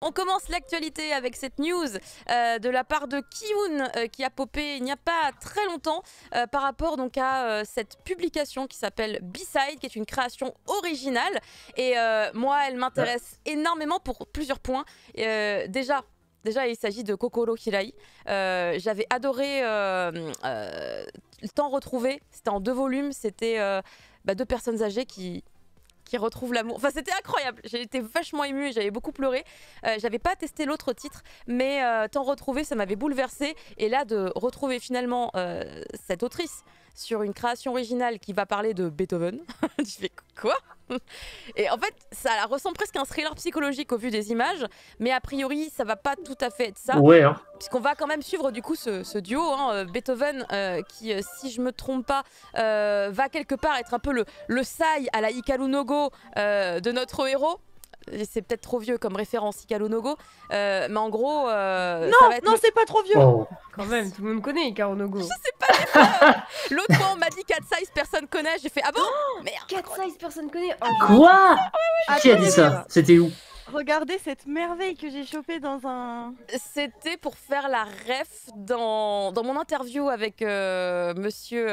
On commence l'actualité avec cette news de la part de Kiun qui a popé il n'y a pas très longtemps par rapport donc à cette publication qui s'appelle B-Side, qui est une création originale. Et moi, elle m'intéresse énormément pour plusieurs points. Déjà, il s'agit de Kokoro Hirai. J'avais adoré Le Temps retrouvé. C'était en 2 volumes. C'était 2 personnes âgées qui retrouvent l'amour. Enfin, c'était incroyable. J'ai été vachement émue et j'avais beaucoup pleuré. J'avais pas testé l'autre titre, mais Temps retrouvé, ça m'avait bouleversée. Et là, de retrouver finalement cette autrice sur une création originale qui va parler de Beethoven, je fais quoi? Et en fait, ça ressemble presque à un thriller psychologique au vu des images, mais a priori, ça va pas tout à fait être ça. Ouais, hein. Puisqu'on va quand même suivre du coup ce duo, Beethoven, qui, si je me trompe pas, va quelque part être un peu le Sai à la Hikaru no Go de notre héros. C'est peut-être trop vieux comme référence Hikaru no Go, mais en gros... non, c'est pas trop vieux. Oh. Quand même, tout le monde connaît Hikaru no Go. Je sais pas, des fois, l'autre fois on m'a dit Cat Size, personne connaît, j'ai fait ah bon? Merde. Cat Size, personne connaît. Oh, Quoi? Qui a dit Attendez, ça? C'était où? Regardez cette merveille que j'ai chopée dans un... C'était pour faire la ref dans mon interview avec monsieur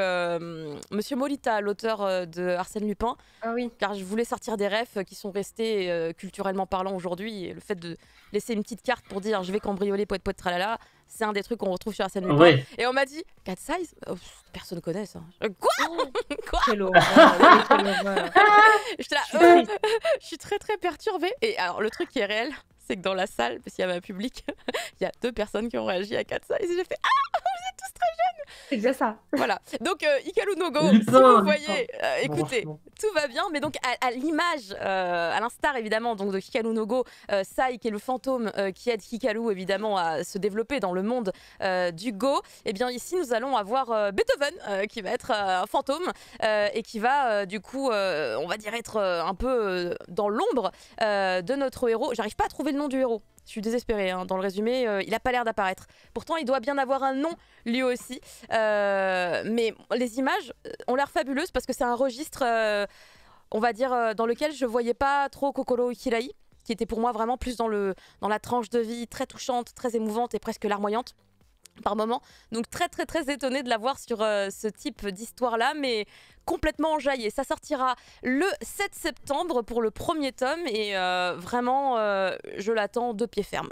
Molita, l'auteur de Arsène Lupin. Ah oui. Car je voulais sortir des refs qui sont restés culturellement parlant aujourd'hui. Et le fait de laisser une petite carte pour dire je vais cambrioler poète poète tralala, c'est un des trucs qu'on retrouve sur Arsène Lupin. Ouais. Et on m'a dit Cat Size, personne connaît ça. Quoi? Quoi? Quelle horreur, quelle horreur. J'étais là, je suis très très perturbée. Et alors le truc qui est réel, c'est que dans la salle, parce qu'il y avait un public, il y a 2 personnes qui ont réagi à Cat Size et j'ai fait ah, vous êtes tous très jeunes. C'est déjà ça. Voilà. Donc Hikaru no Go, Lupin, si vous Lupin. voyez, écoutez, Franchement. tout va bien, mais donc à l'image, à l'instar évidemment donc de Hikaru no Go, Sai qui est le fantôme qui aide Hikaru évidemment à se développer dans le monde du Go, et bien ici nous allons avoir Beethoven qui va être un fantôme et qui va du coup, on va dire être un peu dans l'ombre de notre héros. J'arrive pas à trouver le nom du héros. Je suis désespérée, hein. Dans le résumé, il a pas l'air d'apparaître. Pourtant, il doit bien avoir un nom, lui aussi. Mais les images ont l'air fabuleuses parce que c'est un registre, on va dire, dans lequel je voyais pas trop Kokoro Hirai, qui était pour moi vraiment plus dans la tranche de vie très touchante, très émouvante et presque larmoyante par moment. Donc très très très étonnée de la voir sur ce type d'histoire là, mais complètement enjaillée. Ça sortira le 7 septembre pour le premier tome et vraiment je l'attends de pied ferme.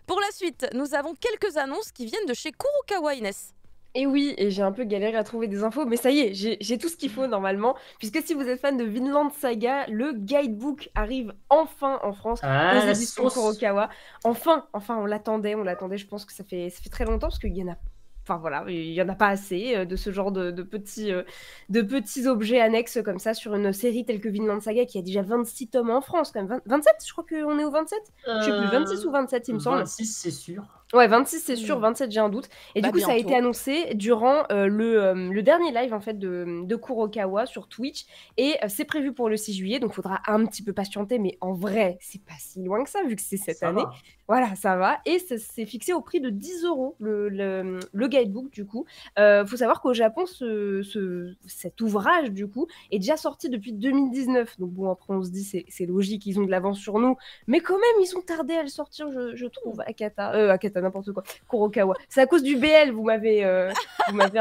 Pour la suite, nous avons quelques annonces qui viennent de chez Kurokawa Inès. Et oui, et j'ai un peu galéré à trouver des infos, mais ça y est, j'ai tout ce qu'il faut normalement, puisque si vous êtes fan de Vinland Saga, le guidebook arrive enfin en France Ah, aux la éditions sauce. Kurokawa. Enfin, on l'attendait, je pense que ça fait très longtemps, parce qu'il y en a... Enfin voilà, il y en a pas assez de ce genre de petits objets annexes comme ça sur une série telle que Vinland Saga qui a déjà 26 tomes en France quand même. 27, je crois qu'on est au 27. Je sais plus, 26 ou 27 il me semble. 26, c'est sûr. Ouais, 26 c'est sûr, 27 j'ai un doute. Et Bah, du coup, ça a bientôt. été annoncé durant le dernier live en fait de Kurokawa sur Twitch. Et c'est prévu pour le 6 juillet, donc il faudra un petit peu patienter. Mais en vrai, c'est pas si loin que ça, vu que c'est cette Ça année. va. Voilà, ça va. Et c'est fixé au prix de 10 € le guidebook, du coup. Faut savoir qu'au Japon, cet ouvrage, du coup, est déjà sorti depuis 2019. Donc bon, après, on se dit, c'est logique, ils ont de l'avance sur nous. Mais quand même, ils ont tardé à le sortir, je trouve, Akata, n'importe quoi, Kurokawa. C'est à cause du BL, vous m'avez un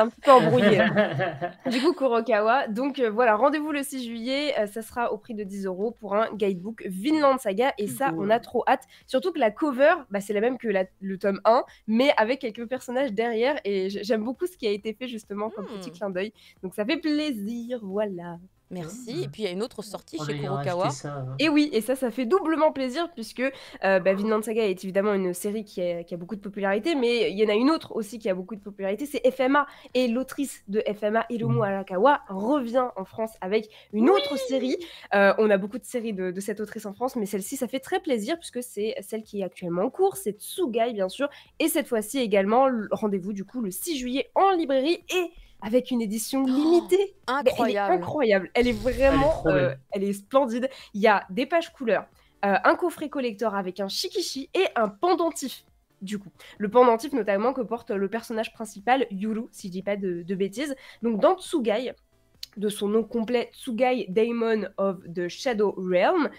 petit peu embrouillé, là. Du coup, Kurokawa. Donc voilà, rendez-vous le 6 juillet. Ça sera au prix de 10 € pour un guidebook Vinland Saga. Et ça, on a trop hâte. Surtout que la cover, c'est la même que le tome 1, mais avec quelques personnages derrière. Et j'aime beaucoup ce qui a été fait justement comme petit clin d'œil. Donc ça fait plaisir, voilà. Merci. Et puis il y a une autre sortie On chez ira Kurokawa. acheter ça, hein. Et oui, et ça fait doublement plaisir puisque Vinland Saga est évidemment une série qui a beaucoup de popularité, mais il y en a une autre aussi qui a beaucoup de popularité, c'est FMA. Et l'autrice de FMA, Hiromu Arakawa, revient en France avec une autre série. On a beaucoup de séries de cette autrice en France, mais celle-ci, ça fait très plaisir puisque c'est celle qui est actuellement en cours, c'est Tsugai bien sûr, et cette fois-ci également, rendez-vous du coup le 6 juillet en librairie et avec une édition limitée. Incroyable. Elle est incroyable. Elle est vraiment... elle est splendide. Il y a des pages couleurs, un coffret collector avec un shikishi et un pendentif. Du coup, le pendentif notamment que porte le personnage principal, Yuru, si je dis pas de bêtises. Donc dans Tsugai, de son nom complet, Tsugai Daemon of the Shadow Realm,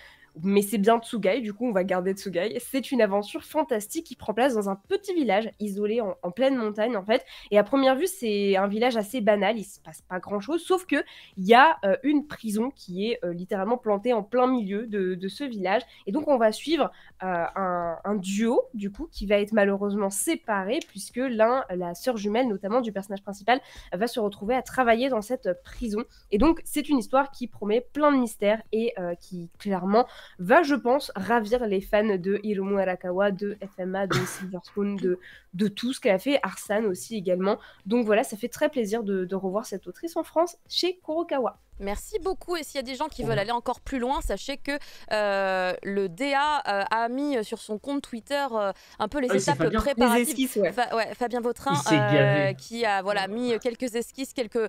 mais c'est bien Tsugai, du coup on va garder Tsugai. C'est une aventure fantastique qui prend place dans un petit village isolé en pleine montagne en fait. Et à première vue, c'est un village assez banal, il se passe pas grand-chose, sauf que il y a une prison qui est littéralement plantée en plein milieu de ce village. Et donc on va suivre un duo du coup qui va être malheureusement séparé puisque la sœur jumelle notamment du personnage principal, va se retrouver à travailler dans cette prison. Et donc c'est une histoire qui promet plein de mystères et qui clairement va, je pense, ravir les fans de Hiromu Arakawa, de FMA, de Silver Spoon, de tout ce qu'a fait Arsane aussi également. Donc voilà, ça fait très plaisir de revoir cette autrice en France chez Kurokawa. Merci beaucoup. Et s'il y a des gens qui veulent aller encore plus loin, sachez que le DA a mis sur son compte Twitter un peu les étapes préparatives. Les esquisses, ouais. Fabien Vautrin qui a mis quelques esquisses, quelques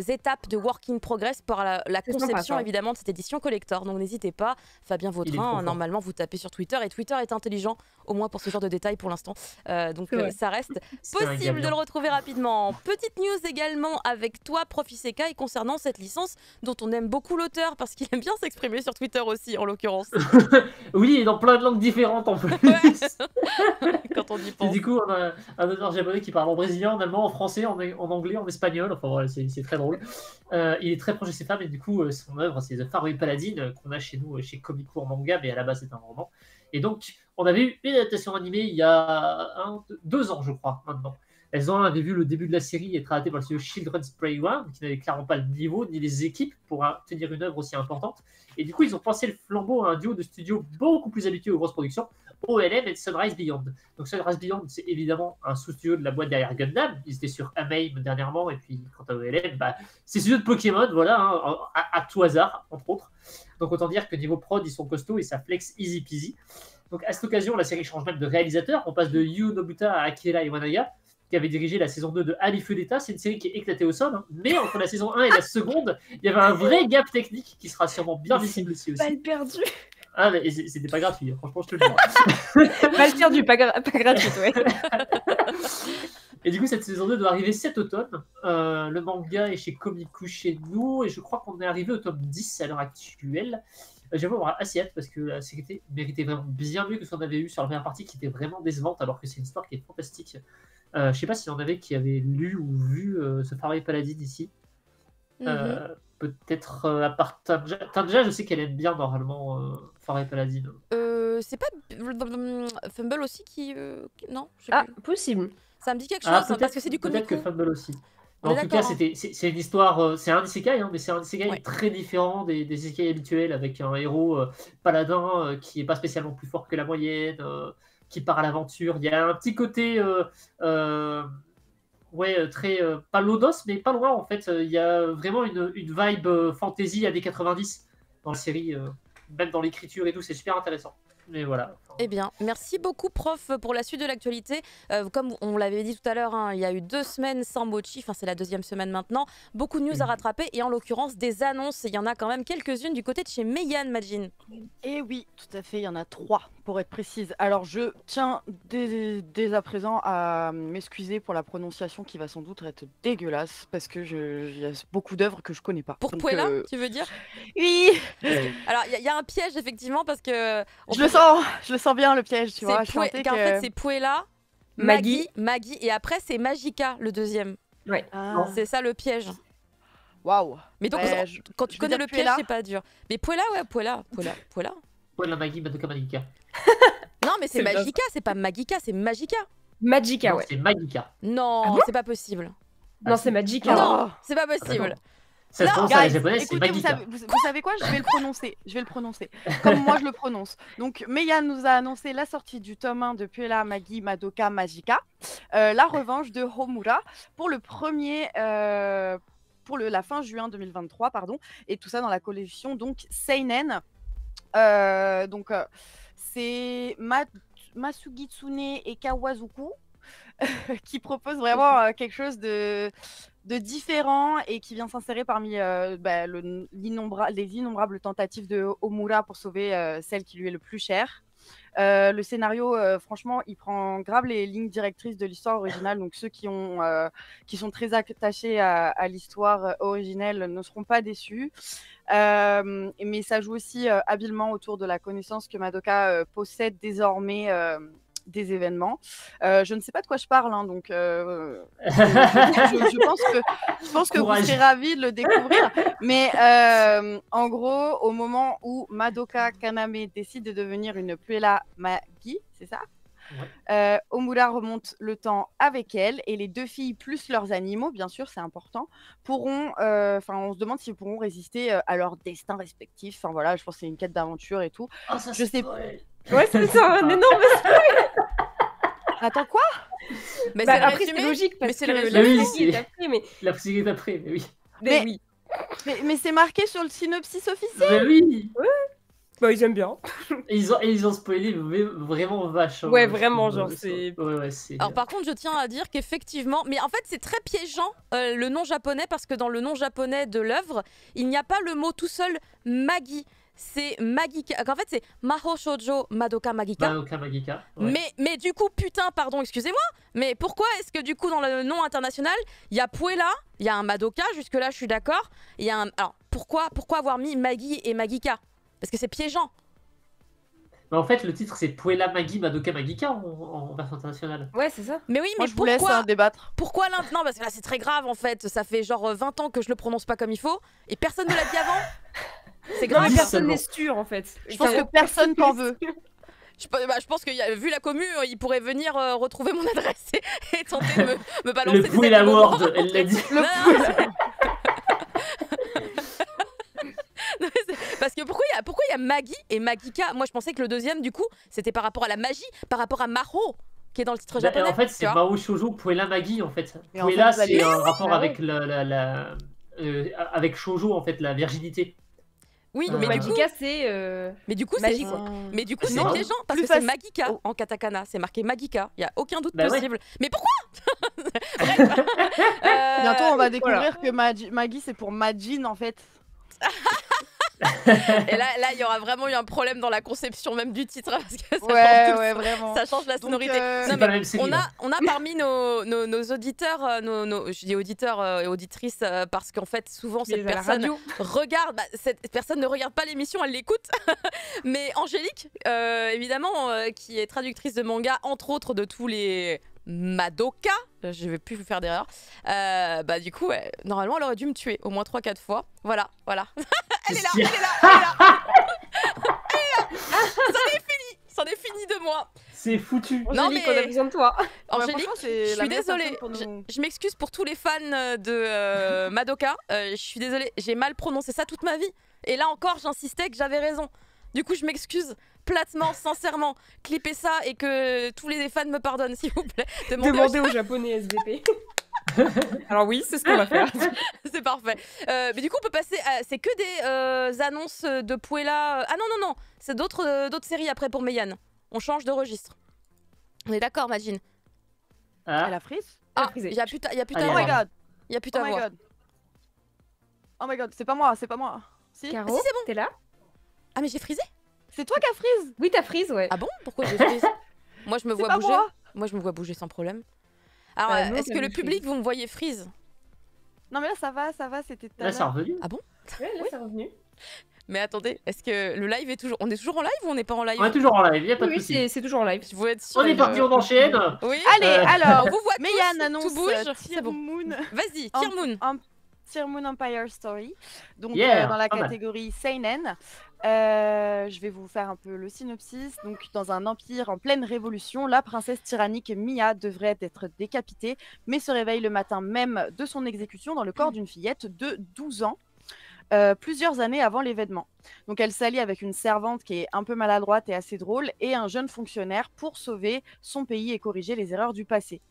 étapes de work in progress pour la conception évidemment de cette édition collector. Donc n'hésitez pas, Fabien Vautrin, normalement vous tapez sur Twitter et Twitter est intelligent au moins pour ce genre de détails pour l'instant. Donc ça reste possible de le retrouver rapidement. Petite news également avec toi, Prof Isekai, concernant cette licence dont on aime beaucoup l'auteur parce qu'il aime bien s'exprimer sur Twitter aussi en l'occurrence. Oui, et dans plein de langues différentes en plus. Quand on y pense. Et du coup, on a un auteur japonais qui parle en brésilien, en allemand, en français, en anglais, en espagnol. Enfin voilà, c'est très drôle. Il est très proche de ses femmes et du coup, son œuvre, c'est The Faraway Paladin qu'on a chez nous, chez Komiku en manga, mais à la base c'est un roman. Et donc, on avait eu une adaptation animée il y a 2 ans, je crois, maintenant. Elles avaient vu le début de la série être adaptée par le studio Children's Playground, qui n'avait clairement pas le niveau ni les équipes pour tenir une œuvre aussi importante. Et du coup, ils ont passé le flambeau à un duo de studios beaucoup plus habitué aux grosses productions, OLM et Sunrise Beyond. Donc Sunrise Beyond, c'est évidemment un sous-studio de la boîte derrière Gundam. Ils étaient sur Amame dernièrement, et puis quant à OLM, c'est studio de Pokémon, voilà, hein, à tout hasard, entre autres. Donc autant dire que niveau prod, ils sont costauds et ça flex easy peasy. Donc à cette occasion, la série change même de réalisateur. On passe de Yu Nobuta à Akira Iwanaga, qui avait dirigé la saison 2 de Ali Feu d'État. C'est une série qui est éclatée au sol, hein. Mais entre la saison 1 et la seconde, il y avait un vrai gap technique qui sera sûrement bien visible aussi. Balle perdue. Ah, mais c'était pas gratuit, hein. Franchement, je te le dis. Balle perdue, pas gratuite, ouais. Et du coup, cette saison 2 doit arriver cet automne. Le manga est chez Komiku chez nous, et je crois qu'on est arrivé au tome 10 à l'heure actuelle. J'avoue avoir assez hâte parce que la série méritait vraiment bien mieux que ce qu'on avait eu sur la première partie qui était vraiment décevante, alors que c'est une histoire qui est fantastique. Je sais pas s'il y en avait qui avaient lu ou vu ce Faraway Paladin ici. Peut-être à part Tanja. Tanja, je sais qu'elle aime bien normalement Faraway Paladin. C'est pas Fumble aussi qui. Non, je sais plus. Possible. Ça me dit quelque chose, parce que c'est du comico. Peut-être que Fumble aussi. En tout cas, c'est une histoire, c'est un isekai, hein, mais c'est un isekai très différent des isekai habituels, avec un héros paladin qui est pas spécialement plus fort que la moyenne, qui part à l'aventure. Il y a un petit côté, très pas lodos, mais pas loin en fait. Il y a vraiment une vibe fantasy années 90 dans la série, même dans l'écriture et tout, c'est super intéressant. Mais voilà. Eh bien, merci beaucoup, prof, pour la suite de l'actualité. Comme on l'avait dit tout à l'heure, hein, il y a eu 2 semaines sans Mochi, enfin c'est la 2e semaine maintenant. Beaucoup de news à rattraper et en l'occurrence des annonces. Il y en a quand même quelques-unes du côté de chez Meian, Majin. Et oui, tout à fait, il y en a 3 pour être précise. Alors je tiens dès à présent à m'excuser pour la prononciation qui va sans doute être dégueulasse parce que il y a beaucoup d'œuvres que je connais pas. Pour Puella, tu veux dire? Oui. Alors il y a un piège effectivement parce que je le sens bien le piège, tu vois. En fait, c'est Puella, Maggie, et après c'est Magica le deuxième. Ouais. C'est ça le piège. Waouh. Mais donc quand tu connais le piège, c'est pas dur. Mais Puella, Puella. Puella, Maggie, Madoka Magica. Non, mais c'est Magica, c'est pas Magica, c'est Magica. Magica, ouais. C'est Magica. Non, c'est pas possible. Non, c'est Magica. Non, c'est pas possible. Ça se prononce à la japonaise, c'est Magica. Vous savez quoi, je vais le prononcer. Comme moi je le prononce. Donc Meian nous a annoncé la sortie du tome 1 de Puella, Maggie, Madoka, Magica. La revanche de Homura pour le premier... la fin juin 2023, pardon. Et tout ça dans la collection donc Seinen. C'est Masugitsune et Kawazuku qui proposent vraiment quelque chose de différent et qui vient s'insérer parmi les innombrables tentatives de Homura pour sauver celle qui lui est le plus chère. Le scénario, franchement, il prend grave les lignes directrices de l'histoire originale. Donc ceux qui sont très attachés à l'histoire originelle ne seront pas déçus. Mais ça joue aussi habilement autour de la connaissance que Madoka possède désormais des événements. Je ne sais pas de quoi je parle, hein, donc je pense que vous serez ravis de le découvrir. Mais en gros, au moment où Madoka Kaname décide de devenir une Puella Magi, c'est ça? Ouais. Omura remonte le temps avec elle et les deux filles plus leurs animaux, bien sûr, c'est important, pourront, on se demande s'ils pourront résister à leur destin respectif. Enfin voilà, je pense que c'est une quête d'aventure et tout. Oh, ça, je sais. Ouais, c'est ça, un énorme spoil. Attends, quoi? Mais après, c'est logique parce que la musique est après, mais la musique est après, mais oui. Mais c'est marqué sur le synopsis officiel. Mais oui. Ouais. Bah, ils aiment bien. Et ils ont spoilé vraiment vache. Ouais, vraiment, genre, c'est... Ouais, alors, par contre, je tiens à dire qu'effectivement... Mais en fait, c'est très piégeant, le nom japonais, parce que dans le nom japonais de l'œuvre, il n'y a pas le mot tout seul « Magi ». C'est Magika. En fait, c'est Mahou Shoujo Madoka Magica. Madoka Magica. Ouais. Mais du coup, putain, pardon, excusez-moi, mais pourquoi est-ce que du coup, dans le nom international, il y a Puella, il y a un Madoka, jusque-là, je suis d'accord. Il y a un... Alors, pourquoi avoir mis Magi et Magica? Parce que c'est piégeant. Mais en fait, le titre, c'est Puella Magi Madoka Magica en version internationale. Ouais, c'est ça. Mais oui, mais moi, je vous laisse débattre. Pourquoi non, parce que là, c'est très grave, en fait. Ça fait genre 20 ans que je le prononce pas comme il faut, et personne ne l'a dit avant. C'est grave. Non, personne n'est sûr, en fait. Je pense que personne t'en veut. Je pense que vu la commu, il pourrait venir retrouver mon adresse et tenter de me balancer. Le Puella Word, elle l'a dit. Parce que pourquoi il y a Magi et Magika? Moi, je pensais que le deuxième, du coup, c'était par rapport à la magie, par rapport à Mahou, qui est dans le titre japonais. En fait, c'est Mahou Shoujo Puella Magi, en fait. Puella, c'est un rapport avec avec Shoujo, en fait, la virginité. Oui, mais Magika, c'est mais du coup, magie, quoi. Mais du coup, c'est piégeant parce que c'est Magika en katakana. C'est marqué Magika. Il y a aucun doute possible. Ouais. Mais pourquoi? Bref. Bientôt, on va découvrir que Magi, c'est pour Majin, en fait. Et là, il y aura vraiment eu un problème dans la conception même du titre parce que vraiment. Ça change la sonorité. Donc, non, mais on a parmi nos auditeurs, je dis auditeurs et auditrices parce qu'en fait souvent cette personne regarde, cette personne ne regarde pas l'émission, elle l'écoute. Mais Angélique, évidemment, qui est traductrice de manga, entre autres de tous les Madoka, je vais plus vous faire d'erreur. Du coup, normalement, elle aurait dû me tuer au moins 3-4 fois. Voilà. Elle est là. C'en est fini de moi. C'est foutu. Angélique, on a besoin de toi. Angélique, je suis désolée. Je m'excuse pour tous les fans de Madoka. Je suis désolée, j'ai mal prononcé ça toute ma vie. Et là encore, j'insistais que j'avais raison. Du coup, je m'excuse platement, sincèrement. Clippez ça et que tous les fans me pardonnent, s'il vous plaît. Demandez aux japonais SVP. Alors oui, c'est ce qu'on va faire. C'est parfait. Mais du coup, on peut passer à... C'est que des annonces de Puella... Ah non. C'est d'autres séries après pour Meian. On change de registre. On est d'accord, Majin? Elle a freeze? Il y a plus ta voix. Oh my god. Il y a plus ta voix. Oh my god, c'est pas moi. Si? Caro, si, c'est bon. T'es là? Ah mais j'ai frisé? C'est toi qui as freeze? Oui, t'as freeze, ouais. Ah bon? Pourquoi j'ai freeze? Moi, je me vois bouger. Moi, je me vois bouger sans problème. Alors, est-ce que le public, vous me voyez freeze? Non, mais là, ça va, c'était... Là, c'est revenu. Ah bon? Ouais, là, c'est revenu. Mais attendez, est-ce que le live est toujours... On est toujours en live ou on n'est pas en live? On est toujours en live, il n'y a pas de souci. Oui, c'est toujours en live. Vous êtes sûr? On est parti, on enchaîne. Oui. Allez, alors, on vous voit tous, Meian annonce tout bouge. Tear Moon. Vas-y, Tear Moon. Tear Moon Empire Story. Donc, Yeah, dans la catégorie Seinen. Je vais vous faire un peu le synopsis. Donc, dans un empire en pleine révolution, la princesse tyrannique Mia devrait être décapitée, mais se réveille le matin même de son exécution dans le corps d'une fillette de 12 ans. Plusieurs années avant l'événement. Donc elle s'allie avec une servante qui est un peu maladroite et assez drôle et un jeune fonctionnaire pour sauver son pays et corriger les erreurs du passé.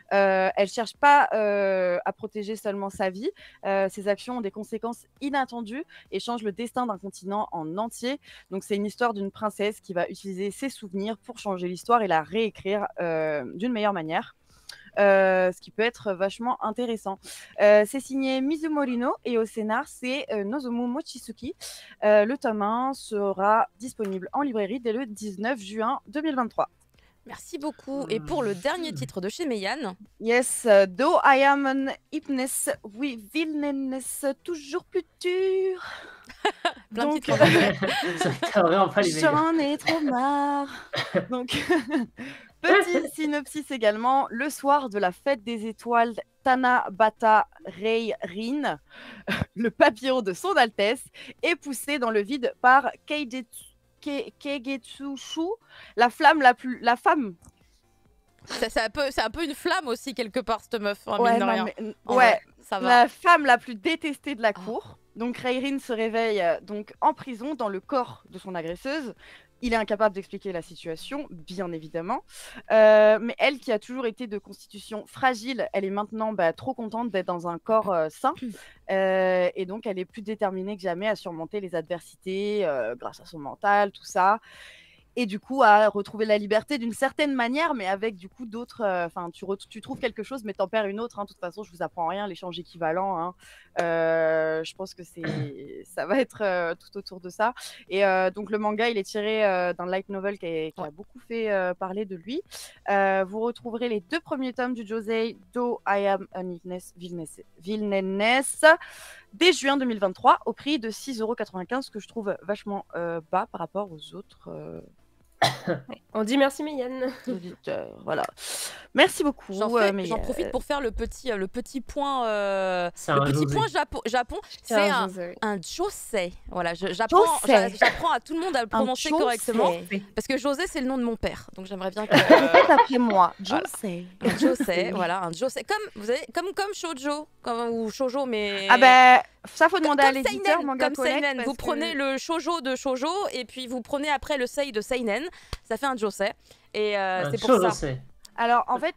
Elle cherche pas à protéger seulement sa vie. Ses actions ont des conséquences inattendues et changent le destin d'un continent en entier. Donc c'est une histoire d'une princesse qui va utiliser ses souvenirs pour changer l'histoire et la réécrire d'une meilleure manière. ce qui peut être vachement intéressant. C'est signé Mizumori no et au scénar, c'est Nozomu Mochizuki. Le tome 1 sera disponible en librairie dès le 19 juin 2023. Merci beaucoup. Et pour le dernier titre de chez Meian, Yes, though I am an hypness, oui, villainess, toujours plus dur. plein de Donc, titres en anglais. Ça t'a vraiment pas les meilleurs. J'en ai trop marre. Donc, petit synopsis également. Le soir de la fête des étoiles, Tanabata Rei-rin, le papillon de son Altesse, est poussé dans le vide par Keigetsushu, la femme. C'est un peu une flamme aussi, quelque part, cette meuf. Hein, Ouais, mine de non, rien. mais- En ouais, vrai, ça va. la femme la plus détestée de la Oh. cour. Donc Rei-rin se réveille donc en prison dans le corps de son agresseuse. Il est incapable d'expliquer la situation, bien évidemment. Mais elle, qui a toujours été de constitution fragile, elle est maintenant trop contente d'être dans un corps sain. Et donc, elle est plus déterminée que jamais à surmonter les adversités grâce à son mental, tout ça. Et du coup, à retrouver la liberté d'une certaine manière, mais avec du coup d'autres. Enfin, tu trouves quelque chose, mais t'en perds une autre. Hein. De toute façon, je vous apprends rien, l'échange équivalent. Hein. Je pense que ça va être tout autour de ça. Et donc, le manga, il est tiré d'un light novel qui a beaucoup fait parler de lui. Vous retrouverez les 2 premiers tomes du Josei Do I Am a Villainess dès juin 2023 au prix de 6,95 €, que je trouve vachement bas par rapport aux autres On dit merci Meian. auditeurs. Voilà. Merci beaucoup. J'en profite pour faire le petit point. C'est Le un petit José. point Japon. C'est Tiens, un josei. Voilà, j'apprends à tout le monde à le prononcer correctement. Parce que José, c'est le nom de mon père. Donc j'aimerais bien que. Après moi, Josei. Un josei, voilà, un josei. Comme shoujo, ou shoujo, mais. Ah ben, ça faut demander à Comme l'éditeur, seinen, Manga comme Collect, seinen. parce Vous que- prenez le shoujo de shoujo et puis vous prenez après le sei de seinen. Ça fait un josei. Et c'est pour ça. C'est. Alors, en fait,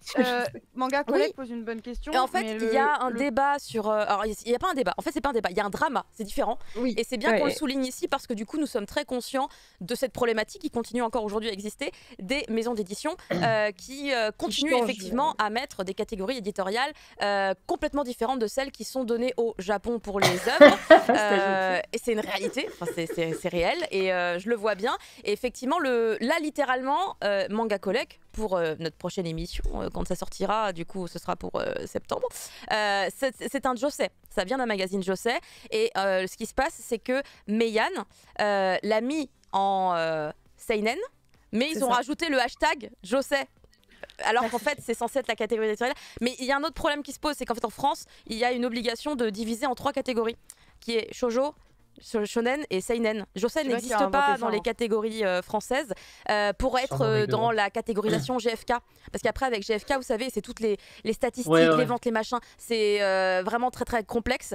Manga Collect pose une bonne question. Et en fait, mais il y a un débat sur. Alors, il n'y a pas un débat. En fait, c'est pas un débat. Il y a un drama. C'est différent. Oui. Et c'est bien qu'on Ouais. le souligne ici parce que du coup, nous sommes très conscients de cette problématique qui continue encore aujourd'hui à exister des maisons d'édition qui continuent changent, effectivement à mettre des catégories éditoriales complètement différentes de celles qui sont données au Japon pour les œuvres. Et c'est une réalité. Enfin, c'est réel. Et je le vois bien. Et effectivement, là, littéralement, Manga Collect, pour notre prochaine émission, quand ça sortira, du coup, ce sera pour septembre. C'est un josei. Ça vient d'un magazine josei. Et ce qui se passe, c'est que Meian l'a mis en seinen, mais ils C'est ont ça. rajouté le hashtag josei. Alors qu'en fait, c'est censé être la catégorie éditoriale. Mais il y a un autre problème qui se pose, c'est qu'en fait, en France, il y a une obligation de diviser en 3 catégories, qui est shoujo, shonen et seinen. Josei C'est vrai n'existe qu'il a inventé pas ça, dans les hein. catégories françaises pour être Sûrement rigolo. dans la catégorisation GFK. Parce qu'après, avec GFK, vous savez, c'est toutes les statistiques, Ouais, ouais. les ventes, les machins. C'est vraiment très très complexe.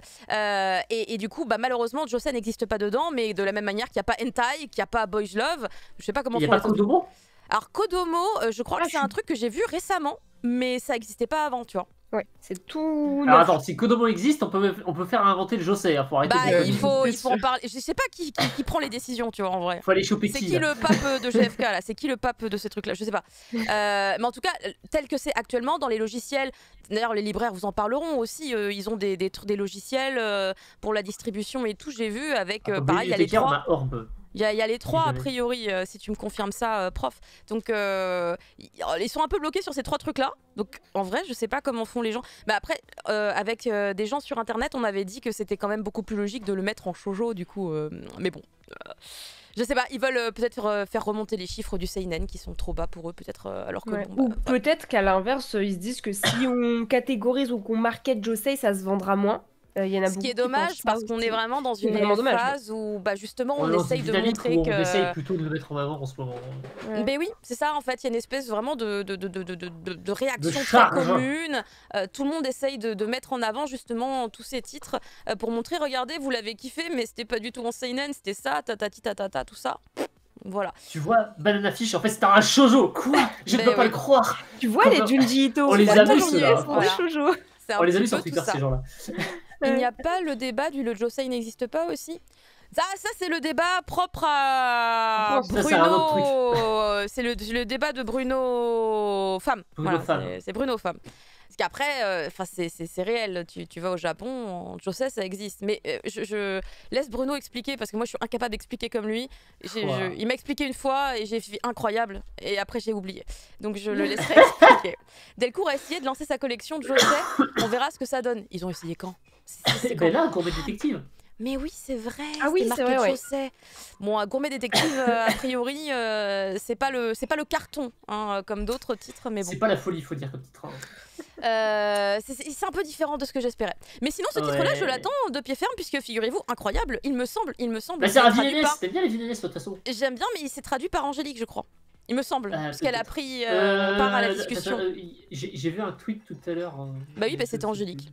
Et du coup, malheureusement, Josei n'existe pas dedans, mais de la même manière qu'il n'y a pas Hentai, qu'il n'y a pas Boys Love. Je sais pas comment Il n'y a font pas les autres. Kodomo? Alors, Kodomo, je crois que c'est un truc que j'ai vu récemment, mais ça n'existait pas avant, tu vois. Ouais, c'est tout Alors neuf. attends, si Kodomo existe, on peut faire inventer le Josei. Faut arrêter Bah, de... il faut en parler. Je sais pas qui prend les décisions, tu vois, en vrai. Faut aller choper C'est qui, qui là le pape de GFK là? C'est qui le pape de ces trucs là? Je sais pas. Mais en tout cas, tel que c'est actuellement dans les logiciels, d'ailleurs les libraires vous en parleront aussi, ils ont des logiciels pour la distribution et tout, j'ai vu avec pareil, il y a les bibliothécaire, on 3. a Orbe. Il y a les 3 a jamais. priori, si tu me confirmes ça, prof. Donc ils sont un peu bloqués sur ces 3 trucs là. Donc en vrai, je sais pas comment font les gens. Mais après, avec des gens sur internet, on avait dit que c'était quand même beaucoup plus logique de le mettre en shoujo du coup. Mais bon. Je sais pas, ils veulent peut-être faire remonter les chiffres du seinen qui sont trop bas pour eux, peut-être alors que Ouais. bon, Ou bah, peut-être qu'à l'inverse, ils se disent que si on catégorise ou qu'on market Josei, ça se vendra moins. Il y en a ce beaucoup qui est qui pensent dommage ça parce qu'on aussi. est vraiment dans C'est une vraiment dommage, phase où bah, justement On on est dans essaye une de dynamique montrer où que. on essaye plutôt de le mettre en avant en ce moment. Ouais. Ben oui, c'est ça en fait, il y a une espèce vraiment de réaction très charge. commune. Tout le monde essaye de mettre en avant justement tous ces titres pour montrer, regardez, vous l'avez kiffé, mais c'était pas du tout en seinen, c'était ça, tatati tatata, tout ça. Voilà. Tu vois, Banana Fish, en fait, c'était un shoujo. Quoi? Je ne Mais peux pas oui. le croire. Tu vois Quand les on- Junji Ito, on les ils a ont vus, toujours ceux-là, mis son voilà. shoujo. C'est un On les a petit vus sur peu tout Twitter, ça. ces gens-là. Il n'y a pas le débat du le Josei n'existe pas aussi? Ça c'est le débat propre à Ça, c'est un autre Bruno. C'est le débat de Bruno Femme. Bruno Voilà, Femme. c'est Bruno Femme. Parce qu'après, c'est réel. Tu vas au Japon, en Josei, ça existe. Mais je laisse Bruno expliquer parce que moi, je suis incapable d'expliquer comme lui. Il m'a expliqué une fois et j'ai fait incroyable. Et après, j'ai oublié. Donc, je le laisserai expliquer. Delcourt a essayé de lancer sa collection de Josei. On verra ce que ça donne. Ils ont essayé quand? C'est Ben là, Gourmet Détective. Mais oui, c'est vrai. Ah oui, c'était c'est marqué vrai, Josei. Bon, Gourmet Détective, a priori, c'est pas le carton, hein, comme d'autres titres, mais bon. C'est pas la folie, faut dire comme titre. C'est un peu différent de ce que j'espérais. Mais sinon, ce titre-là, je l'attends de pied ferme, puisque figurez-vous, incroyable, il me semble. Bah, c'est Ravi Nénès, c'était bien les Nénès de toute façon. J'aime bien, mais il s'est traduit par Angélique, je crois. Il me semble, parce qu'elle a pris part part à la discussion. J'ai vu un tweet tout à l'heure. Bah oui, c'était Angélique.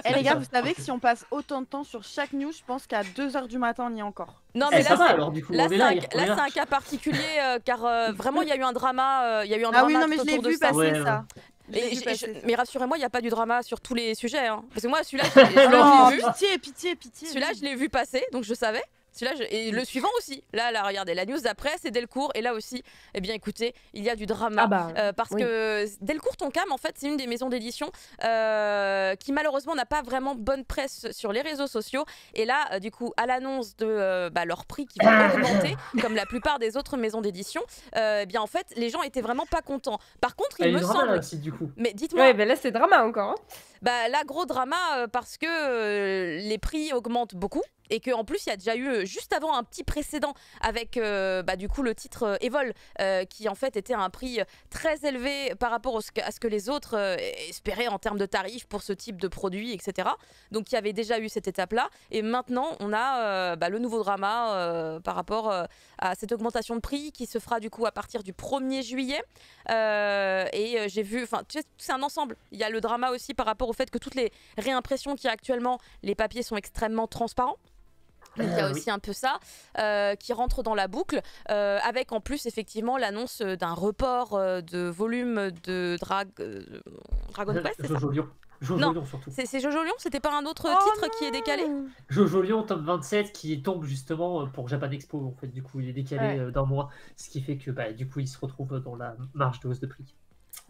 Eh les gars, vous savez que si on passe autant de temps sur chaque news, je pense qu'à 2h du matin, on y est encore. Non, mais ça va alors du coup. là c'est un cas particulier, car vraiment, il y a eu un drama. Il y a eu un Ah drama oui, non, mais je l'ai vu passer ça. Mais rassurez-moi, il n'y a pas du drama sur tous les sujets. Hein. Parce que moi, celui-là, je l'ai vu. Pitié. Celui-là, je l'ai vu passer, donc je savais. Et le suivant aussi. Là, regardez, la news d'après, c'est Delcourt. Et là aussi, eh bien, écoutez, il y a du drama. Parce que Delcourt Tonkam, en fait, c'est une des maisons d'édition qui, malheureusement, n'a pas vraiment bonne presse sur les réseaux sociaux. Et là, du coup, à l'annonce de leur prix qui va augmenter, comme la plupart des autres maisons d'édition, eh bien, en fait, les gens étaient vraiment pas contents. Par contre, il me semble. Aussi, du coup. Mais dites-moi. Ouais, ben là, c'est drama encore. Hein. Bah, là, gros drama parce que les prix augmentent beaucoup. Et qu'en plus, il y a déjà eu juste avant un petit précédent avec du coup le titre Evol qui en fait était à un prix très élevé par rapport à ce que les autres espéraient en termes de tarifs pour ce type de produit, etc. Donc il y avait déjà eu cette étape-là. Et maintenant, on a le nouveau drama par rapport à cette augmentation de prix qui se fera du coup à partir du 1er juillet. Et j'ai vu, enfin, tu sais, c'est un ensemble. Il y a le drama aussi par rapport au fait que toutes les réimpressions qu'il y a actuellement, les papiers sont extrêmement transparents. Donc il y a aussi un peu ça qui rentre dans la boucle, avec en plus effectivement l'annonce d'un report de volume de Dragon Quest, c'est ça? Jojo Lion. Jojo Lion surtout. C'est Jojo Lion, c'était pas un autre titre qui est décalé? Jojo Lion tome 27 qui tombe justement pour Japan Expo en fait, du coup il est décalé d'un mois, ce qui fait que du coup il se retrouve dans la marge de hausse de prix.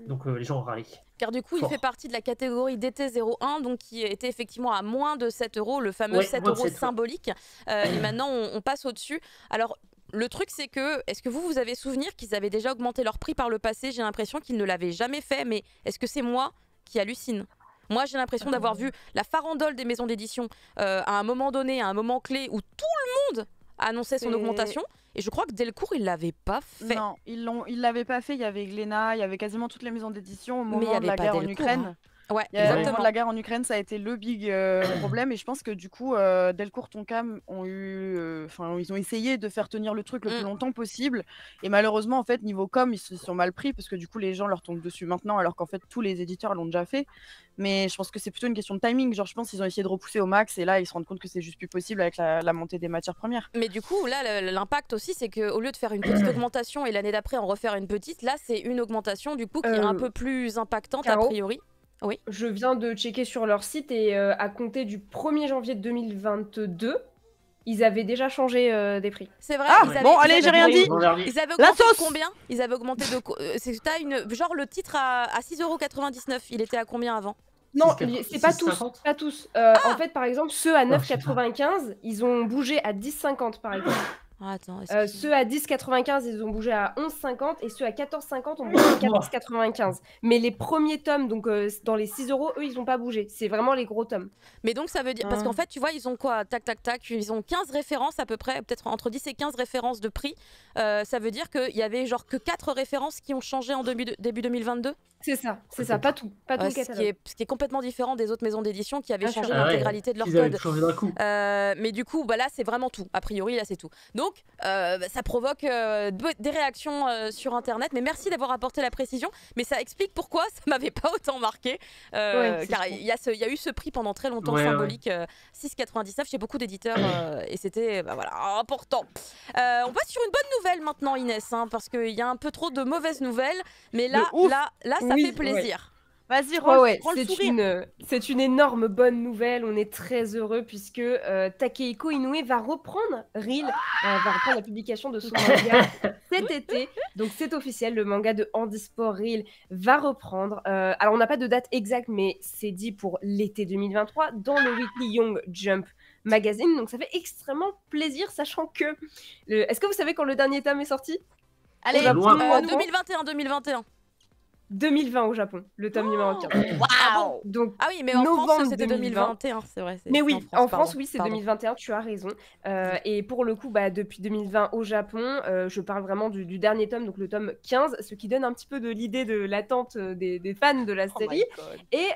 Donc les gens ont râlé. Car du coup, il fait partie de la catégorie DT01, donc qui était effectivement à moins de 7 €, le fameux 7 € symbolique. Et maintenant, on passe au-dessus. Alors, le truc, c'est que, est-ce que vous avez souvenir qu'ils avaient déjà augmenté leur prix par le passé? J'ai l'impression qu'ils ne l'avaient jamais fait, mais est-ce que c'est moi qui hallucine? Moi, j'ai l'impression d'avoir vu la farandole des maisons d'édition à un moment donné, à un moment clé, où tout le monde annonçait son augmentation. Et je crois que Delcourt, il l'avait pas fait. Non, ils l'avaient pas fait. Il y avait Glénat, il y avait quasiment toutes les maisons d'édition au moment de la guerre en Ukraine. Hein. Ouais, exactement. La guerre en Ukraine, ça a été le big problème. Et je pense que du coup, Delcourt Tonkam ont ils ont essayé de faire tenir le truc le plus longtemps possible. Et malheureusement, en fait, niveau com, ils se sont mal pris parce que du coup, les gens leur tombent dessus maintenant, alors qu'en fait, tous les éditeurs l'ont déjà fait. Mais je pense que c'est plutôt une question de timing. Genre, je pense qu'ils ont essayé de repousser au max et là, ils se rendent compte que c'est juste plus possible avec la montée des matières premières. Mais du coup, là, l'impact aussi, c'est qu'au lieu de faire une petite augmentation et l'année d'après en refaire une petite, là, c'est une augmentation du coup qui est un peu plus impactante a priori. Oui. Je viens de checker sur leur site et à compter du 1er janvier 2022, ils avaient déjà changé des prix. C'est vrai. Allez, j'ai rien dit. Ils avaient augmenté de combien? Ils avaient augmenté de genre le titre à 6,99 €. Il était à combien avant? Non, c'est pas tous. Pas tous. En fait, par exemple, ceux à 9,95, ils ont bougé à 10,50 par exemple. Attends, ceux à 10,95 ils ont bougé à 11,50 et ceux à 14,50 ont bougé à 14,95. Mais les premiers tomes, donc dans les 6 €, eux ils ont pas bougé. C'est vraiment les gros tomes. Mais donc ça veut dire, parce qu'en fait tu vois ils ont quoi, tac, ils ont 15 références à peu près, peut-être entre 10 et 15 références de prix. Ça veut dire qu'il y avait genre que 4 références qui ont changé en début 2022. C'est ça, pas tout le catalogue. Ce qui est complètement différent des autres maisons d'édition qui avaient changé l'intégralité de leur code. Mais du coup, là, c'est vraiment tout. A priori, là, c'est tout. Donc, ça provoque des réactions sur Internet. Mais merci d'avoir apporté la précision. Mais ça explique pourquoi ça m'avait pas autant marqué. Car il y a eu ce prix pendant très longtemps symbolique, 6,99 chez beaucoup d'éditeurs. Et c'était important. On passe sur une bonne nouvelle maintenant, Inès, parce qu'il y a un peu trop de mauvaises nouvelles. Mais là, ça fait plaisir. Vas-y, prends le sourire. C'est une énorme bonne nouvelle. On est très heureux puisque Takehiko Inoue va reprendre va reprendre la publication de son manga cet été. Donc c'est officiel, le manga de Handisport Reel va reprendre. Alors on n'a pas de date exacte, mais c'est dit pour l'été 2023 dans le Weekly Young Jump Magazine. Donc ça fait extrêmement plaisir, sachant que... Est-ce que vous savez quand le dernier tome est sorti? Allez, 2021. 2020 au Japon, le tome numéro 15. Waouh. Donc, Ah oui, mais en France, novembre c'était 2021, c'est vrai. Mais oui, en France, pardon, oui, c'est pardon. 2021, tu as raison. Et pour le coup, depuis 2020 au Japon, je parle vraiment du dernier tome, donc le tome 15, ce qui donne un petit peu de l'idée de l'attente des fans de la série. Et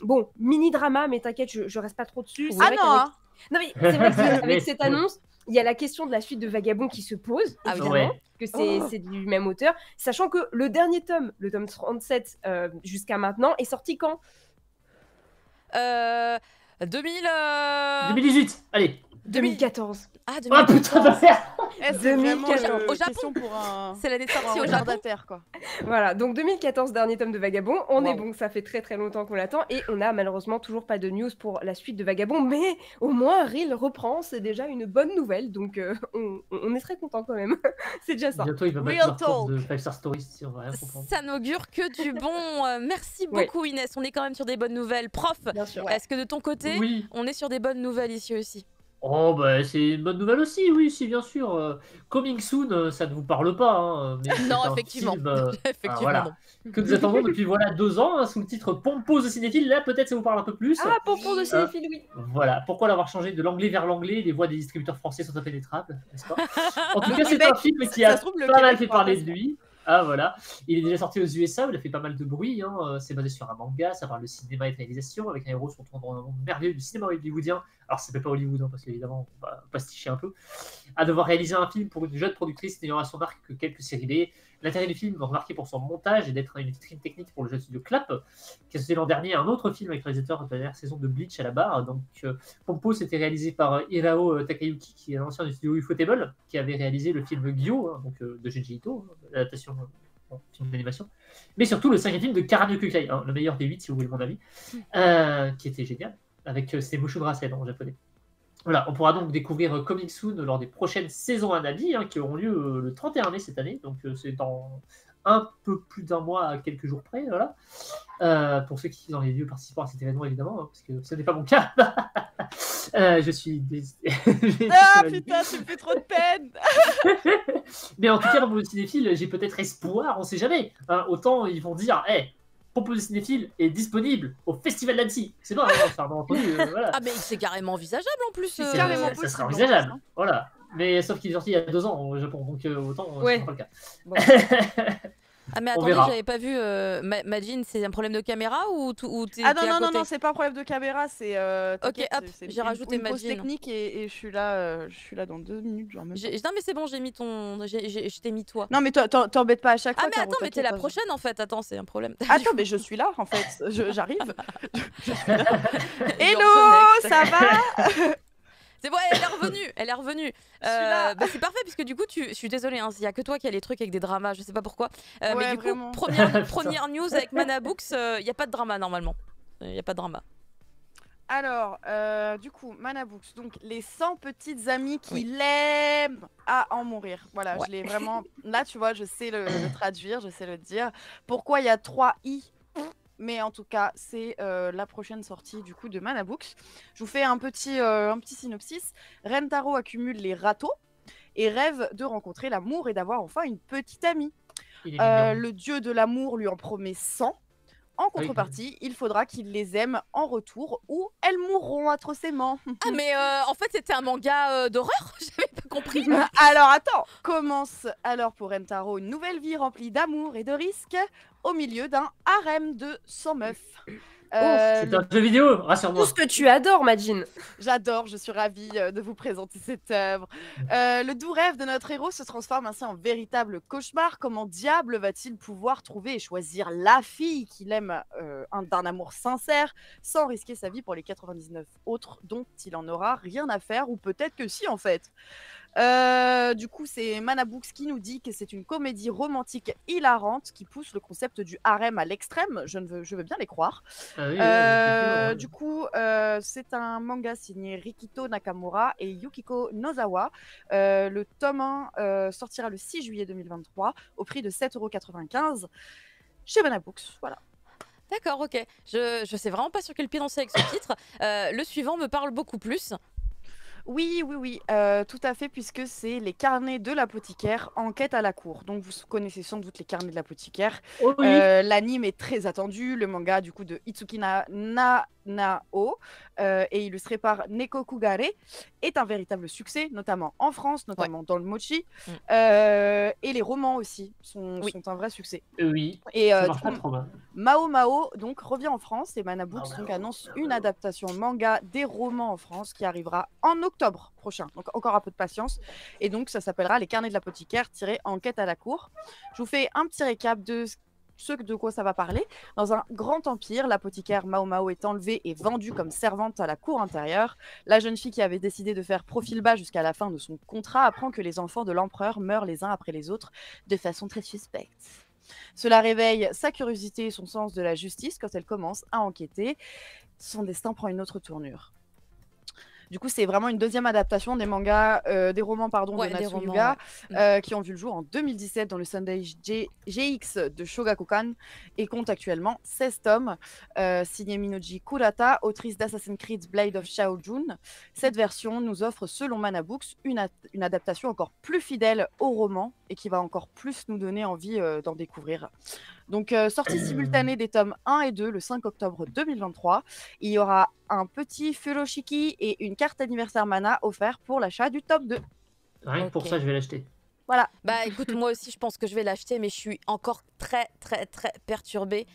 bon, mini-drama, mais t'inquiète, je reste pas trop dessus. Ah non, Non, mais c'est vrai qu'avec cette annonce, il y a la question de la suite de Vagabond qui se pose, évidemment, que c'est du même auteur, sachant que le dernier tome, le tome 37, jusqu'à maintenant, est sorti quand 2018, allez. 2014. Ah, Ah putain de merde. C'est vraiment 2014. Au Japon. question pour un... C'est l'année de pour sortie un au Japon. retardataire, quoi. Voilà, donc 2014, dernier tome de Vagabond. On est Wow. bon, ça fait très très longtemps qu'on l'attend. Et on a malheureusement toujours pas de news pour la suite de Vagabond. Mais au moins, Reel reprend, c'est déjà une bonne nouvelle. Donc on est très content quand même. C'est déjà ça. Bientôt, il va Real battre leur record talk. de 5 Star Stories si on va rien comprendre. Ça n'augure que du bon. Merci beaucoup, Inès. On est quand même sur des bonnes nouvelles. Prof, Bien sûr. est-ce que de ton côté, Oui. on est sur des bonnes nouvelles ici aussi? Oh bah c'est une bonne nouvelle aussi, oui, si bien sûr. Coming Soon, ça ne vous parle pas, hein, mais c'est Non, un effectivement. film, Effectivement, voilà, non. que nous attendons depuis 2 ans, hein, sous le titre Pompos de cinéphile. Là peut-être ça vous parle un peu plus. Ah, pour de cinéphile, oui. Voilà, pourquoi l'avoir changé de l'anglais vers l'anglais? Les voix des distributeurs français sont impénétrables, n'est-ce pas? En tout cas, c'est Québec, un film qui ça a se trouve, le pas mal Québec fait parle parler pas de lui. Ah voilà, il est déjà sorti aux USA, il a fait pas mal de bruit, hein. C'est basé sur un manga, ça parle de cinéma et de réalisation, avec un héros se retrouvant dans un monde merveilleux du cinéma hollywoodien. Alors ça s'appelle pas Hollywood, hein, parce qu'évidemment, on va pasticher un peu. À devoir réaliser un film pour une jeune productrice n'ayant à son arc que quelques séries B. L'intérêt du film, remarqué pour son montage et d'être une vitrine technique pour le jeu studio Clap, qui a sorti l'an dernier un autre film avec le réalisateur de la dernière saison de Bleach à la barre. Donc Pompo, c'était réalisé par Hirao Takayuki, qui est un ancien du studio Ufotable, qui avait réalisé le film Gyo, hein, donc, de Junji Ito, l'adaptation film d'animation, mais surtout le 5e film de Karano Kukai, hein, le meilleur des 8 si vous voulez mon avis, qui était génial, avec ses Mushu Rasen en japonais. Voilà, on pourra donc découvrir Coming Soon lors des prochaines saisons Anabi, hein, qui auront lieu le 31 mai cette année, donc c'est dans un peu plus d'un mois à quelques jours près, voilà. Pour ceux qui sont dans les lieux participant à cet événement évidemment, hein, parce que ce n'est pas mon cas. Je suis Ah putain, tu me fais trop de peine. Mais en tout cas, dans mon cinéphile, j'ai peut-être espoir, on sait jamais. Hein, autant ils vont dire, hey, Propos de cinéphile est disponible au Festival d'Annecy. C'est pas, hein, ça a entendu, voilà. Ah, mais c'est carrément envisageable en plus. C'est carrément ça possible, sera en envisageable, plus, hein. voilà. Mais sauf qu'il est sorti il y a 2 ans au Japon, donc autant Ouais. c'est pas le cas. Bon. Ah, mais On attendez, verra. j'avais pas vu. Majin, c'est un problème de caméra ou t'es Ah t'es à non, côté c'est pas un problème de caméra, c'est. t'inquiète, hop, c'est j'ai rajouté une pause Majin. technique et je suis là dans 2 minutes, genre même. Non, mais c'est bon, j'ai mis ton. Je t'ai mis toi. Non mais t'embêtes pas à chaque Ah, fois. mais Caro, attends, mais t'es la t'inquiète, prochaine en fait. Attends, c'est un problème. Attends, mais je suis là en fait, j'arrive. Je suis là. You're Hello, the next. ça va? C'est bon, elle est revenue. là. C'est parfait puisque du coup, je suis désolée, hein, il y a que toi qui as les trucs avec des dramas, je sais pas pourquoi. Mais Ouais, du coup, vraiment. première news avec Mana Books, il y a pas de drama normalement. Il y a pas de drama. Alors, du coup, Mana Books, donc les 100 petites amies qui l'aiment à en mourir. Voilà, Ouais. je l'ai vraiment. Là, tu vois, je sais le traduire, je sais le dire. Pourquoi il y a 3 i? Mais en tout cas, c'est la prochaine sortie du coup de Mana Books. Je vous fais un petit synopsis. Rentaro accumule les râteaux et rêve de rencontrer l'amour et d'avoir enfin une petite amie. Il est mignon. Le dieu de l'amour lui en promet 100. En contrepartie, il faudra qu'il les aime en retour ou elles mourront atrocement. Ah, mais en fait, c'était un manga d'horreur. J'avais pas compris. Alors attends, commence alors pour Rentaro une nouvelle vie remplie d'amour et de risques au milieu d'un harem de 100 meufs. C'est un jeu vidéo, rassure-moi. Tout ce que tu adores, Majin. J'adore, je suis ravie de vous présenter cette œuvre. Le doux rêve de notre héros se transforme ainsi en véritable cauchemar. Comment diable va-t-il pouvoir trouver et choisir la fille qu'il aime d'un amour sincère sans risquer sa vie pour les 99 autres dont il en aura rien à faire ou peut-être que si en fait. Du coup, c'est Manabooks qui nous dit que c'est une comédie romantique hilarante qui pousse le concept du harem à l'extrême. Je veux bien les croire. Ah oui, effectivement. Du coup, c'est un manga signé Rikito Nakamura et Yukiko Nozawa. Le tome 1 sortira le 6 juillet 2023 au prix de 7,95 € chez Manabooks. Voilà. D'accord, ok. Je sais vraiment pas sur quel pied danser avec ce titre. Le suivant me parle beaucoup plus. Oui, tout à fait, puisque c'est les carnets de l'apothicaire, enquête à la cour. Donc vous connaissez sans doute les carnets de l'apothicaire. Oh oui. L'anime est très attendu, le manga du coup de Itsuki Nanao, et illustré par Neko Kugare, est un véritable succès, notamment en France, notamment dans le mochi. Et les romans aussi sont un vrai succès. Oui, Et ça du marche coup, pas trop mal. Mao Mao donc revient en France et Manabooks donc annonce une adaptation manga des romans en France qui arrivera en octobre prochain. Donc encore un peu de patience. Et donc ça s'appellera Les carnets de l'apothicaire tiré enquête à la cour. Je vous fais un petit récap de ce de quoi ça va parler. Dans un grand empire, l'apothicaire Mao Mao est enlevée et vendue comme servante à la cour intérieure. La jeune fille qui avait décidé de faire profil bas jusqu'à la fin de son contrat apprend que les enfants de l'empereur meurent les uns après les autres de façon très suspecte. Cela réveille sa curiosité et son sens de la justice quand elle commence à enquêter. Son destin prend une autre tournure. Du coup, c'est vraiment une deuxième adaptation des mangas, des romans pardon, de Natsuyuga, qui ont vu le jour en 2017 dans le Sunday GX de Shogakukan et compte actuellement 16 tomes, signé Minoji Kurata, autrice d'Assassin's Creed Blade of Shaojun. Cette version nous offre, selon Manabooks, une adaptation encore plus fidèle au roman et qui va encore plus nous donner envie d'en découvrir. Donc, sortie simultanée des tomes 1 et 2 le 5 octobre 2023. Il y aura un petit furoshiki et une carte anniversaire mana offert pour l'achat du tome 2. Rien que pour ça, je vais l'acheter. Voilà. Bah écoute, moi aussi je pense que je vais l'acheter, mais je suis encore très perturbée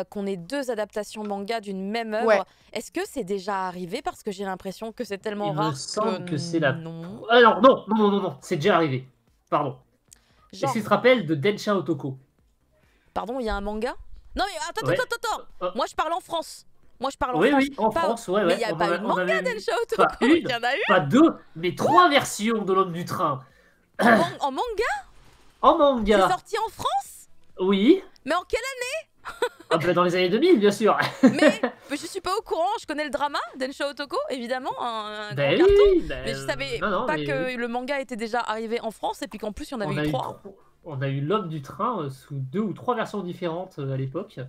qu'on ait deux adaptations manga d'une même œuvre. Ouais. Est-ce que c'est déjà arrivé? Parce que j'ai l'impression que c'est tellement Il rare me semble que c'est la... non. Alors non, c'est déjà arrivé. Pardon. Genre, Est-ce que tu te rappelles de Densha Otoko? pardon, il y a un manga? Non mais attends, Ouais. attends. Moi je parle en France. Moi je parle en Oui, France. oui, en Pas- France, ouais. Mais il n'y a On pas en a- une on en manga avait- d'Ensha Pas Otoko. une, Il y en a une pas deux, mais trois versions de l'homme du train. en manga? En C'est manga. sorti en France? Oui. Mais en quelle Ah, bah, dans les années 2000, bien sûr. Mais je suis pas au courant, je connais le drama d'Ensha Otoko, évidemment, un Ben grand carton. oui, Mais je savais non, pas mais que oui. le manga était déjà arrivé en France et puis qu'en plus il y en avait On a eu eu 3. on a eu l'homme du train sous 2 ou 3 versions différentes à l'époque.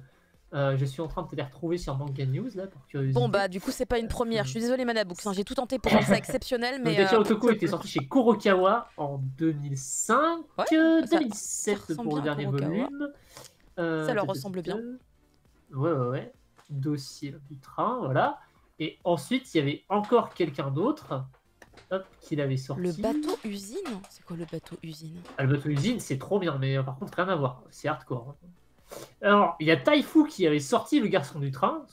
Je suis en train de te les retrouver sur Manga News là pour curiosité. Bon bah du coup c'est pas une première, je suis désolée Manabooks, hein, j'ai tout tenté pour rendre ça exceptionnel Donc mais Densha Otoko était sorti chez Kurokawa en 2005, Ouais, 2007 ça ressemble pour le bien à dernier Kurokawa. volume. Ça leur ressemble bien. Ouais. Dossier du train, voilà. Et ensuite, il y avait encore quelqu'un d'autre qui l'avait sorti. le bateau usine, c'est quoi le bateau usine? Ah, le bateau usine, c'est trop bien, mais par contre, rien à voir. C'est hardcore. Alors, il y a Taifu qui avait sorti Le Garçon du Train.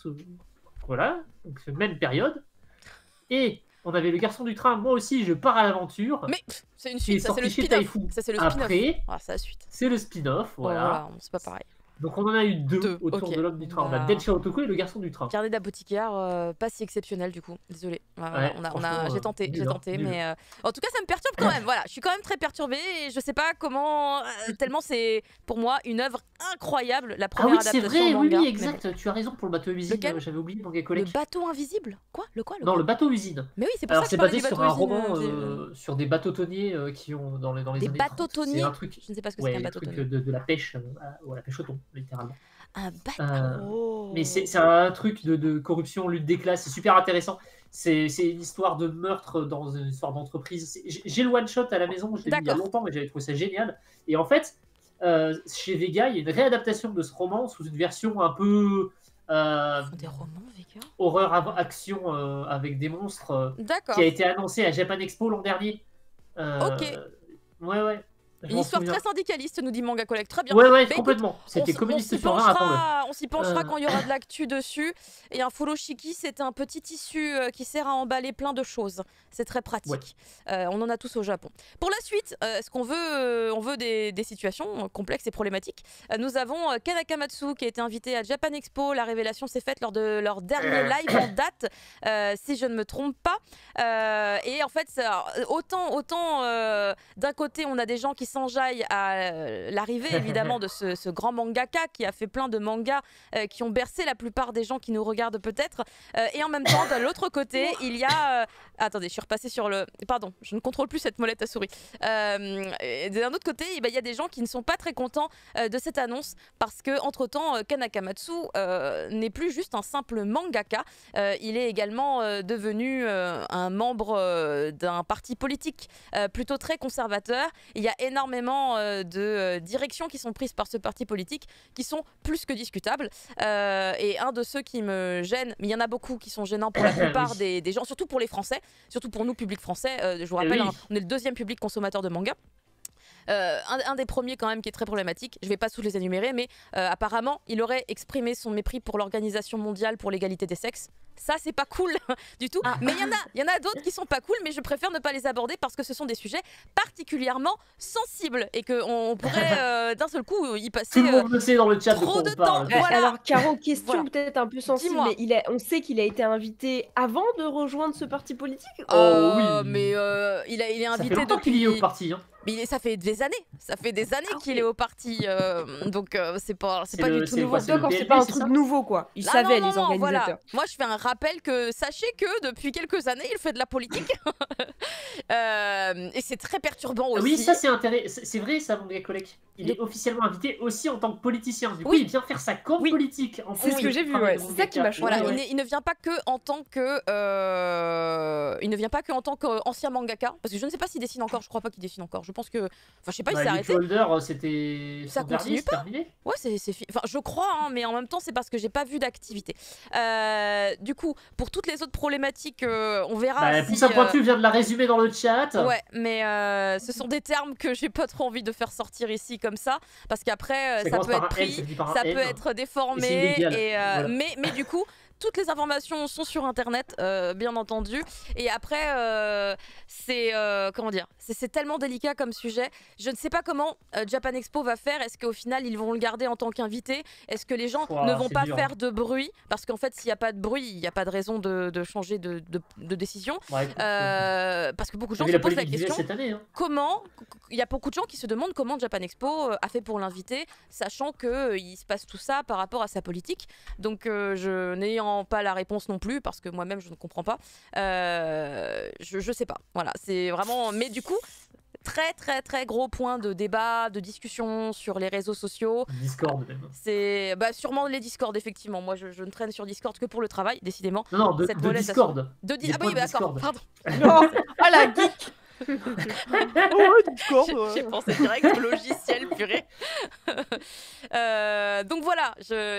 Voilà, donc même période. Et on avait Le Garçon du Train, moi aussi, je pars à l'aventure. Mais c'est une qui est suite, ça c'est le sorti chez spin-off. Taifu. Ça c'est le spin-off. Après, Ah, c'est la suite. c'est le spin-off, voilà. Voilà, c'est pas pareil. Donc on en a eu deux autour ok. de l'homme du train. On a Bah. Densha Otoko et Le Garçon du Train. Carnet d'apothicaire, pas si exceptionnel du coup, désolé. Ouais, franchement, J'ai tenté, nul. mais en tout cas ça me perturbe quand même. Voilà, je suis quand même très perturbée et je sais pas comment, tellement c'est pour moi une œuvre incroyable, la Ah première oui, c'est adaptation vrai, manga. oui, mais exact. Tu as raison pour le bateau usine. Lequel J'avais oublié Manga bon. Le Collect. bateau invisible? Quoi? Le quoi? Non, le bateau usine. Mais oui, c'est pour Alors ça que c'est je parlais basé du sur bateau un usine. roman sur des bateau-tonniers qui ont dans les Des années 30. bateau-tonniers C'est un truc. Je ne sais pas ce que Ouais, c'est qu'un un bateau truc tonnier. de la pêche, ou à la pêche au thon, littéralement. Un bateau. Mais c'est un truc de corruption, lutte des classes, c'est super intéressant. C'est une histoire de meurtre dans une histoire d'entreprise. J'ai le one-shot à la maison, je l'ai lu il y a D'accord. longtemps, mais j'avais trouvé ça génial. Et en fait, chez Vega, il y a une réadaptation de ce roman sous une version un peu Ils font des romans, Vega? horreur action avec des monstres D'accord. qui a été annoncée à Japan Expo l'an dernier. Ok. Ouais. Je Une m'en histoire souviens. très syndicaliste, nous dit Manga Collect. Très bien. Ouais, Bah, écoute, complètement. C'était on communiste s'y sur 20, attends-le. on s'y penchera quand il y aura de l'actu dessus. Et un furoshiki, c'est un petit tissu qui sert à emballer plein de choses. C'est très pratique. On en a tous au Japon. Pour la suite, est-ce qu'on veut, on veut des situations complexes et problématiques. Nous avons Ken Akamatsu qui a été invité à Japan Expo. La révélation s'est faite lors de leur dernier live en date, si je ne me trompe pas. Et en fait, autant d'un côté, on a des gens qui s'enjaillent à l'arrivée évidemment de ce grand mangaka qui a fait plein de mangas qui ont bercé la plupart des gens qui nous regardent peut-être. Et en même temps, de l'autre côté, il y a... attendez, je suis repassée sur le... Pardon, je ne contrôle plus cette molette à souris. D'un autre côté, il y a des gens qui ne sont pas très contents de cette annonce parce que entre-temps, Ken Akamatsu n'est plus juste un simple mangaka. Il est également devenu un membre d'un parti politique plutôt très conservateur. Il y a énormément de directions qui sont prises par ce parti politique qui sont plus que discutables. Et un de ceux qui me gêne, mais il y en a beaucoup qui sont gênants pour la plupart des gens, surtout pour les Français, surtout pour nous, public français. Je vous rappelle, on est le deuxième public consommateur de manga. Un des premiers quand même qui est très problématique, je vais pas tous les énumérer, mais apparemment il aurait exprimé son mépris pour l'Organisation mondiale pour l'égalité des sexes. Ça c'est pas cool du tout, mais il y en a d'autres qui sont pas cool, mais je préfère ne pas les aborder parce que ce sont des sujets particulièrement sensibles et qu'on pourrait d'un seul coup y passer tout le monde le sait dans le chat trop de on parle. temps. Voilà. Alors Caro, question peut-être un peu sensible, Dis-moi. mais on sait qu'il a été invité avant de rejoindre ce parti politique. Oh oui. Mais il est Ça fait invité longtemps qu'il y est au parti. Hein. Mais ça fait des années qu'il est au parti, donc c'est pas du tout nouveau. D'accord, c'est pas un truc nouveau quoi. Ils savaient les organisateurs. Voilà. Moi je fais un rappel que sachez que depuis quelques années il fait de la politique et c'est très perturbant aussi. Oui, ça c'est intéressant. C'est vrai ça, mon gars collègue. Il est officiellement invité aussi en tant que politicien. Du coup, il vient faire sa com politique. C'est ce que j'ai vu. C'est ça qui m'a choqué. Voilà, il ne vient pas que en tant que, qu'ancien mangaka, parce que je ne sais pas s'il dessine encore. Je crois pas qu'il dessine encore. Je pense que, enfin, je sais pas, il s'est arrêté. Holder, c'était. Ça continue pas. Terminé. Ouais, enfin, je crois, hein, mais en même temps, c'est parce que j'ai pas vu d'activité. Du coup, pour toutes les autres problématiques, on verra. Pour sa pointue vient de la résumer dans le chat. Ouais, mais ce sont des termes que j'ai pas trop envie de faire sortir ici comme ça, parce qu'après ça peut être pris, ça peut être déformé, voilà. mais du coup. Toutes les informations sont sur internet, bien entendu. Et après, c'est comment dire, c'est tellement délicat comme sujet. Je ne sais pas comment Japan Expo va faire. Est-ce qu'au final ils vont le garder en tant qu'invité? Est-ce que les gens ne vont pas faire de bruit? Parce qu'en fait, s'il n'y a pas de bruit, il n'y a pas de raison de changer de décision. Ouais, écoute, parce que beaucoup de gens se posent la question. Cette année, hein. Comment? Il y a beaucoup de gens qui se demandent comment Japan Expo a fait pour l'inviter, sachant qu'il se passe tout ça par rapport à sa politique. Donc, je n'ayant pas la réponse non plus parce que moi-même je ne comprends pas, je sais pas, voilà, c'est vraiment, mais du coup très gros point de débat, de discussion sur les réseaux sociaux. Discord même. C'est sûrement les Discord, effectivement. Moi je ne traîne sur Discord que pour le travail, décidément. Non, de Discord. Ah oui, d'accord, pardon. Non, ah la geek. J'ai pensé direct au logiciel, purée. Donc voilà,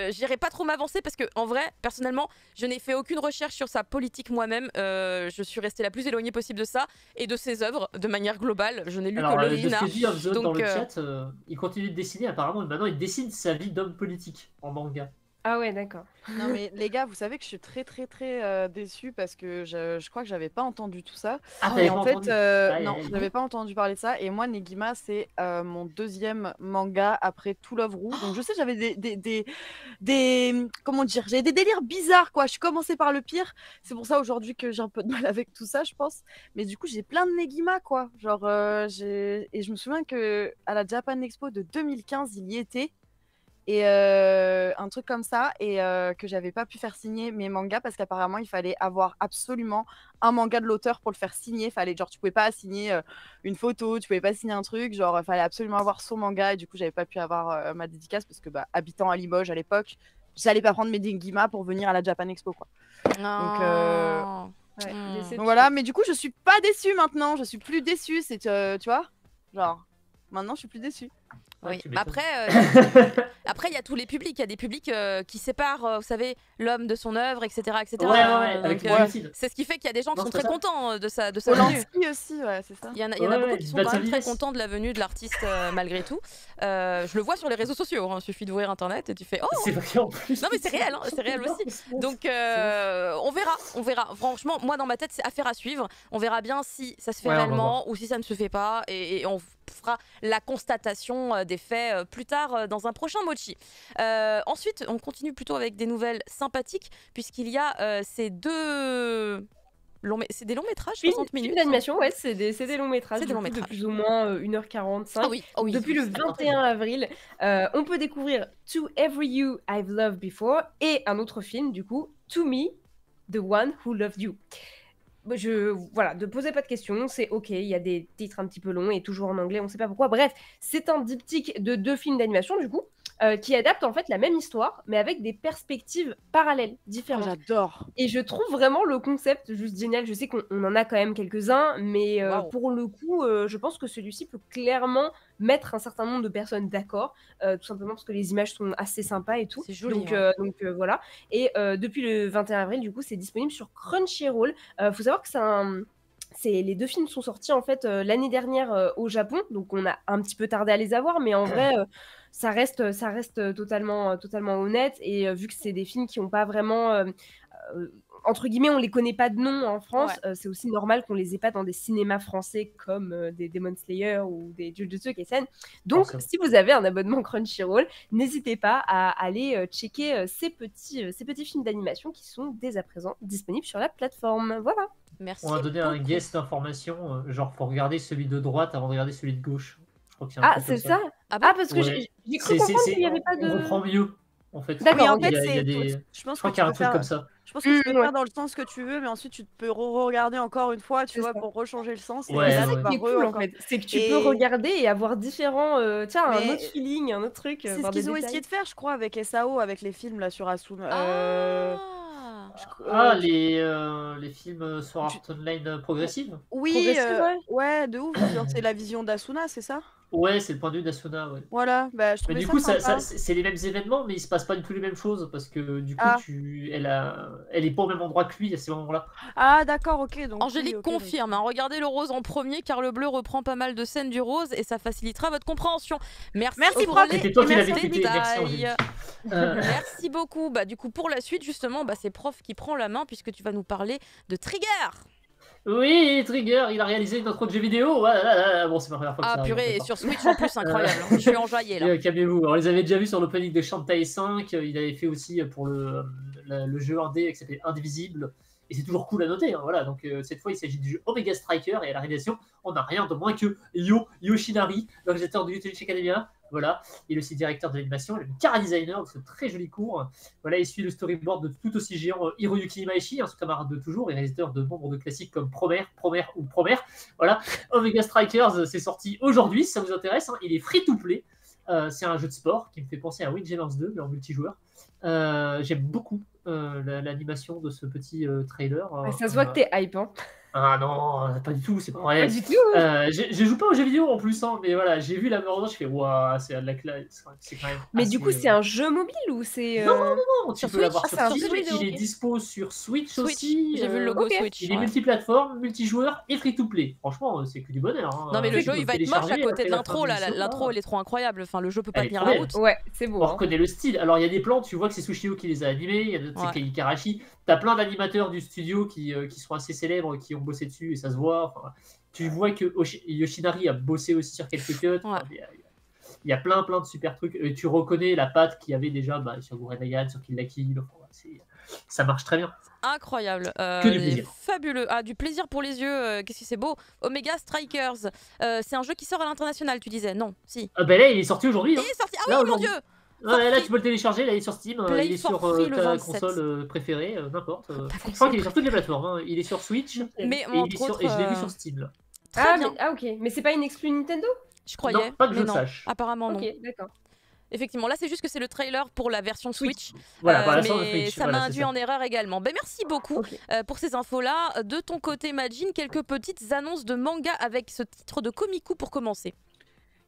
j'irai pas trop m'avancer parce que en vrai, personnellement, je n'ai fait aucune recherche sur sa politique moi-même. Je suis restée la plus éloignée possible de ça et de ses œuvres de manière globale. Je n'ai lu que Lolina. De ce que dit dans le chat, il continue de dessiner apparemment. Maintenant, il dessine sa vie d'homme politique en manga. Ah ouais, d'accord. Non mais les gars, vous savez que je suis très déçue parce que je crois que j'avais pas entendu tout ça. Et en fait, non, j'avais pas entendu parler de ça. Et moi, Negima, c'est mon deuxième manga après To Love Ru. Donc je sais, j'avais des comment dire, j'ai des délires bizarres quoi. Je suis commencée par le pire. C'est pour ça aujourd'hui que j'ai un peu de mal avec tout ça, je pense. Mais du coup, j'ai plein de Negima quoi. Genre, et je me souviens que à la Japan Expo de 2015, il y était. Et un truc comme ça, et que j'avais pas pu faire signer mes mangas parce qu'apparemment il fallait avoir absolument un manga de l'auteur pour le faire signer. Fallait, genre, tu pouvais pas signer une photo, tu pouvais pas signer un truc, genre il fallait absolument avoir son manga, et du coup j'avais pas pu avoir ma dédicace parce que habitant à Limoges à l'époque, j'allais pas prendre mes Dengima pour venir à la Japan Expo quoi. Donc, donc voilà, mais du coup je suis pas déçue maintenant, je suis plus déçue, c'est tu vois, genre maintenant je suis plus déçue. Ouais, Oui. tu Bah m'étonnes. après, il y a tous les publics. Il y a des publics qui séparent, vous savez, l'homme de son œuvre, etc. etc. Ouais, avec Donc, les guillotines. c'est ce qui fait qu'il y a des gens qui Non, sont c'est très pas ça. contents de sa venue. Polanski aussi, ouais, c'est ça. Il y en a Ouais, beaucoup ouais, qui sont Bad quand même très Savages. contents de la venue de l'artiste malgré tout. Je le vois sur les réseaux sociaux. Il suffit d'ouvrir internet et tu fais oh. C'est vrai en plus. Non mais c'est réel, hein, c'est réel aussi. Donc on verra. Franchement, moi dans ma tête c'est affaire à suivre. On verra bien si ça se fait Ouais, on va réellement ou si ça ne se fait pas et on fera la constatation des faits plus tard dans un prochain Mochi. Ensuite, on continue plutôt avec des nouvelles sympathiques puisqu'il y a ces deux c'est des longs métrages, 60 minutes. d'animation, ouais, c'est des longs métrages. C'est des longs de métrages. plus ou moins 1h45. Ah oui, oh oui. Depuis le 21 avril, on peut découvrir To Every You I've Loved Before et un autre film, du coup, To Me, The One Who Loved You. Voilà, ne posez pas de questions, c'est ok, il y a des titres un petit peu longs et toujours en anglais, on ne sait pas pourquoi. Bref, c'est un diptyque de 2 films d'animation, du coup, qui adaptent en fait la même histoire, mais avec des perspectives parallèles, Oh, différentes. j'adore. Et je trouve vraiment le concept juste génial. Je sais qu'on en a quand même quelques-uns, mais Waouh. pour le coup, je pense que celui-ci peut clairement mettre un certain nombre de personnes d'accord, tout simplement parce que les images sont assez sympas et tout. C'est joli, Donc, ouais. voilà. Et depuis le 21 avril, du coup, c'est disponible sur Crunchyroll. Faut savoir que les 2 films sont sortis en fait l'année dernière au Japon, donc on a un petit peu tardé à les avoir, mais en vrai, ça reste totalement honnête. Et vu que c'est des films qui n'ont pas vraiment, entre guillemets, on les connaît pas de nom en France, c'est aussi normal qu'on les ait pas dans des cinémas français comme des Demon Slayer ou des Jujutsu Kaisen. Donc, Forcément. si vous avez un abonnement Crunchyroll, n'hésitez pas à aller checker ces petits films d'animation qui sont dès à présent disponibles sur la plateforme. Voilà. Merci. On va donner un beaucoup. guest d'information, genre faut regarder celui de droite avant de regarder celui de gauche. Je crois qu'il y a un Ah, truc comme c'est ça. Ah bon Parce que Ouais. j'ai cru comprendre qu'il n'y avait pas On de... comprend mieux en fait. D'accord, Oui, en ok. fait, Il y a c'est. des... Je Je pense crois que qu'il y a un tu peux truc faire. comme ça. Je pense que tu peux ouais. faire dans le sens que tu veux, mais ensuite tu peux re-regarder encore une fois, tu C'est vois, ça. pour rechanger le sens. Ouais, Mais là, c'est ça tu qui vas est cool en encore. fait, c'est que tu Et- peux regarder et avoir différents, tiens, un Mais- autre feeling, un autre truc, C'est ce voir des qu'ils ont détails. essayé de faire, je crois, avec SAO, avec les films là sur Asuna. Ah. Les films Sword Art Online progressive. Oui, Progressive, ouais. ouais, de ouf. Genre, c'est la vision d'Asuna, c'est ça? Ouais, c'est le point de vue d'Asuna, ouais. Voilà, bah, je Mais trouvais du ça coup, sympa. c'est les mêmes événements, mais il se passe pas du tout les mêmes choses parce que du coup, Ah. elle est pas au même endroit que lui à ces moments-là. Ah, d'accord, ok. Donc, Angélique oui, ok, donc- confirme, hein, regardez le rose en premier car le bleu reprend pas mal de scènes du rose et ça facilitera votre compréhension. Merci Merci, pour prof. les C'était toi qui merci, l'avais tweeté, merci Angélique. détails. Euh, Merci beaucoup. Bah, du coup, pour la suite, justement, c'est Prof qui prend la main puisque tu vas nous parler de Trigger. Oui, Trigger, il a réalisé une intro de jeu vidéo. Bon, c'est ma première fois que ça Ah arrive, purée, et d'accord. sur Switch en plus, incroyable. Je suis enjaillée là. Calmez-vous. Alors, on les avait déjà vus sur l'opening de Shantae 5. Il avait fait aussi pour le jeu indé qui s'appelait Indivisible. Et c'est toujours cool à noter. Hein, voilà. Donc, cette fois, il s'agit du jeu Omega Striker. Et à la réalisation, on n'a rien de moins que Yoshinari, l'organisateur de Little Academia. Voilà. Il est aussi directeur de l'animation. Il est le chara-designer de ce très joli cours. Voilà, il suit le storyboard de tout aussi géant Hiroyuki Imaishi, son camarade de toujours et réalisateur de nombre de classiques comme Promare. Voilà. Omega Strikers, c'est sorti aujourd'hui, si ça vous intéresse. Hein. Il est free to play. C'est un jeu de sport qui me fait penser à Windjammers 2, mais en multijoueur. J'aime beaucoup l'animation de ce petit trailer. Ça se voit que t'es hype, hein. Ah non, pas du tout, c'est pas vrai. Pas du tout. Je joue pas aux jeux vidéo en plus, hein, mais voilà, j'ai vu la bande, je fais waouh, c'est de la classe, c'est quand même. Mais assez, du coup, c'est un jeu mobile ou c'est... Non, tu Sur peux l'avoir Switch. sur Ah, c'est un Steam, jeu vidéo, il est ok. dispo sur Switch, Switch, aussi. j'ai vu le logo ok. Switch. Il est ouais. multiplateforme, multijoueur et free to play. Franchement, c'est que du bonheur. Hein. Non mais le Tu jeu peux il va être moche à télécharger côté de après la l'intro fin là, l'émission, l'intro elle est trop incroyable, enfin le jeu peut pas Elle est tenir trop la belle. route. Ouais, c'est beau. On hein. reconnaît le style. Alors il y a des plans, tu vois que c'est Sushio qui les a animés, il y a d'autres, Ouais. c'est Ikarashi. T'as plein d'animateurs du studio qui sont assez célèbres, qui ont bossé dessus et ça se voit. Enfin, tu vois que Yoshinari a bossé aussi sur quelques cuts. Enfin, il y a plein de super trucs. Et tu reconnais la patte qu'il y avait déjà sur Gurren Lagann, sur Kill la Kill. Enfin, ça marche très bien. Incroyable. Que du plaisir. Fabuleux. Ah, du plaisir pour les yeux. Qu'est-ce que c'est beau. Omega Strikers. C'est un jeu qui sort à l'international, tu disais. Non, si. Ah ben là, il est sorti aujourd'hui. Il Hein. est sorti. Ah Là, oui, mon aujourd'hui. dieu. Ouais, là, free. tu peux le télécharger. Là, il est sur Steam. Play Il est for sur free le ta 27. console préférée, n'importe. Ta Je console crois qu'il est sur toutes les plateformes. Hein. Il est sur Switch. Mais et, entre autres, et je l'ai vu sur Steam. Là. Très bien. Ok. Mais c'est pas une exclu Nintendo? Je croyais. Non, pas que je mais le non. sache. Apparemment non. Ok, d'accord. Effectivement, là c'est juste que c'est le trailer pour la version Switch. Voilà, par la sorte de mais Switch. ça Voilà, m'a c'est induit ça. en erreur également. Ben, merci beaucoup Ok. pour ces infos-là. De ton côté, Majin, quelques petites annonces de manga avec ce titre de Komiku pour commencer.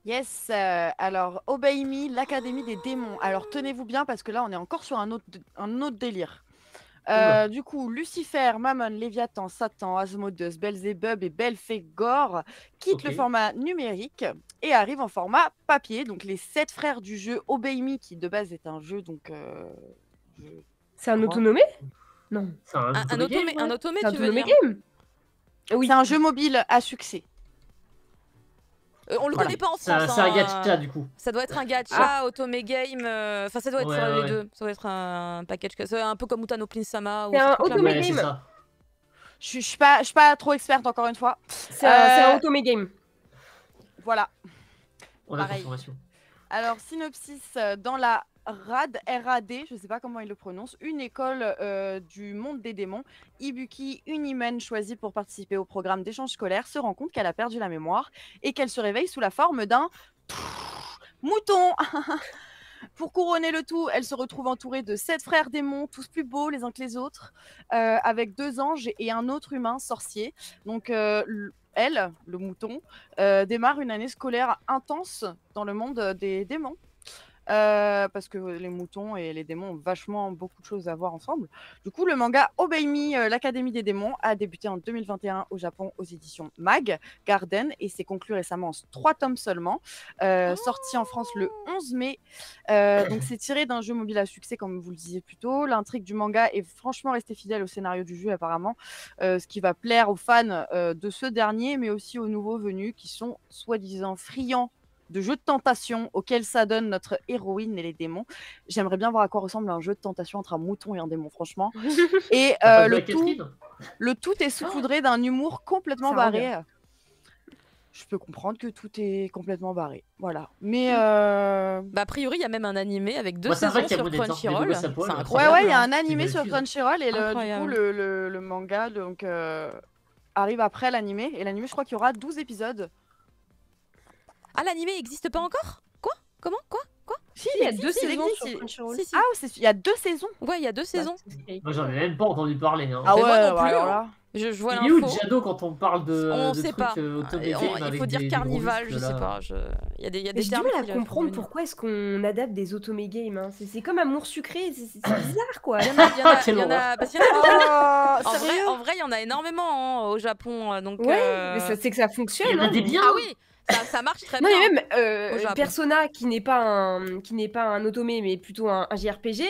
Yes, alors Obey Me, l'Académie des démons. Alors tenez-vous bien parce que là on est encore sur un autre délire. Oula. Du coup, Lucifer, Mammon, Léviathan, Satan, Asmodeus, Belzébub et Belphégor quittent le Ok. format numérique et arrivent en format papier. Donc les 7 frères du jeu Obey Me, qui de base est un jeu donc je C'est un crois- autonomé? Non. C'est un Un automé game, ouais. automé, C'est un tu veux autonomé dire? game? Oui. C'est un jeu mobile à succès. On le Voilà. connaît pas en C'est un, France. c'est un hein. gacha du coup. Ça doit être un gacha, automé game. Enfin, ça doit être Ouais, les ouais. deux. Ça doit être un package. C'est un peu comme Utano Sama. C'est un automé Ouais, c'est game. ça. Je suis pas trop experte encore une fois. C'est un automé game. Voilà. On a Pareil. confirmation. Alors, synopsis, dans la RAD, je sais pas comment il le prononce, une école du monde des démons, Ibuki, une humaine choisie pour participer au programme d'échange scolaire, se rend compte qu'elle a perdu la mémoire et qu'elle se réveille sous la forme d'un mouton. Pour couronner le tout, elle se retrouve entourée de 7 frères démons, tous plus beaux les uns que les autres, avec 2 anges et un autre humain sorcier. Donc, elle, le mouton, démarre une année scolaire intense dans le monde des démons. Parce que les moutons et les démons ont vachement beaucoup de choses à voir ensemble. Du coup, le manga Obey Me, l'Académie des démons, a débuté en 2021 au Japon aux éditions Mag Garden et s'est conclu récemment en 3 tomes seulement, sorti en France le 11 mai. Donc c'est tiré d'un jeu mobile à succès, comme vous le disiez plus tôt. L'intrigue du manga est franchement restée fidèle au scénario du jeu apparemment, ce qui va plaire aux fans de ce dernier, mais aussi aux nouveaux venus qui sont soi-disant friands de jeux de tentation auquel s'adonne notre héroïne et les démons. J'aimerais bien voir à quoi ressemble un jeu de tentation entre un mouton et un démon, franchement. Et T'as pas joué à le Catherine tout est saupoudré d'un humour complètement Ça rend barré. Je peux comprendre que tout est complètement barré. Voilà. Mais Bah, a priori, il y a même un animé avec 2 Moi, c'est vrai saisons qu'il y a sur Monet, hein. Crunchyroll. Les Gogos à poil, C'est ouais. incroyable. ouais, il y a hein. un animé une sur belle Crunchyroll et du coup Incroyable. le manga donc arrive après l'animé. Et l'animé, je crois qu'il y aura 12 épisodes. Ah, l'animé n'existe pas encore? Quoi? Comment? Quoi? Si, Il y a existe, 2 il saisons existe, sur il- Crunchyroll. Si, si. Ah, il y a 2 saisons. Ouais, il y a 2 saisons. Moi, j'en ai même pas entendu parler. Hein. Ah Mais ouais, moi non bah plus, alors hein. là. Je vois Il est où l'info. Jado quand on parle de, On de sait trucs pas. automé Il game faut avec dire des carnival, gros je sais muscles, là. pas. Il y a des Mais termes j'ai du mal à qui font comprendre venir. pourquoi est-ce qu'on adapte des automé games. Hein. C'est comme Amour sucré, c'est bizarre quoi. Il y en a, Quelle parce qu'il y en a Oh, sérieux en vrai, il y en a énormément hein, au Japon. Donc, Ouais, mais c'est que ça fonctionne. Il y en a hein. des biens. Ah oui, ça marche très Non, bien. mais au même Japon. Persona qui n'est pas un automé mais plutôt un JRPG,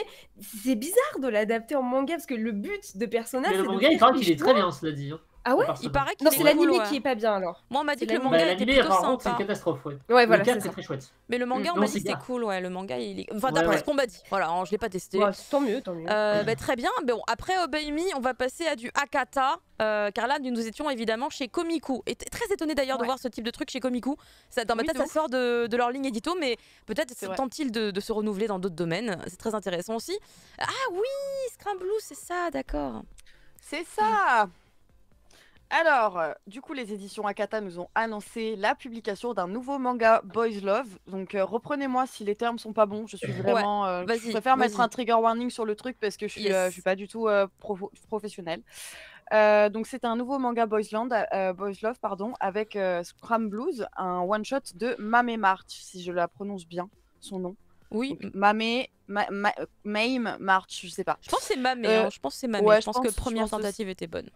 c'est bizarre de l'adapter en manga parce que le but de Persona Mais c'est le de manga, il faire paraît des qu'il est choix. très bien, cela dit. Hein. Ah ouais? Il paraît qu'il Non, est c'est cool, l'animé ouais. qui est pas bien alors. Moi, on m'a dit C'est que le l'animé. manga Bah, était l'animé, plutôt par contre, c'est une sympa. catastrophe. Ouais. Ouais, Le voilà, 4 c'est c'est ça. très chouette. Mais le manga, on Non, m'a c'est dit que c'était bien. cool, ouais. Le manga, il est... Enfin, Ouais, d'après ouais. ce qu'on m'a dit. Voilà, hein, je l'ai pas testé. Ouais, tant mieux, tant mieux. Bah, très bien. Bon, après Obey Me, on va passer à du Akata. Car là, nous étions évidemment chez Komiku. Et très étonné d'ailleurs de Ouais. voir ce type de truc chez Komiku. Ça, dans ma Oui, tête, de ça ouf. sort de leur ligne édito, mais peut-être C'est vrai. tentent-ils de se renouveler dans d'autres domaines. C'est très intéressant aussi. Ah oui, Scramblue, c'est ça, d'accord. C'est ça. Alors, du coup, les éditions Akata nous ont annoncé la publication d'un nouveau manga Boys Love. Donc, reprenez-moi si les termes sont pas bons. Je suis vraiment. Je vas-y, préfère mettre vas-y. un trigger warning sur le truc parce que je Yes. suis pas du tout professionnelle. Donc, c'est un nouveau manga Boys Love, pardon, avec Scramblue, un one shot de Mame March, si je la prononce bien, son nom. Oui, Donc, Mame March, je sais pas. je pense que c'est Mamé. Euh, Je pense que c'est Mamé. ouais, je pense que je première pense aussi. tentative était bonne.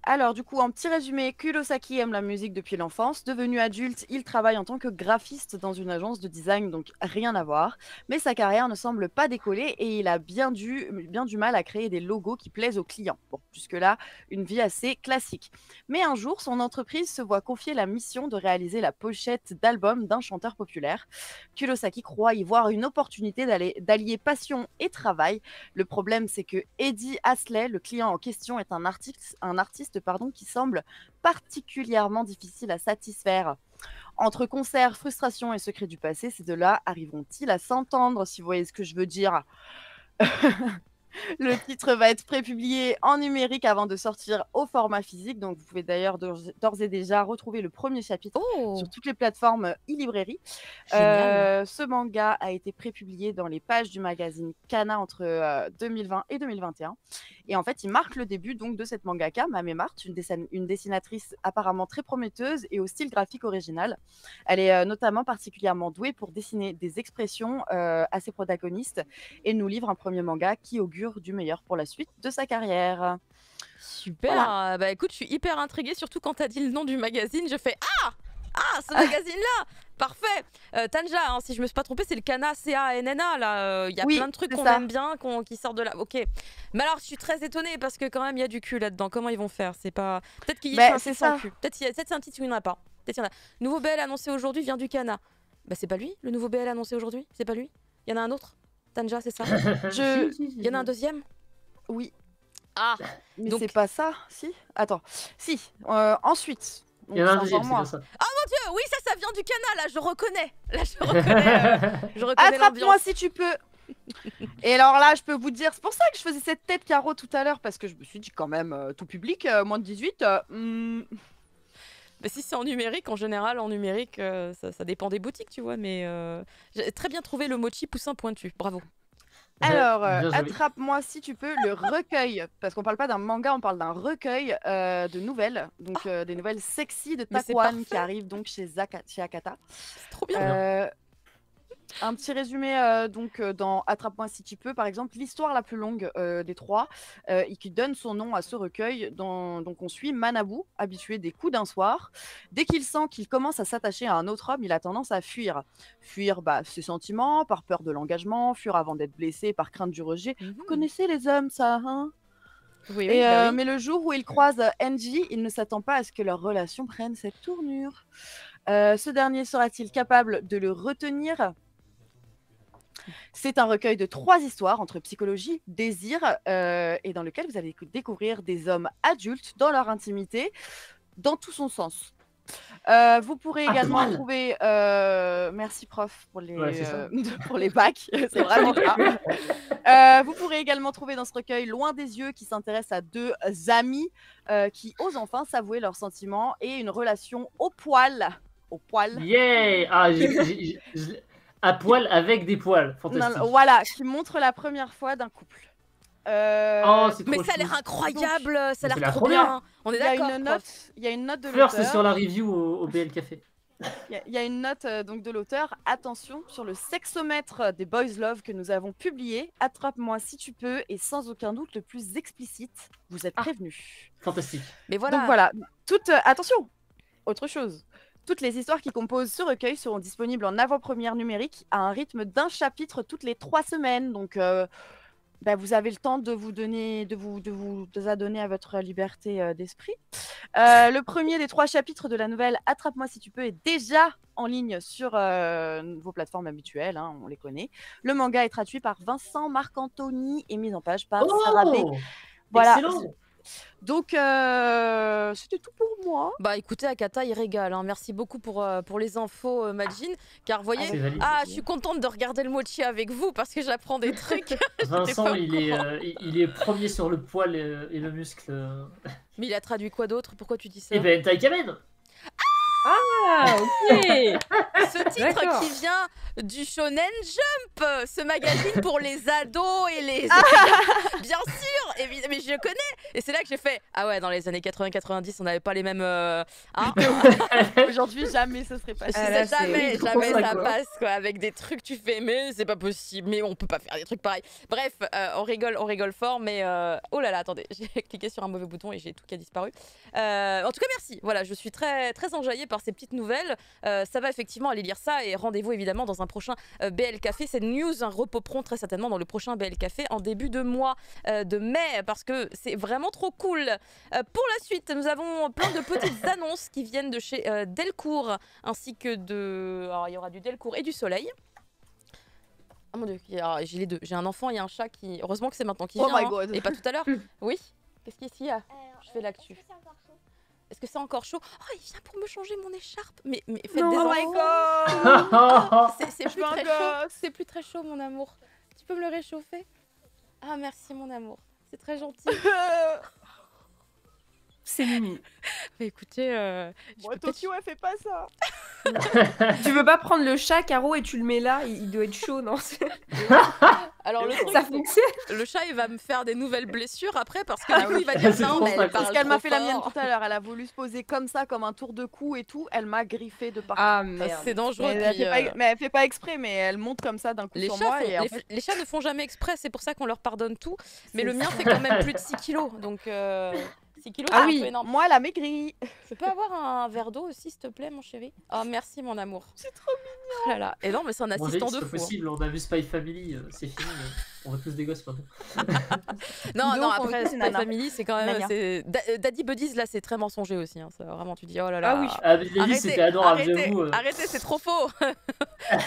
Alors, du coup, en petit résumé, Kurosaki aime la musique depuis l'enfance. Devenu adulte, il travaille en tant que graphiste dans une agence de design, donc rien à voir. Mais sa carrière ne semble pas décoller et il a bien du mal à créer des logos qui plaisent aux clients. Bon, jusque-là, une vie assez classique. Mais un jour, son entreprise se voit confier la mission de réaliser la pochette d'album d'un chanteur populaire. Kurosaki croit y voir une opportunité d'allier passion et travail. Le problème, c'est que Eddie Hasley, le client en question, est un artiste qui semble particulièrement difficile à satisfaire. Entre concerts, frustration et secrets du passé, ces deux-là arriveront-ils à s'entendre, si vous voyez ce que je veux dire? Le titre va être prépublié en numérique avant de sortir au format physique. Donc, vous pouvez d'ailleurs d'ores et déjà retrouver le premier chapitre Oh, sur toutes les plateformes e-librairie. génial. Ce manga a été prépublié dans les pages du magazine Kana entre 2020 et 2021. Et en fait, il marque le début donc de cette mangaka, Mame Mart, une dessinatrice apparemment très prometteuse et au style graphique original. Elle est notamment particulièrement douée pour dessiner des expressions à ses protagonistes et nous livre un premier manga qui augure du meilleur pour la suite de sa carrière. Super. Voilà. Bah écoute, je suis hyper intriguée, surtout quand t'as dit le nom du magazine. Je fais ah, ce magazine-là. Parfait. Tanja, hein, si je me suis pas trompée, c'est le Kana CANNA là. Il y a Oui, plein de trucs c'est qu'on ça. aime bien, qui sortent de là. Ok. Mais alors, je suis très étonnée parce que quand même, il y a du cul là-dedans. Comment ils vont faire? C'est pas. Peut-être qu'il y a un C'est titre sans ça. cul. Peut-être c'est un titre où il n'y en a pas. Peut-être il y en a. Nouveau BL annoncé aujourd'hui vient du Kana. Bah c'est pas lui, le nouveau BL annoncé aujourd'hui. C'est pas lui. Il y en a un autre. Tanja, c'est ça? Il y en a un deuxième? Oui. Ah. Mais Donc- c'est pas ça, si? Attends. Si. Ensuite. Il y en a un Donc, c'est deuxième, encore c'est moi. bien ça. Oui, ça vient du Kana, là, je reconnais. Là, je reconnais Attrape-moi l'ambiance. si tu peux. Et alors là, je peux vous dire, c'est pour ça que je faisais cette tête Caro tout à l'heure, parce que je me suis dit quand même, tout public, moins de 18. Mais si c'est en numérique, en général, en numérique, ça dépend des boutiques, tu vois. Mais j'ai très bien trouvé le mochi poussin pointu. Bravo. Alors, Bien joué. attrape-moi si tu peux le recueil, parce qu'on parle pas d'un manga, on parle d'un recueil de nouvelles, donc des nouvelles sexy de Mais c'est Takuan qui parfait. arrivent donc chez Akata. C'est trop bien. Un petit résumé donc dans Attrape-moi si tu peux, par exemple, l'histoire la plus longue des trois et qui donne son nom à ce recueil. Donc on suit Manabu, habitué des coups d'un soir. Dès qu'il sent qu'il commence à s'attacher à un autre homme, il a tendance à fuir. Fuir ses sentiments, par peur de l'engagement, fuir avant d'être blessé, par crainte du rejet. Vous connaissez les hommes, ça, hein? Oui, Et, bah oui. mais le jour où il croise Enji, il ne s'attend pas à ce que leur relation prenne cette tournure. Ce dernier sera-t-il capable de le retenir? C'est un recueil de 3 histoires entre psychologie, désir, et dans lequel vous allez découvrir des hommes adultes dans leur intimité, dans tout son sens. Vous pourrez également poil. trouver... merci prof pour les, Ouais, c'est ça. pour les bacs, c'est vraiment ça. Vous pourrez également trouver dans ce recueil Loin des yeux qui s'intéresse à 2 amis qui osent enfin s'avouer leurs sentiments et une relation au poil. Au poil. Yeah! Ah, à poil avec des poils. Fantastique. Non, voilà, qui montre la première fois d'un couple. Oh, c'est Mais trop ça a l'air chou. incroyable, ça a Mais l'air c'est la trop première. bien. On est Il y a d'accord. une prof. note, il y a une note de Fleur, c'est l'auteur. sur la review au BL Café. Il y a une note donc de l'auteur. Attention sur le sexomètre des Boys Love que nous avons publié. Attrape-moi si tu peux et sans aucun doute le plus explicite. Vous êtes prévenus. Fantastique. Mais voilà. Donc voilà. Attention. Autre chose. Toutes les histoires qui composent ce recueil seront disponibles en avant-première numérique à un rythme d'un chapitre toutes les 3 semaines. Donc vous avez le temps de vous adonner à votre liberté d'esprit. Le premier des 3 chapitres de la nouvelle Attrape-moi si tu peux est déjà en ligne sur vos plateformes habituelles, hein, on les connaît. Le manga est traduit par Vincent Marcantoni et mis en page par Sarah B. Oh! Voilà. Excellent! Donc c'était tout pour moi. Bah écoutez, Akata, il régale. Hein. Merci beaucoup pour les infos, Majin. Car vous voyez, C'est valide. je suis contente de regarder le mochi avec vous parce que j'apprends des trucs. Vincent, pas il est premier sur le poil et le muscle. Mais il a traduit quoi d'autre? Pourquoi tu dis ça? Et ben, Taikamen! Ah, ok. Ce titre D'accord. qui vient du Shonen Jump, ce magazine pour les ados et les... Bien sûr, mais je connais. Et c'est là que j'ai fait, ah ouais, dans les années 80-90, on n'avait pas les mêmes... hein. Aujourd'hui, jamais ce serait passé. Ah, là, c'est- Jamais trop ça, ça quoi. passe quoi, avec des trucs tu fais mais c'est pas possible, mais on peut pas faire des trucs pareils. Bref, on rigole fort, mais oh là là, attendez, j'ai cliqué sur un mauvais bouton et j'ai tout qui a disparu. En tout cas, merci. Voilà, je suis très très enjaillée par ces petites nouvelles. Ça va effectivement aller lire ça et rendez-vous évidemment dans un prochain BL Café. C'est news, un repoperont très certainement dans le prochain BL Café en début de mois de mai parce que c'est vraiment trop cool. Pour la suite, nous avons plein de petites annonces qui viennent de chez Delcourt ainsi que de... Alors, il y aura du Delcourt et du Soleil. Oh mon dieu, j'ai les deux. J'ai un enfant et un chat qui... Heureusement que c'est maintenant qui Oh vient, my hein, God. et pas tout à l'heure. Oui. Qu'est-ce qu'il y a? Je fais l'actu. Est-ce que c'est encore chaud? Oh, il vient pour me changer mon écharpe. Mais faites des Oh my enfants. god. C'est plus veux un très chaud. gosse. C'est plus très chaud, mon amour. Tu peux me le réchauffer? Ah, merci mon amour. C'est très gentil. C'est Mimi. Bah, écoutez, Bon, Tokyo, elle fait pas ça. Tu veux pas prendre le chat, Caro, et tu le mets là? Il doit être chaud, non? alors le truc, Ça c'est fonctionne? que le chat, il va me faire des nouvelles blessures après parce que Ah du coup, oui. il va dire C'est non, trop mais elle ça, parle Parce qu'elle m'a trop fait la mienne fort. tout à l'heure. Elle a voulu se poser comme ça, comme un tour de cou et tout. Elle m'a griffé de partout. Ah, Ça, merde. c'est dangereux. Mais elle, puis, fait pas, mais elle fait pas exprès, mais elle monte comme ça d'un coup les sur chats, moi. font- Et en les, fait, les chats ne font jamais exprès, c'est pour ça qu'on leur pardonne tout. Mais C'est le mien ça. fait quand même plus de 6 kilos, donc 6 kilos, Ah c'est oui. un peu énorme. moi, elle a maigri. Je peux avoir un verre d'eau aussi, s'il te plaît, mon chéri? Oh, merci, mon amour. C'est trop Oh là là. Et non, mais c'est un Bon, assistant c'est de pas fou. Hein. possible, on a vu Spy Family, c'est fini. On veut tous des gosses maintenant. Non, Donc, non, on après, veut Spy nana. Family, c'est quand même. Nana. Daddy Buddies, là, c'est très mensonger aussi. Hein. Ça, vraiment, tu dis, oh là là. Ah oui. Ah, mais Lily, c'était adorable, j'avoue. Arrêtez, c'est trop faux.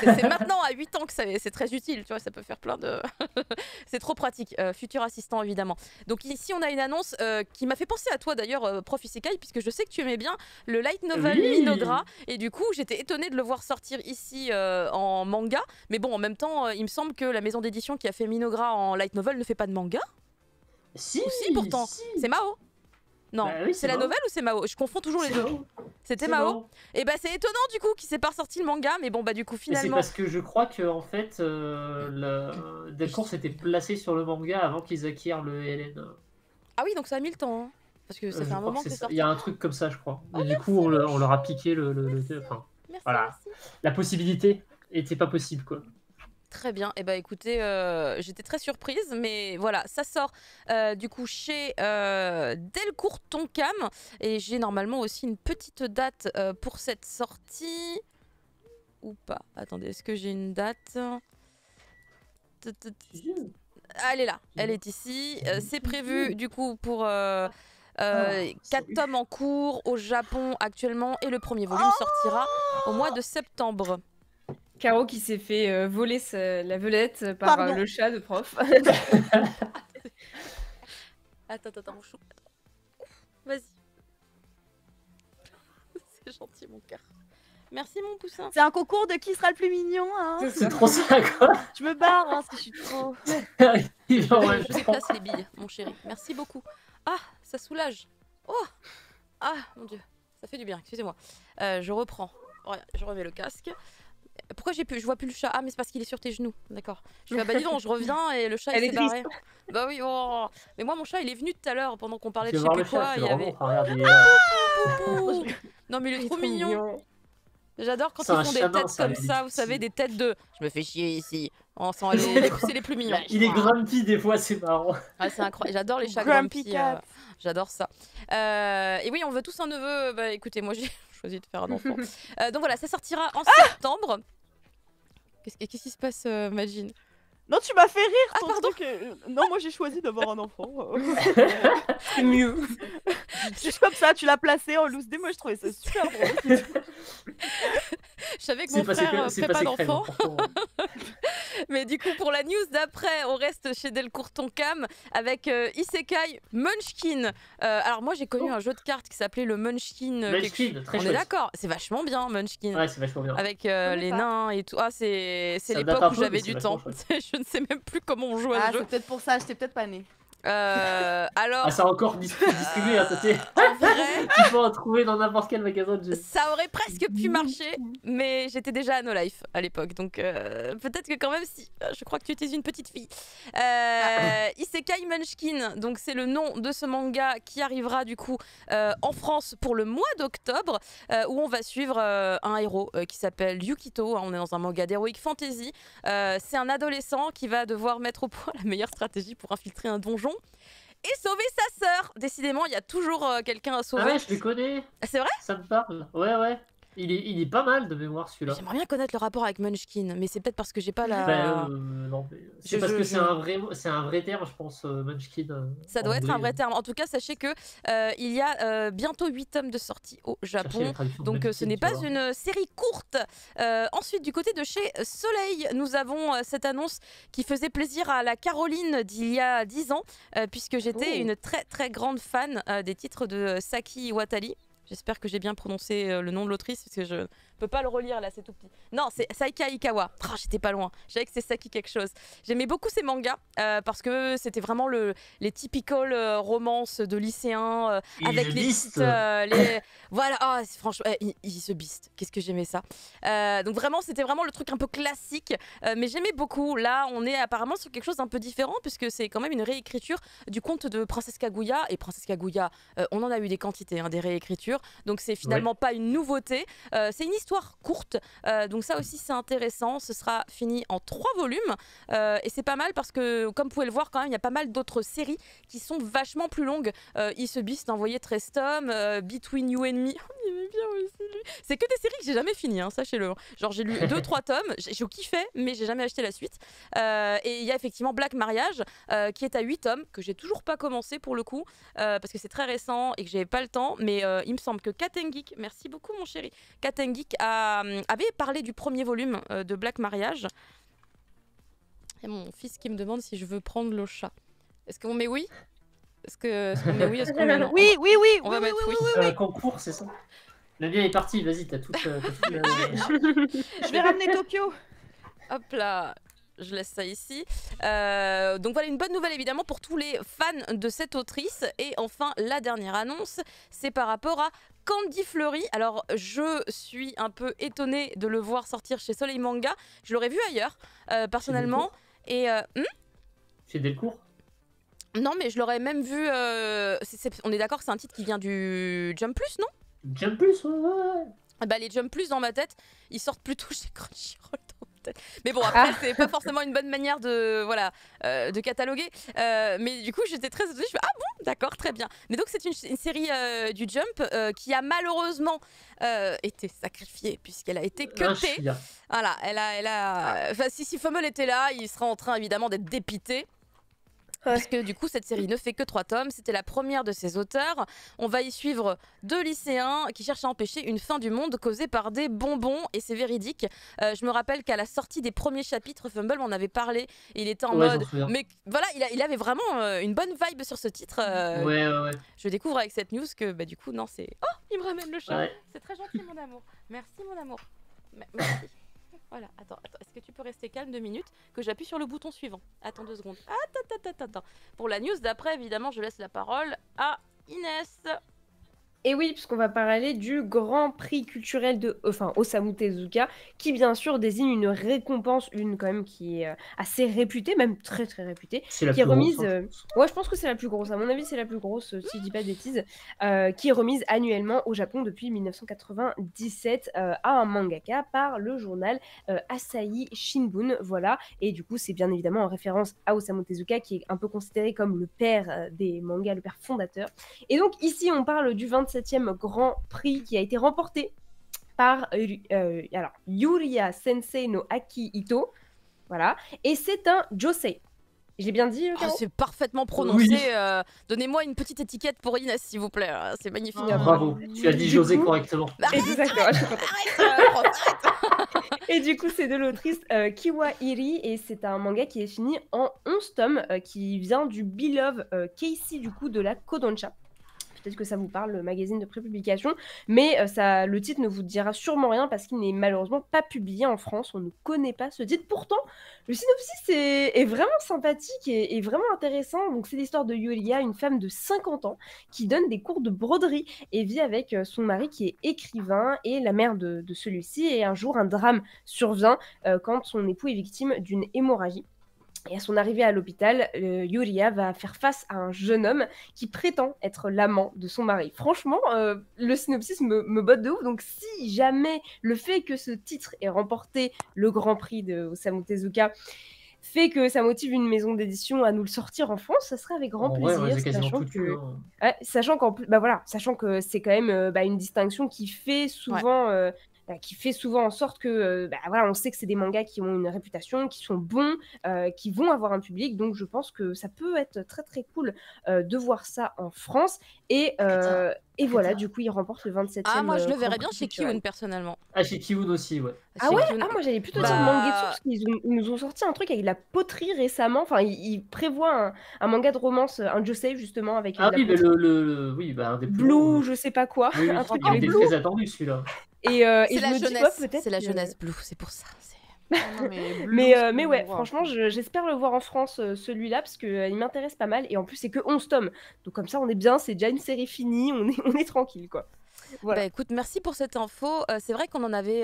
c'est maintenant à 8 ans que c'est très utile, tu vois, ça peut faire plein de. C'est trop pratique. Futur assistant, évidemment. Donc ici, on a une annonce qui m'a fait penser à toi d'ailleurs, Prof Isekai, puisque je sais que tu aimais bien le light novel Oui. Minogra. Et du coup, j'étais étonnée de le voir sortir ici en manga. Mais bon, en même temps, il me semble que la maison d'édition qui a fait Minogra en light novel ne fait pas de manga. Si, Si, pourtant. si. C'est Mao. Non, Bah oui, c'est c'est la Mao. nouvelle ou c'est Mao? Je confonds toujours les C'est deux. Mao. C'était C'est Mao. Et bah c'est étonnant du coup qu'il s'est pas sorti le manga, mais bon bah du coup Et c'est finalement. parce que je crois que en fait, Delcourt s'était placé sur le manga avant qu'ils acquièrent le LN. Ah oui, donc ça a mis le temps. Hein. Parce que ça fait Je un crois moment que que c'est ça. sorti. Il y a un truc comme ça, je crois. Et du coup, on leur a piqué enfin, Merci, voilà. merci. la possibilité était pas possible, quoi. Très bien. Et bah écoutez, j'étais très surprise, mais voilà, ça sort du coup chez Delcourt Tonkam. Et j'ai normalement aussi une petite date pour cette sortie. Ou pas. Attendez, est-ce que j'ai une date? Elle est là, elle est ici. C'est prévu du coup pour 4 tomes en cours au Japon actuellement et le premier volume sortira au mois de septembre. Caro qui s'est fait voler la velette par Pardon. le chat de prof. Attends, mon chou. Vas-y. C'est gentil, mon cœur. Merci, mon poussin. c'est un concours de qui sera le plus mignon. Hein. C'est trop ça, quoi. Je me barre hein, parce que je suis trop. Il en même Je temps. déplace les billes, mon chéri. Merci beaucoup. Ah, ça soulage. Oh, ah, mon Dieu. Ça fait du bien, excusez-moi. Je reprends. Ouais, je remets le casque. Pourquoi je vois plus le chat? Ah, mais c'est parce qu'il est sur tes genoux. D'accord. Je fais, bah dis donc, je reviens et le chat Elle il est s'est barré. Bah oui, oh. Mais moi, mon chat, il est venu tout à l'heure pendant qu'on parlait Tu de vas je sais voir plus le quoi. chat, Il y c'est avait. vraiment. Regardez, Poupou. Non, mais il est trop mignon. J'adore quand C'est ils un font des chanin, têtes ça, comme les ça, vous petits. savez, des têtes de. Je me fais chier ici. Oh, c'est les plus mignons. Il est grumpy des fois, c'est marrant. Ah, c'est incroyable. J'adore les chats Grumpy grumpy. cat. J'adore ça. Et oui, on veut tous un neveu. Bah écoutez, moi j'ai choisi de faire un enfant. Donc voilà, ça sortira en septembre. Qu'est-ce qui se passe, Magine? Non, tu m'as fait rire Ah, ton pardon. truc. Non, moi j'ai choisi d'avoir un enfant. C'est mieux. Juste comme ça, tu l'as placé en loose dé. Moi je trouvais ça super drôle. Je savais que C'est mon passé frère c'est ferait pas passé crème. d'enfant. Franchement. Mais du coup, pour la news d'après, on reste chez Delcourt Tonkam avec Isekai Munchkin. Alors moi, j'ai connu un jeu de cartes qui s'appelait le Munchkin. Munchkin, très On est chouette. d'accord, c'est vachement bien Munchkin. Ouais, c'est vachement bien. Avec connais les pas. nains et tout. Ah, c'est Ça l'époque date un où peu, j'avais mais du c'est temps. vachement Je ne sais même plus comment on joue à Ah, ce jeu. c'est peut-être pour ça, j'étais peut-être pas née. Alors, Ah, ça a encore distribué, hein, ça c'est. en vrai, Tu peux en trouver dans n'importe quel magasin de jeux. ça aurait presque pu marcher, mais j'étais déjà à No Life à l'époque, donc peut-être que quand même si. Je crois que tu étais une petite fille. Isekai Munchkin, donc c'est le nom de ce manga qui arrivera du coup en France pour le mois d'octobre, où on va suivre un héros qui s'appelle Yukito. Hein, on est dans un manga d'heroic fantasy. C'est un adolescent qui va devoir mettre au point la meilleure stratégie pour infiltrer un donjon et sauver sa sœur. Décidément, il y a toujours quelqu'un à Ah sauver. ouais, je le connais. Ah, c'est vrai? Ça me parle. Ouais. Il est pas mal de mémoire celui-là. J'aimerais bien connaître le rapport avec Munchkin, mais c'est peut-être parce que j'ai pas la. Ben, non, mais c'est parce que c'est un vrai terme, je pense, Munchkin. Ça doit être un vrai terme. En tout cas, sachez que il y a bientôt 8 tomes de sortie au Japon. Donc ce n'est pas une série courte. Ensuite, du côté de chez Soleil, nous avons cette annonce qui faisait plaisir à la Caroline d'il y a 10 ans, puisque j'étais une très très grande fan des titres de Saki Iwatari. J'espère que j'ai bien prononcé le nom de l'autrice parce que je ne peux pas le relire là, c'est tout petit. Non, c'est Saika Ikawa. Oh, j'étais pas loin. Je savais que c'est Saki quelque chose. J'aimais beaucoup ces mangas parce que c'était vraiment les typical romances de lycéens avec les petites, voilà. Oh, franchement, The Beast. Qu'est-ce que j'aimais ça. Donc vraiment, c'était vraiment le truc un peu classique, mais j'aimais beaucoup. Là, on est apparemment sur quelque chose d'un peu différent puisque c'est quand même une réécriture du conte de Princesse Kaguya. Et Princesse Kaguya, on en a eu des quantités, hein, des réécritures. Donc c'est finalement pas une nouveauté. C'est une histoire courte. Donc ça aussi c'est intéressant. Ce sera fini en 3 volumes. Et c'est pas mal parce que comme vous pouvez le voir quand même, il y a pas mal d'autres séries qui sont vachement plus longues. The Beast envoyé 13 tomes. Between You and Me. Il aimait bien aussi lui. C'est que des séries que j'ai jamais finies, hein, sachez-le. Genre j'ai lu 2-3 tomes. J'ai kiffé mais j'ai jamais acheté la suite. Et il y a effectivement Black Mariage qui est à 8 tomes que j'ai toujours pas commencé pour le coup parce que c'est très récent et que j'avais pas le temps. Mais il me semble que Katengik, merci beaucoup mon chéri, Katengik avait parlé du premier volume de Black Mariage. Il y a mon fils qui me demande si je veux prendre le chat. Est-ce qu'on met oui? Est-ce qu'on met oui? Est-ce qu'on met non? Oui, On va mettre oui. Concours, c'est ça. La mienne est partie, vas-y, t'as tout. Je vais ramener Tokyo. Hop là. Je laisse ça ici. Donc voilà une bonne nouvelle évidemment pour tous les fans de cette autrice. Et enfin la dernière annonce, c'est par rapport à Candy Fleury. Alors je suis un peu étonnée de le voir sortir chez Soleil Manga. Je l'aurais vu ailleurs personnellement. Et Chez Delcourt. Non mais je l'aurais même vu. On est d'accord que c'est un titre qui vient du Jump Plus, non? Jump Plus, ouais. Bah les Jump Plus dans ma tête, ils sortent plutôt chez Crunchyroll. Mais bon, après, c'est pas forcément une bonne manière de cataloguer. Mais du coup, j'étais très étonnée. Je fais, ah bon, d'accord, très bien. Mais donc, c'est une série du Jump qui a malheureusement été sacrifiée puisqu'elle a été cutée. Voilà, Enfin, si Fummel était là, il serait en train évidemment d'être dépité. Parce que du coup cette série ne fait que 3 tomes, c'était la première de ses auteurs. On va y suivre 2 lycéens qui cherchent à empêcher une fin du monde causée par des bonbons et c'est véridique. Je me rappelle qu'à la sortie des premiers chapitres, Fumble m'en avait parlé et il était en mode... Mais voilà, il avait vraiment une bonne vibe sur ce titre. Ouais. Je découvre avec cette news que du coup non c'est... Oh, il me ramène le chat. Ouais. C'est très gentil mon amour. Merci mon amour. Merci. Voilà, attends, est-ce que tu peux rester calme 2 minutes que j'appuie sur le bouton suivant? Attends 2 secondes. Attends. Pour la news d'après, évidemment, je laisse la parole à Inès. Et oui, puisqu'on va parler du Grand Prix culturel de Osamu Tezuka, qui bien sûr désigne une récompense, quand même qui est assez réputée, même très très réputée, C'est la qui est plus grosse, remise. Ouais, je pense que c'est la plus grosse. À mon avis, c'est la plus grosse, si je dis pas de bêtises, qui est remise annuellement au Japon depuis 1997 à un mangaka par le journal Asahi Shimbun. Voilà. Et du coup, c'est bien évidemment en référence à Osamu Tezuka, qui est un peu considéré comme le père des mangas, le père fondateur. Et donc ici, on parle du 27e Grand Prix qui a été remporté par Yuria Sensei no Akihito. Voilà. Et c'est un Josei. J'ai bien dit, Caro ? C'est parfaitement prononcé. Oui. Donnez-moi une petite étiquette pour Inès, s'il vous plaît. C'est magnifique. Bravo, tu as dit José correctement. Exactement. Arrête. Et du coup, c'est de l'autrice Kiwa Iri et c'est un manga qui est fini en 11 tomes qui vient du Beloved Casey du coup de la Kodansha. Peut-être que ça vous parle, le magazine de prépublication, mais le titre ne vous dira sûrement rien parce qu'il n'est malheureusement pas publié en France, on ne connaît pas ce titre. Pourtant, le synopsis est vraiment sympathique et vraiment intéressant. Donc c'est l'histoire de Yuria, une femme de 50 ans qui donne des cours de broderie et vit avec son mari qui est écrivain et la mère de celui-ci. Et un jour, un drame survient quand son époux est victime d'une hémorragie. Et à son arrivée à l'hôpital, Yuria va faire face à un jeune homme qui prétend être l'amant de son mari. Franchement, le synopsis me botte de ouf. Donc si jamais le fait que ce titre ait remporté le Grand Prix de Osamu Tezuka fait que ça motive une maison d'édition à nous le sortir en France, ça serait avec grand plaisir, sachant que c'est quand même une distinction qui fait souvent qui fait souvent en sorte que, voilà, on sait que c'est des mangas qui ont une réputation, qui sont bons, qui vont avoir un public. Donc, je pense que ça peut être très, très cool de voir ça en France. Et voilà, du coup, il remporte le 27e. Ah, moi, je le Grand verrais Prix bien chez culturel. Kiun, personnellement. Ah, chez Kiun aussi, ouais. Ah Chez ouais? Kiun. Ah, moi j'allais plutôt Bah, dire Mangetsu parce qu'ils nous ont sorti un truc avec de la poterie récemment. Enfin, ils prévoient un manga de romance, un josei justement avec Ah de la oui, mais poterie. oui, bah, un des plus Blue, longs. je sais pas quoi. Oui, Un truc il avec était Blue. très attendu celui-là. Et C'est je la me dis, ouais, jeunesse. peut-être C'est la que- jeunesse Blue, c'est pour ça. Non, mais Mais ouais, franchement, j'espère le voir en France, celui-là, parce qu'il m'intéresse pas mal. Et en plus, c'est que 11 tomes. Donc comme ça, on est bien, c'est déjà une série finie, on est tranquille, quoi. Voilà. Bah écoute, merci pour cette info. C'est vrai qu'on en avait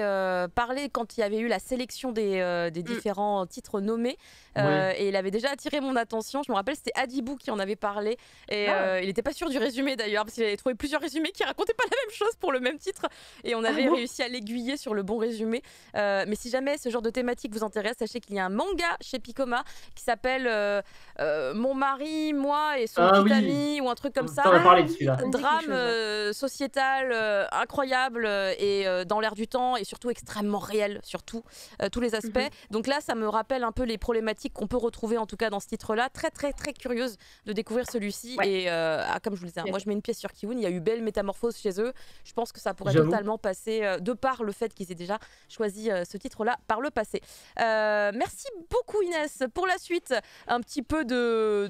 parlé quand il y avait eu la sélection des différents titres nommés. Ouais. Et il avait déjà attiré mon attention. Je me rappelle, c'était Adibou qui en avait parlé. Et il n'était pas sûr du résumé d'ailleurs, parce qu'il avait trouvé plusieurs résumés qui racontaient pas la même chose pour le même titre. Et on avait bon réussi à l'aiguiller sur le bon résumé. Mais si jamais ce genre de thématique vous intéresse, sachez qu'il y a un manga chez Picoma qui s'appelle Mon mari, moi et son petit ami, ou un truc comme ça. T'en as parlé de celui-là. Ça me dit quelque chose, Drame sociétal incroyable et dans l'air du temps et surtout extrêmement réel sur tous les aspects. Donc là, ça me rappelle un peu les problématiques qu'on peut retrouver en tout cas dans ce titre-là. Très très très curieuse de découvrir celui-ci. Ouais. Et comme je vous le disais, moi je mets une pièce sur Kiun. Il y a eu belle métamorphose chez eux. Je pense que ça pourrait J'avoue. totalement passer de par le fait qu'ils aient déjà choisi ce titre-là par le passé. Merci beaucoup Inès. Pour la suite, un petit peu de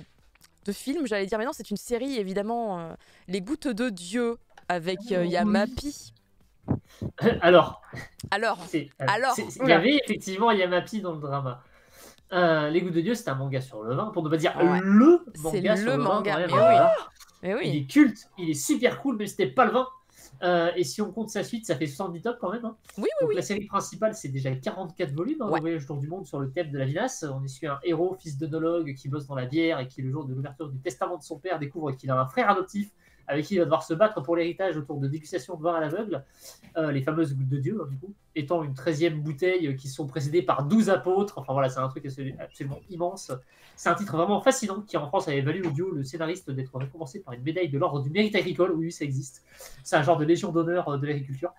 film, j'allais dire, mais non, c'est une série évidemment, Les Gouttes de Dieu avec Yamapi. Alors, Alors, il y avait effectivement Yamapi dans le drama. Les Gouttes de Dieu, c'est un manga sur le vin, pour ne pas dire Ouais. le c'est manga sur le le vin. manga. quand même, Mais voilà. mais oui. Il est culte, il est super cool, mais c'était pas le vin. Et si on compte sa suite, ça fait 70 tomes quand même. Hein. Oui, Donc la série principale, c'est déjà 44 volumes, hein, Ouais. Le voyage autour du monde sur le thème de la vinasse. On y suit un héros, fils d'œnologue, qui bosse dans la bière et qui, le jour de l'ouverture du testament de son père, découvre qu'il a un frère adoptif avec qui il va devoir se battre pour l'héritage autour de dégustations de vin à l'aveugle, les fameuses gouttes de Dieu, hein, du coup, étant une 13e bouteille qui sont précédées par 12 apôtres. Enfin voilà, c'est un truc absolument immense. C'est un titre vraiment fascinant qui en France avait valu au duo le scénariste d'être récompensé par une médaille de l'ordre du mérite agricole. Oui, ça existe. C'est un genre de légion d'honneur de l'agriculture.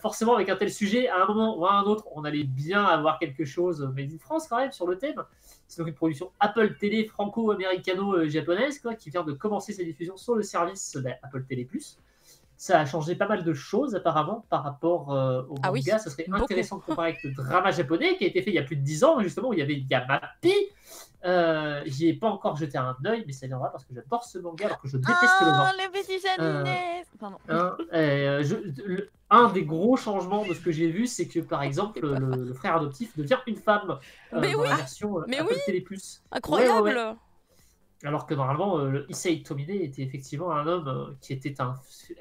Forcément, avec un tel sujet, à un moment ou à un autre, on allait bien avoir quelque chose made in France quand même sur le thème. C'est donc une production Apple Télé franco-américano-japonaise qui vient de commencer sa diffusion sur le service Apple Télé+. Ça a changé pas mal de choses apparemment par rapport au manga. oui, Ça serait intéressant de comparer avec le drama japonais qui a été fait il y a plus de 10 ans, justement, où il y avait Yamapi. J'y ai pas encore jeté un œil, mais ça viendra parce que j'adore ce manga alors que je déteste le vin. les petits jardiniers. Pardon. Un des gros changements de ce que j'ai vu, c'est que par exemple, le frère adoptif devient une femme Mais dans oui, la version mais Apple oui. Télé+. Incroyable. Ouais. Alors que normalement, Issei Tomine était effectivement un homme qui était un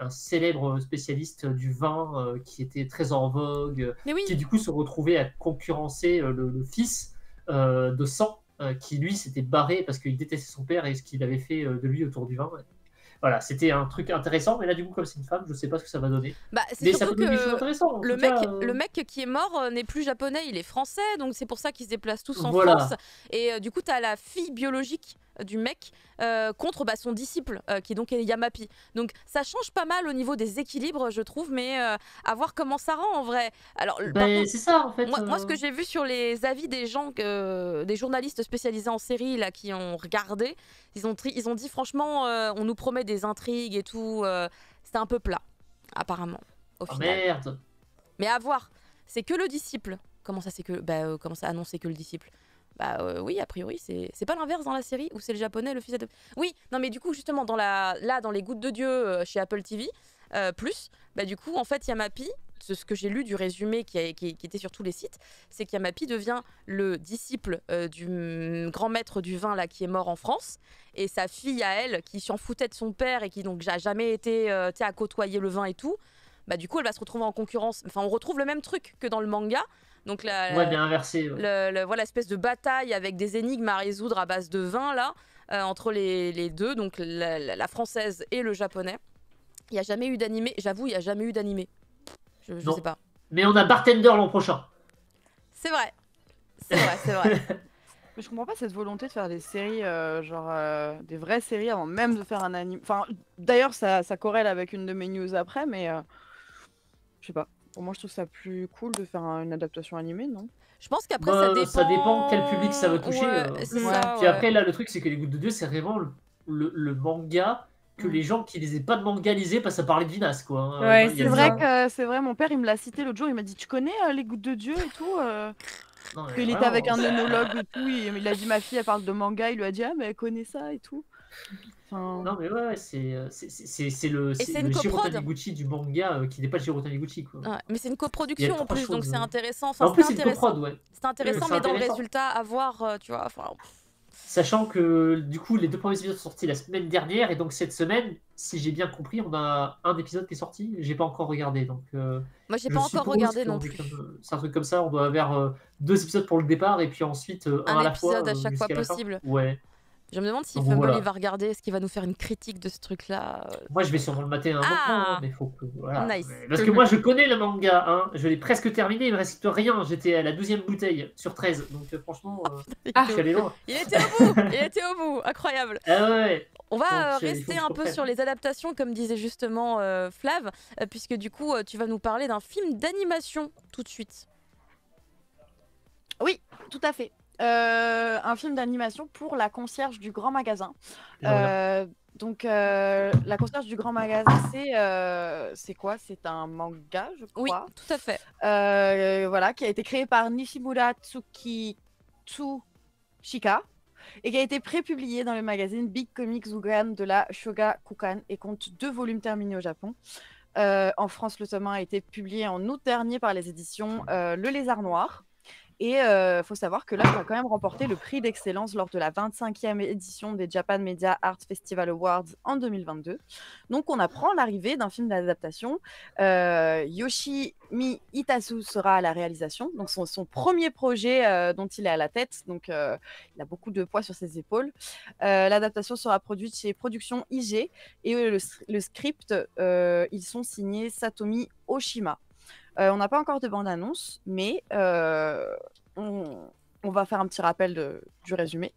célèbre spécialiste du vin, qui était très en vogue, Mais oui. qui du coup se retrouvait à concurrencer le fils de sang, qui lui s'était barré parce qu'il détestait son père et ce qu'il avait fait de lui autour du vin. Voilà, c'était un truc intéressant, mais là du coup comme c'est une femme, je sais pas ce que ça va donner. Bah, c'est Mais ça surtout peut donner des choses que intéressantes. En le tout mec, cas, le mec qui est mort n'est plus japonais, il est français, donc c'est pour ça qu'ils se déplacent tous en Voilà. France. Et du coup, t'as la fille biologique du mec contre son disciple, qui est donc Yamapi. Donc ça change pas mal au niveau des équilibres, je trouve, mais à voir comment ça rend en vrai. Alors, par Ben, contre, c'est ça en fait. moi, ce que j'ai vu sur les avis des gens, des journalistes spécialisés en série là, qui ont regardé, ils ont dit franchement, on nous promet des intrigues et tout. C'était un peu plat, apparemment, au Oh, final. merde. Mais à voir, c'est que le disciple. Comment ça, c'est que. Comment ça, annoncer que le disciple? Oui, a priori, c'est pas l'inverse dans la série où c'est le japonais, le fils adoptif. Oui, non, mais du coup, justement, dans les Gouttes de Dieu chez Apple TV, du coup, en fait, Yamapi, ce que j'ai lu du résumé qui était sur tous les sites, c'est qu'Yamapi devient le disciple du grand maître du vin là, qui est mort en France, et sa fille à elle, qui s'en foutait de son père et qui donc n'a jamais été à côtoyer le vin et tout, du coup, elle va se retrouver en concurrence. Enfin, on retrouve le même truc que dans le manga. Donc Ouais, bien inversé. Ouais. voilà, espèce de bataille avec des énigmes à résoudre à base de vin là, entre les deux, donc la française et le japonais. Il n'y a jamais eu d'animé, j'avoue, il n'y a jamais eu d'animé. Je Non. sais pas. Mais on a Bartender l'an prochain. C'est vrai. C'est vrai, c'est vrai. Mais je comprends pas cette volonté de faire des séries, des vraies séries avant même de faire un anime. Enfin, d'ailleurs, ça corrèle avec une de mes news après, mais je sais pas. Pour moi, je trouve ça plus cool de faire une adaptation animée, non? Je pense qu'après, ça dépend. Ça dépend quel public ça va toucher. Ouais, c'est Ouais. ça. Puis après, là, le truc, c'est que Les Gouttes de Dieu, c'est vraiment le manga que les gens qui lisaient pas de manga lisaient parce que ça parlait de Vinas, quoi. Hein. Ouais, Il y a C'est le vrai genre- que c'est vrai, mon père il me l'a cité l'autre jour, il m'a dit tu connais les gouttes de Dieu et tout Non, mais Il était vraiment, avec un c'est- œnologue et tout, il a dit ma fille elle parle de manga, il lui a dit ah mais elle connaît ça et tout. Enfin, Non, mais ouais, c'est le c'est le une Jiro coprod. Taniguchi du manga qui n'est pas Jiro Taniguchi, quoi. Ouais, mais c'est une Il y a coproduction en trois plus, donc choses, c'est ouais. intéressant. Enfin, En plus, c'était c'est une intéressant. coprod, ouais. C'est intéressant, c'est mais dans le intéressant. résultat, à voir, tu vois. Enfin, Sachant que du coup, les 2 premiers épisodes sont sortis la semaine dernière, et donc cette semaine, si j'ai bien compris, on a un épisode qui est sorti. J'ai pas encore regardé, donc moi, j'ai je pas encore suppose regardé qu'on non est plus. c'est un truc comme ça. On doit avoir 2 épisodes pour le départ, et puis ensuite un à la fois épisode à chaque fois jusqu'à la fin. possible. Ouais. Je me demande si Donc Fumble voilà. il va regarder, est-ce qu'il va nous faire une critique de ce truc-là. Moi, je vais sûrement le mater à un moment, hein, mais faut que voilà. Nice. Parce que moi, je connais le manga, hein. Je l'ai presque terminé. Il me reste rien. J'étais à la 12e bouteille sur 13, donc franchement, je suis allé loin. Il était au bout, il était au bout, incroyable. Ah ouais. On va Donc, il faut rester que je un peu reprenne. sur les adaptations, comme disait justement Flav, puisque du coup, tu vas nous parler d'un film d'animation tout de suite. Oui, tout à fait. Un film d'animation pour la concierge du grand magasin. Voilà. La concierge du grand magasin, c'est quoi? C'est un manga, je Oui, crois. tout à fait. Voilà, qui a été créé par Nishimura Tsushika et qui a été prépublié dans le magazine Big Comics Zugan de la Shogakukan et compte 2 volumes terminés au Japon. En France, le tome 1 a été publié en août dernier par les éditions Le Lézard Noir. Et faut savoir que là, ça a quand même remporté le prix d'excellence lors de la 25e édition des Japan Media Art Festival Awards en 2022. Donc, on apprend l'arrivée d'un film d'adaptation. Yoshimi Itasu sera à la réalisation. Donc, son premier projet dont il est à la tête. Donc, il a beaucoup de poids sur ses épaules. L'adaptation sera produite chez Productions IG. Et le script, ils sont signés Satomi Oshima. On n'a pas encore de bande-annonce, mais on va faire un petit rappel du résumé.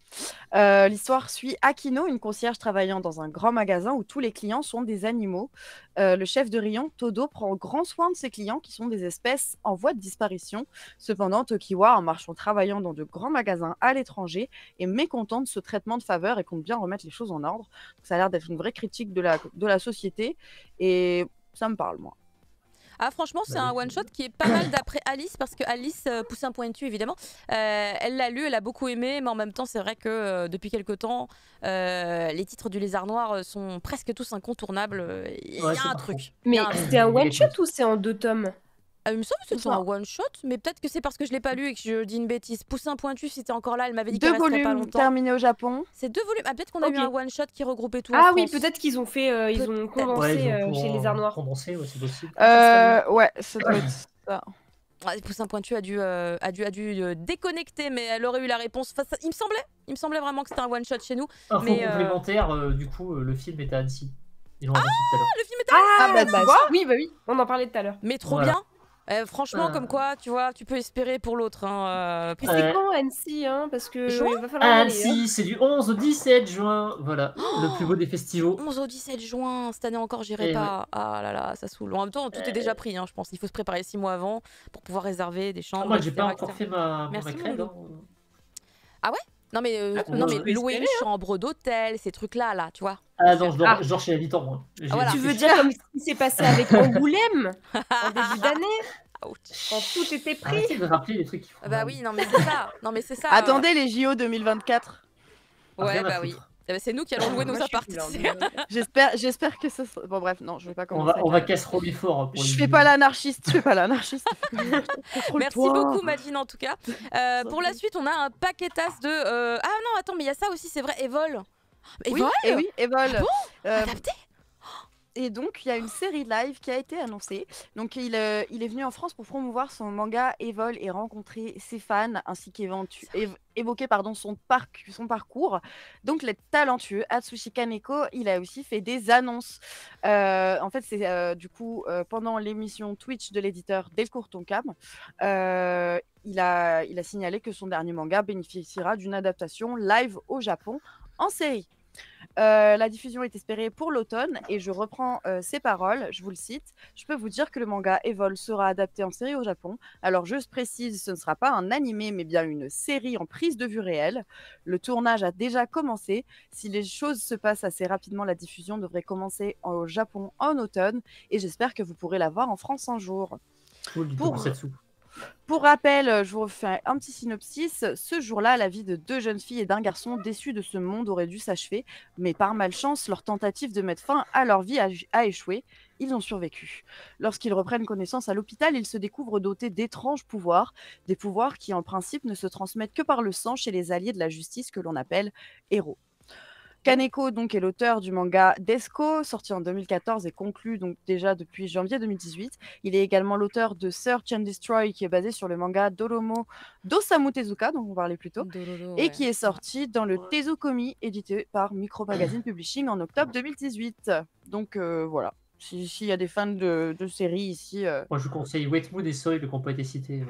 L'histoire suit Akino, une concierge travaillant dans un grand magasin où tous les clients sont des animaux. Le chef de rayon, Todo, prend grand soin de ses clients qui sont des espèces en voie de disparition. Cependant, Tokiwa, un marchand travaillant dans de grands magasins à l'étranger, est mécontent de ce traitement de faveur et compte bien remettre les choses en ordre. Donc, ça a l'air d'être une vraie critique de la société et ça me parle, moi. Ah franchement c'est un one shot qui est pas mal d'après Alice parce que Alice Poussin Pointu évidemment elle l'a lu, elle a beaucoup aimé, mais en même temps c'est vrai que depuis quelque temps les titres du Lézard Noir sont presque tous incontournables. Il y a un truc. Mais Il y a un truc. c'était un one shot ou c'est en 2 tomes? Il me semble que c'était un one shot, mais peut-être que c'est parce que je l'ai pas lu et que je dis une bêtise. Poussin Pointu, si t'es encore là, elle m'avait dit qu'elle 2 resterait pas volumes longtemps. terminés au Japon. C'est 2 volumes. Ah, peut-être qu'on a Ok. eu un one shot qui regroupait tout. Ah en oui, France. peut-être qu'ils ont fait, ils ont condensé chez les Arts Noirs. Condensé, ouais, c'est possible. Ouais, ça doit être ça. Ah, Poussin Pointu a dû déconnecter, mais elle aurait eu la réponse. Enfin, il me semblait vraiment que c'était un one shot chez nous. Info mais, complémentaire, du coup, le film est à Annecy. Ils l'ont annoncé tout à l'heure. Le film est à Ah, bah, tu vois. oui, bah oui, on en parlait tout à l'heure. mais trop Voilà. bien. Franchement, comme quoi, tu vois, tu peux espérer pour l'autre. Hein, Mais c'est quand Annecy, hein? Parce que Juin il va falloir y aller, hein. Annecy, c'est du 11 au 17 juin. Voilà, le plus beau des festivals. 11 au 17 juin, cette année encore, j'irai Eh pas. Ah là là, ça saoule. En même temps, tout est déjà pris, hein, je pense. Il faut se préparer 6 mois avant pour pouvoir réserver des chambres. Moi, j'ai etc., pas encore etc. fait ma Merci, crève. Loulou. Non mais, Attends, non, je mais peux louer une espérer, chambre d'hôtel, ces trucs-là, là, tu vois. Ah non, je dors chez l'habitant, moi. voilà. Tu veux dire comme ce qui s'est passé avec Angoulême en début d'année, Ouch. quand tout était pris? Arrêtez de rappeler les trucs qui font Ah bah mal. oui, non mais c'est ça. Non mais c'est ça. Attendez les JO 2024. Ouais, Rien à bah oui. foutre. Eh ben, c'est nous qui allons louer nos Moi, je suis apparts. plus là, tu sais. J'espère que ça sera... Bon bref, non, je vais pas commencer. On va casseroler fort. Pour Je les fais JO. pas l'anarchiste, je fais pas l'anarchiste. Merci beaucoup Madine en tout cas. Pour la suite, on a un paquetas de... Ah non, attends, mais il y a ça aussi, c'est vrai, Evol. Oui, Evol et oui, Evol. Adapté Et donc, il y a une série live qui a été annoncée. Donc, il est venu en France pour promouvoir son manga Evol et rencontrer ses fans, ainsi qu'évoquer son parcours. Donc, le talentueux Atsushi Kaneko, il a aussi fait des annonces. En fait, c'est du coup, pendant l'émission Twitch de l'éditeur Delcourt Tonkam, il a signalé que son dernier manga bénéficiera d'une adaptation live au Japon en série. La diffusion est espérée pour l'automne et je reprends ses paroles, je vous le cite. Je peux vous dire que le manga Evol sera adapté en série au Japon. Alors je précise, ce ne sera pas un animé mais bien une série en prise de vue réelle. Le tournage a déjà commencé. Si les choses se passent assez rapidement, la diffusion devrait commencer au Japon en automne et j'espère que vous pourrez la voir en France un jour. Cool, du Pour- Tokusatsu. Pour rappel, je vous refais un petit synopsis. Ce jour-là, la vie de 2 jeunes filles et d'un garçon déçus de ce monde aurait dû s'achever, mais par malchance, leur tentative de mettre fin à leur vie a échoué. Ils ont survécu. Lorsqu'ils reprennent connaissance à l'hôpital, ils se découvrent dotés d'étranges pouvoirs, des pouvoirs qui en principe ne se transmettent que par le sang chez les alliés de la justice que l'on appelle héros. Kaneko donc est l'auteur du manga Desko, sorti en 2014 et conclu donc déjà depuis janvier 2018. Il est également l'auteur de Search and Destroy, qui est basé sur le manga Doromo d'Osamu Tezuka, dont on parlait plus tôt, et qui est sorti dans le Tezukomi, édité par Micro Magazine Publishing en octobre 2018. Donc voilà, s'il y a des fans de séries ici... Moi, je vous conseille Wet Moon et Soil, qui n'ont pas été cités.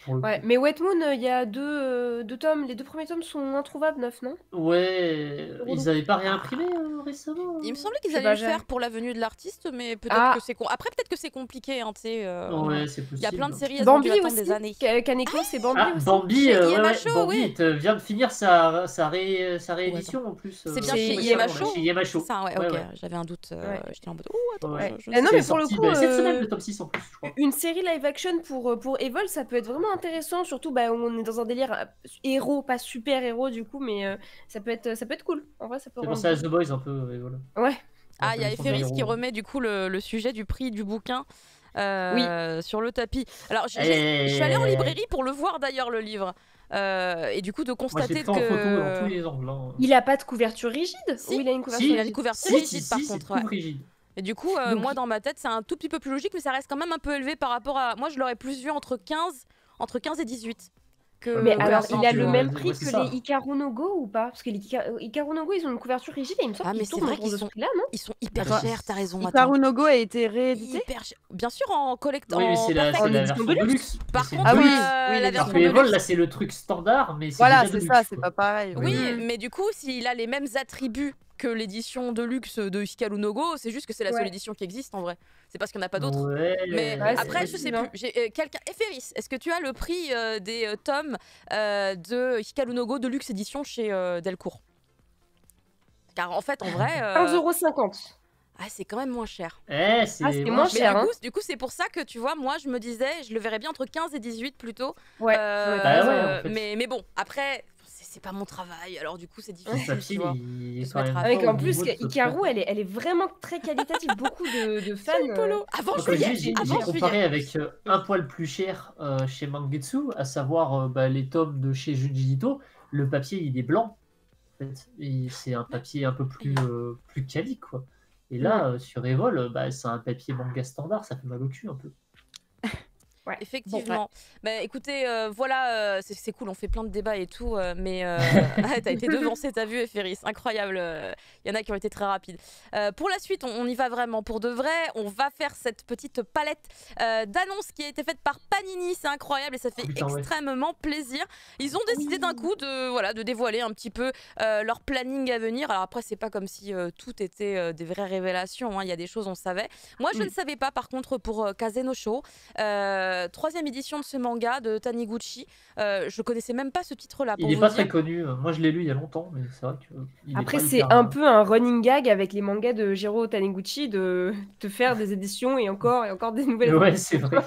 Pour le Ouais, coup. mais Wet Moon, il y a deux tomes. Les 2 premiers tomes sont introuvables, neufs, non? Ouais, ils n'avaient pas réimprimé récemment. Il me semblait qu'ils Je sais allaient pas, le j'ai- faire pour la venue de l'artiste, mais peut-être Ah. que c'est après peut-être que c'est compliqué, hein, tu sais. Ouais, c'est Il possible. y a plein de séries, elles ont dû Bambi attendre aussi. des années. Kaneko, c'est Bambi Ah, aussi. Bambi, Chez ouais, IMHO, Bambi vient de finir sa réédition en plus. C'est bien chez IMHO? Chez IMHO. C'est ça, ouais, Ouais, ok. ouais. J'avais un doute. Ouais. J'étais en mode, oh, attends, Ouais. je Ah non, C'est mais pour le sorti, coup, cette semaine, le top 6 en plus, je crois. Une série live action pour Evol, ça peut être vraiment intéressant. Surtout, bah, on est dans un délire héros, pas super héros du coup, mais ça peut être cool. En vrai, ça peut C'est rendre pensé à bien. The Boys un peu, et voilà. Ouais. Ah, il y a Un peu les Ephéris qui héros. remet du coup le sujet du prix du bouquin sur le tapis. Alors, je suis allée en librairie pour le voir d'ailleurs, le livre. Et du coup, de Moi, j'ai constater pris en photo dans tous que. les angles. Hein. Il a pas de couverture rigide? Si. Ou il a une couverture Si, Il a une rigide? couverture rigide par c'est contre. tout Ouais. rigide. Et du coup, Donc, moi dans ma tête, c'est un tout petit peu plus logique, mais ça reste quand même un peu élevé par rapport à. Moi, je l'aurais plus vu entre 15 et 18. Que Mais Ouais, alors, ça, il a tu le vois, même ouais, prix c'est que ça. les Hikaru no Go ou pas? Parce que les Hikaru no Go, ils ont une couverture rigide et il me semble Ah, mais qu'ils c'est tournent vrai autour de qu'ils ce sont- prix-là, non? Ils sont hyper Attends, chers, t'as raison. Attends. Hikaru no Go a été réédité. Hyper cher. Bien sûr, en collecte. Oui, mais c'est la en édition version de de luxe. luxe. Par Mais c'est contre, Ah de oui, luxe. oui, la les version Alors de que Evol, luxe. là, c'est le truc standard, mais c'est Voilà, déjà de c'est luxe, ça, c'est quoi. pas pareil. Oui, Mm. mais du coup, s'il a les mêmes attributs que l'édition de luxe de Hikaru no Go, c'est juste que c'est la seule Ouais. édition qui existe en vrai. C'est parce qu'il n'y en a pas d'autres. Ouais. Mais Ouais, c'est après, je sais possible, plus. J'ai quelqu'un. Ephéris, est-ce que tu as le prix des tomes de Hikaru no Go de luxe édition chez Delcourt? Car en fait, en vrai, 15,50 €. c'est quand même moins cher. C'est c'est moins moins Mais cher, hein. du coup, c'est pour ça que tu vois, moi, je me disais, je le verrais bien entre 15 et 18 plutôt. Ouais. Bah ouais, en fait. Mais bon, après, c'est pas mon travail, alors du coup, c'est Le difficile, tu papier, vois. il est se quand mettre même à- Avec pas au en plus, niveau de ce Hikaru, truc. elle est vraiment très qualitative. Beaucoup de fans. Polo. Avant Moi, comme je juillet. dis, j'ai Avant comparé juillet. avec un poil plus cher chez Mangetsu, à savoir les tomes de chez Junji Ito. Le papier, il est blanc. En fait. Et c'est un papier un peu plus quali, quoi. Et là, sur Evol, c'est un papier manga standard, ça fait mal au cul un peu. Ouais. Effectivement. Bah, écoutez, voilà, c'est cool, on fait plein de débats et tout, mais t'as été devancé, t'as vu, Ephéris, incroyable. Il y en a qui ont été très rapides. Pour la suite, on y va vraiment pour de vrai. On va faire cette petite palette d'annonces qui a été faite par Panini, c'est incroyable et ça fait Putain, ouais. extrêmement plaisir. Ils ont décidé d'un coup de dévoiler un petit peu leur planning à venir. Alors après, c'est pas comme si tout était des vraies révélations, hein. Il y a des choses on savait. Moi, je ne savais pas par contre pour Kazenosho. 3e édition de ce manga de Taniguchi. Je connaissais même pas ce titre-là. Il n'est pas très connu. Moi, je l'ai lu il y a longtemps, mais c'est vrai que. il est Après, pas c'est hyper, un peu un running gag avec les mangas de Jiro Taniguchi de faire des éditions et encore des nouvelles. Ouais, c'est vrai.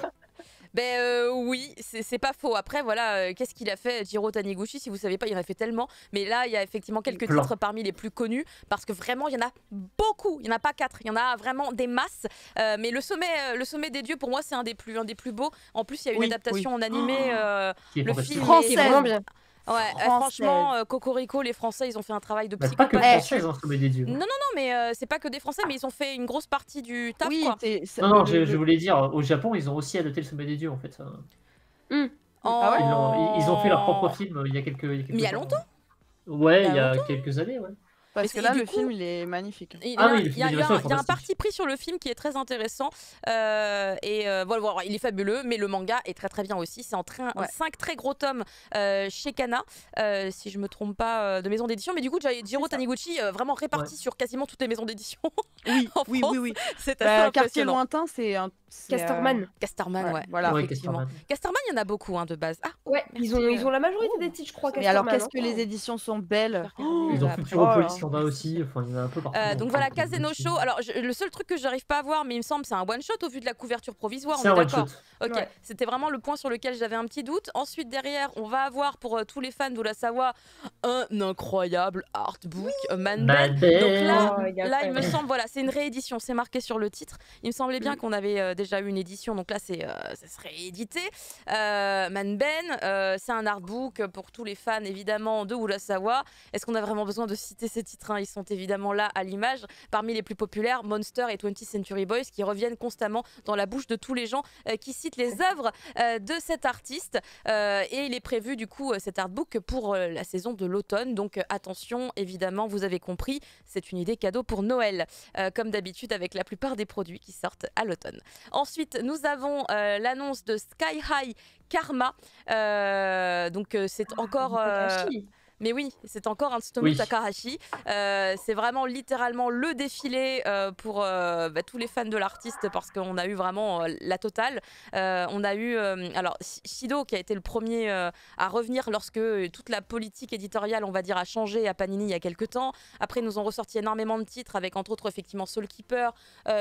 Oui, c'est pas faux. Après, voilà, qu'est-ce qu'il a fait, Jiro Taniguchi? Si vous savez pas, il en a fait tellement. Mais là, il y a effectivement quelques Plein. titres parmi les plus connus parce que vraiment, il y en a beaucoup. Il y en a pas 4, il y en a vraiment des masses. Mais le sommet des dieux, pour moi, c'est un des plus beaux. En plus, il y a une Oui, adaptation en animé. Qui est Le fantastique. film Française. est C'est vraiment bien. Ouais, franchement, Cocorico, les Français, ils ont fait un travail de Bah, pas que psychopathe. française, hein, Sommet des dieux. Non, mais c'est pas que des Français, mais ils ont fait une grosse partie du taf, Oui, quoi. Non, je voulais dire, au Japon, ils ont aussi adapté le Sommet des dieux, en fait. Ah ouais Ils ont fait leur propre film il y a quelques Mais il y a temps. longtemps? Ouais, Il y a il y a quelques années, ouais. Parce que Et là, du le coup, film, il est magnifique. Il y Ah a, oui, le il y film a- il y a d'animation un, est il y a un fantastique. parti pris sur le film qui est très intéressant. Voilà, il est fabuleux, mais le manga est très très bien aussi. C'est en Ouais. 5 très gros tomes chez Kana, si je me trompe pas, de maison d'édition. Mais du coup, Jiro C'est ça. Taniguchi, vraiment réparti sur quasiment toutes les maisons d'édition Oui, en oui, France. oui, oui. C'est assez Quartier impressionnant. lointain, c'est un. Casterman. Casterman, ouais. Voilà. Ouais, Effectivement. Casterman. Casterman, il y en a beaucoup de base. Ah, Ouais, merci, ils ont la majorité des titres, je crois, Mais alors, Casterman. qu'est-ce que les éditions sont belles. Ils ont après. Futuropolis, Oh il y en a aussi. Enfin, il y en a un peu partout. Donc voilà, Kazeno-sho. Alors, le seul truc que j'arrive pas à voir, mais il me semble, c'est un one-shot au vu de la couverture provisoire. C'est On un est one shot. d'accord. Ok, Ouais. c'était vraiment le point sur lequel j'avais un petit doute. Ensuite, derrière, on va avoir pour tous les fans d'Urasawa un incroyable artbook, Man Ben. Donc là, Oh, il est là, il me incroyable. semble, voilà, c'est une réédition, c'est marqué sur le titre. Il me semblait bien qu'on avait déjà eu une édition, donc là, ça serait édité. Man Ben, c'est un artbook pour tous les fans, évidemment, de Urasawa. Est-ce qu'on a vraiment besoin de citer ces titres, hein? Ils sont évidemment là à l'image. Parmi les plus populaires, Monster et 20th Century Boys, qui reviennent constamment dans la bouche de tous les gens qui citent les œuvres de cet artiste. Et il est prévu, du coup, cet artbook pour la saison de l'automne. Donc attention, évidemment, vous avez compris, c'est une idée cadeau pour Noël, comme d'habitude avec la plupart des produits qui sortent à l'automne. Ensuite, nous avons l'annonce de Sky High Karma. Donc c'est encore... Takahashi. Mais oui, c'est encore un Tsutomu Oui. Takahashi. C'est vraiment littéralement le défilé pour tous les fans de l'artiste parce qu'on a eu vraiment la totale. On a eu alors Shido qui a été le premier à revenir lorsque toute la politique éditoriale, on va dire, a changé à Panini il y a quelques temps. Après, ils nous ont ressorti énormément de titres avec entre autres effectivement Soul Keeper,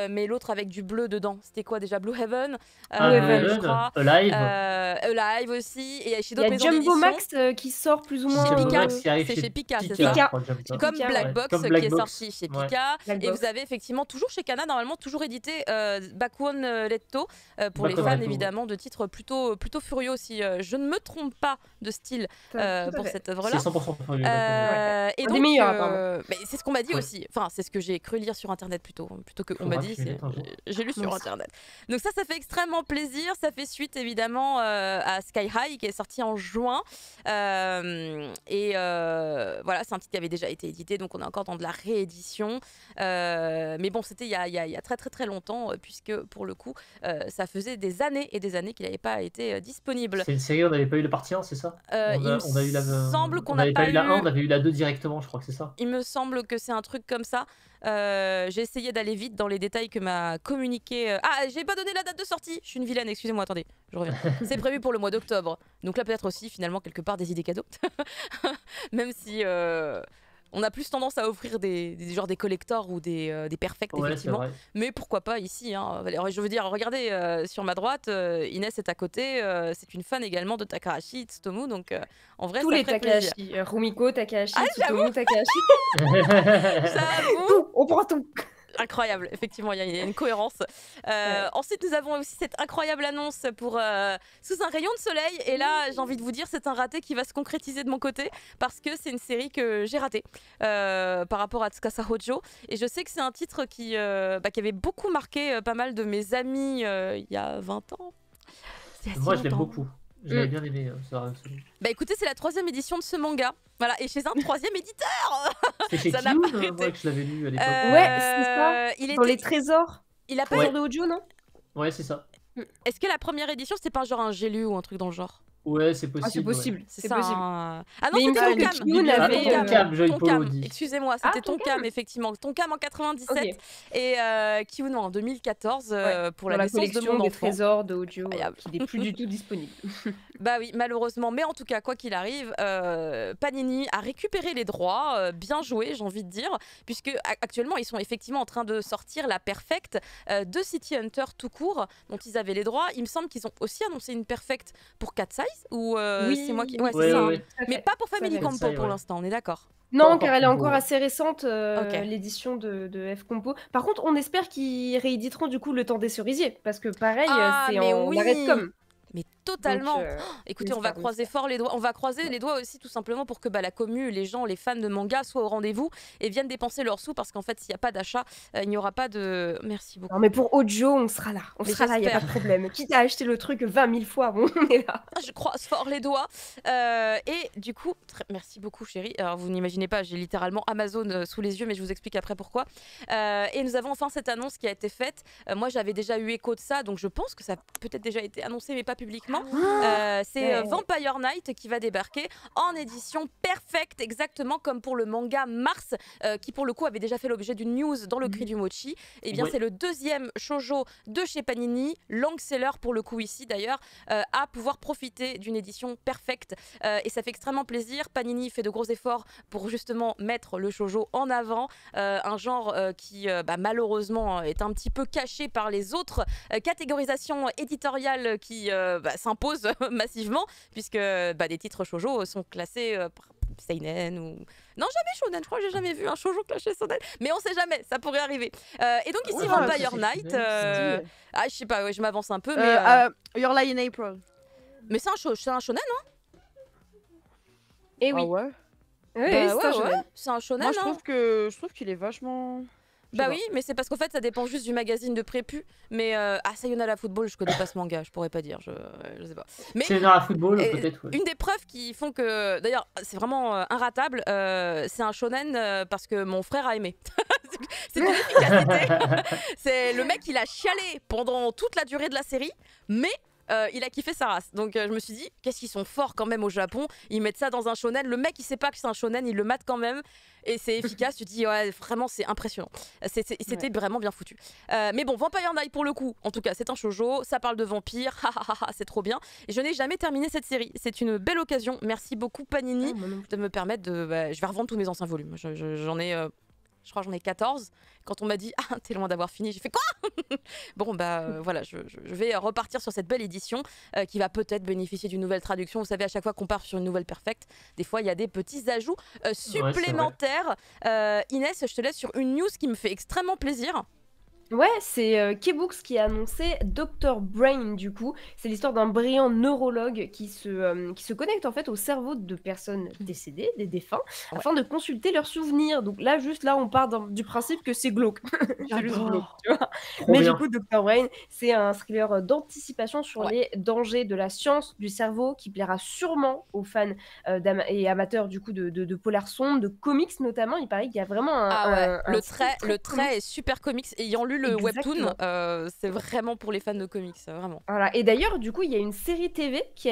mais l'autre avec du bleu dedans. C'était quoi déjà? Blue Heaven, je crois. Alive. Alive aussi. Et chez Il y d'autres a maisons Jumbo d'édition. Max qui sort plus ou moins. Chez Pika. Max qui arrive C'est chez Pika, c'est Pika, ça. je crois, Jump. Comme Pika, Black ouais. Box Comme qui Black est Box. sorti chez Ouais. Pika. Black Et Box. vous avez effectivement toujours chez Kana, normalement toujours édité Bakuon Letto pour les Bakuon fans Letto. évidemment de titres plutôt furieux si je ne me trompe pas de style Tout à pour fait. cette C'est œuvre-là. 100% furieux. Et Un des donc, meilleurs, apparemment. mais c'est ce qu'on m'a dit Ouais. aussi. Enfin, c'est ce que j'ai cru lire sur internet plutôt que on m'a Faudra dit. que tu mettes un jour. J'ai lu sur Mince. internet. Donc ça fait extrêmement plaisir. Ça fait suite évidemment à Sky High qui est sorti en juin. Voilà, c'est un titre qui avait déjà été édité, donc on est encore dans de la réédition. Mais bon, c'était il y a très très très longtemps, puisque pour le coup, ça faisait des années et des années qu'il n'avait pas été disponible. C'est une série, on n'avait pas eu la partie 1, c'est ça? Il On a eu la. semble qu'on On n'a n'avait pas pas eu la eu- 1, on avait eu la 2 directement, je crois que c'est ça. Il me semble que c'est un truc comme ça. J'ai essayé d'aller vite dans les détails que m'a communiqué. Ah, j'ai pas donné la date de sortie. Je suis une vilaine, excusez-moi, attendez, je reviens. C'est prévu pour le mois d'octobre. Donc là, peut-être aussi, finalement, quelque part, des idées cadeaux. Même si on a plus tendance à offrir des collectors ou des perfects, Ouais, c'est effectivement. vrai. Mais pourquoi pas ici, hein. Alors, je veux dire, regardez sur ma droite, Inès est à côté. C'est une fan également de Takahashi Tsutomu. Donc en vrai, Tous ça les ferait plaisir. Takahashi. Rumiko, Takahashi, Ah, Tsutomu, Takahashi. J'avoue. Tout, on prend tout. Incroyable, effectivement, il y a une cohérence. Ensuite, nous avons aussi cette incroyable annonce pour Sous un rayon de soleil. Et là, j'ai envie de vous dire, c'est un raté qui va se concrétiser de mon côté parce que c'est une série que j'ai ratée par rapport à Tsukasa Hojo. Et je sais que c'est un titre qui avait beaucoup marqué pas mal de mes amis il y a 20 ans. C'est assez Moi, je l'aime longtemps. beaucoup. Je l'avais bien aimé, ça va, absolument. Bah écoutez, c'est la 3e édition de ce manga. Voilà, et chez un 3e éditeur. C'est chez Ça n'a Kiyun, pas été. moi, que je l'avais lu à l'époque. Ouais, c'est ça. Il Dans était... les trésors. Il a pas Ouais. Trésors de Hojo, non? Ouais, c'est ça. Est-ce que la première édition, c'était pas genre un J'ai lu ou un truc dans le genre? Ouais, c'est Ah, c'est possible. possible. C'est C'est ça. possible. Ah non, Mais il me c'était semble que Tonkam. Kiyun Ah, avait. Tonkam, Joy Polo Tonkam, dit. excusez-moi, Ah, c'était Tonkam, Tonkam. effectivement. Tonkam en 97 Ok. et Kiyun en 2014 pour la Dans la naissance de collection mon des enfant. trésors de Hojo, Incroyable. qui n'est plus du tout disponible. Bah oui, malheureusement. Mais en tout cas, quoi qu'il arrive, Panini a récupéré les droits. Bien joué, j'ai envie de dire. Puisque actuellement, ils sont effectivement en train de sortir la Perfect de City Hunter tout court, dont ils avaient les droits. Il me semble qu'ils ont aussi annoncé une Perfect pour 4 size. Ou c'est moi qui. Ouais, c'est Ouais, ça. ouais, hein. ouais. Tout à Mais fait. pas pour Family fait. Campo Ça, pour ouais. l'instant, on est d'accord. Non, Pas car encore elle est Compo, encore ouais. assez récente, Ok. l'édition de F Compo. Par contre, on espère qu'ils rééditeront du coup Le Temps des Cerisiers, parce que pareil, Ah, c'est mais en oui. arrêt de com. Mais Totalement. Donc, Écoutez, on va j'espère, croiser fort les doigts. On va croiser les doigts aussi tout simplement pour que la commu, les gens, les fans de manga soient au rendez-vous et viennent dépenser leurs sous parce qu'en fait, s'il n'y a pas d'achat, il n'y aura pas de... Merci beaucoup. Non, mais pour Ojo, on sera là. On Mais sera là, il n'y a pas de j'espère. problème. Quitte à acheter le truc 20 000 fois, bon, on est là. Je croise fort les doigts. Et du coup, merci beaucoup chérie. Alors vous n'imaginez pas, j'ai littéralement Amazon sous les yeux, mais je vous explique après pourquoi. Et nous avons enfin cette annonce qui a été faite. Moi j'avais déjà eu écho de ça, donc je pense que ça a peut-être déjà été annoncé, mais pas publiquement. C'est Vampire Knight qui va débarquer en édition perfecte, exactement comme pour le manga Mars, qui pour le coup avait déjà fait l'objet d'une news dans le Cri du Mochi. Et bien c'est le deuxième shoujo de chez Panini, long seller pour le coup ici d'ailleurs, à pouvoir profiter d'une édition perfecte. Et ça fait extrêmement plaisir. Panini fait de gros efforts pour justement mettre le shoujo en avant, un genre qui malheureusement est un petit peu caché par les autres catégorisations éditoriales qui s'imposent massivement, puisque des titres shoujo sont classés par seinen ou... Non, jamais shonen, je crois que j'ai jamais vu un shoujo classé shonen, mais on sait jamais, ça pourrait arriver. Et donc ici, Vampire Knight, je sais pas, je m'avance un peu, mais... Your Lie in April. Mais c'est un shonen, hein. Et oui. Ah ouais. Oui, c'est un shonen. Moi, je trouve qu'il est vachement... Oui, mais c'est parce qu'en fait ça dépend juste du magazine de prépu. Mais Sayonara Football, je connais pas ce manga, je pourrais pas dire, je sais pas. Mais Sayonara Football, peut-être. Ouais. Une des preuves qui font que, d'ailleurs, c'est vraiment inratable, c'est un shonen parce que mon frère a aimé. C'est de l'efficacité. C'est le mec, il a chialé pendant toute la durée de la série, mais il a kiffé sa race. Donc je me suis dit, qu'est-ce qu'ils sont forts quand même au Japon. Ils mettent ça dans un shonen. Le mec, il sait pas que c'est un shonen, il le mate quand même. Et c'est efficace. Tu te dis, ouais, vraiment, c'est impressionnant. C'était vraiment bien foutu. Mais bon, Vampire Knight, pour le coup, en tout cas, c'est un shoujo. Ça parle de vampires. C'est trop bien. Et je n'ai jamais terminé cette série. C'est une belle occasion. Merci beaucoup, Panini, de me permettre de... je vais revendre tous mes anciens volumes. J'en ai... je crois que j'en ai 14. Quand on m'a dit « Ah, t'es loin d'avoir fini », j'ai fait « Quoi ?» Bon, voilà, je vais repartir sur cette belle édition qui va peut-être bénéficier d'une nouvelle traduction. Vous savez, à chaque fois qu'on part sur une nouvelle perfecte, des fois, il y a des petits ajouts supplémentaires. Inès, je te laisse sur une news qui me fait extrêmement plaisir. Ouais, c'est K-Books qui a annoncé Dr Brain du coup. C'est l'histoire d'un brillant neurologue qui se connecte en fait au cerveau de personnes décédées, des défunts, afin de consulter leurs souvenirs. Donc là, on part du principe que c'est glauque. C'est juste glauque, tu vois. Mais du coup, Dr Brain, c'est un thriller d'anticipation sur les dangers de la science du cerveau qui plaira sûrement aux fans et amateurs du coup de polar sombre, de comics notamment. Il paraît qu'il y a vraiment le trait est super comics. Ayant lu le webtoon, c'est vraiment pour les fans de comics, vraiment. Voilà. Et d'ailleurs, du coup, il y a une série TV qui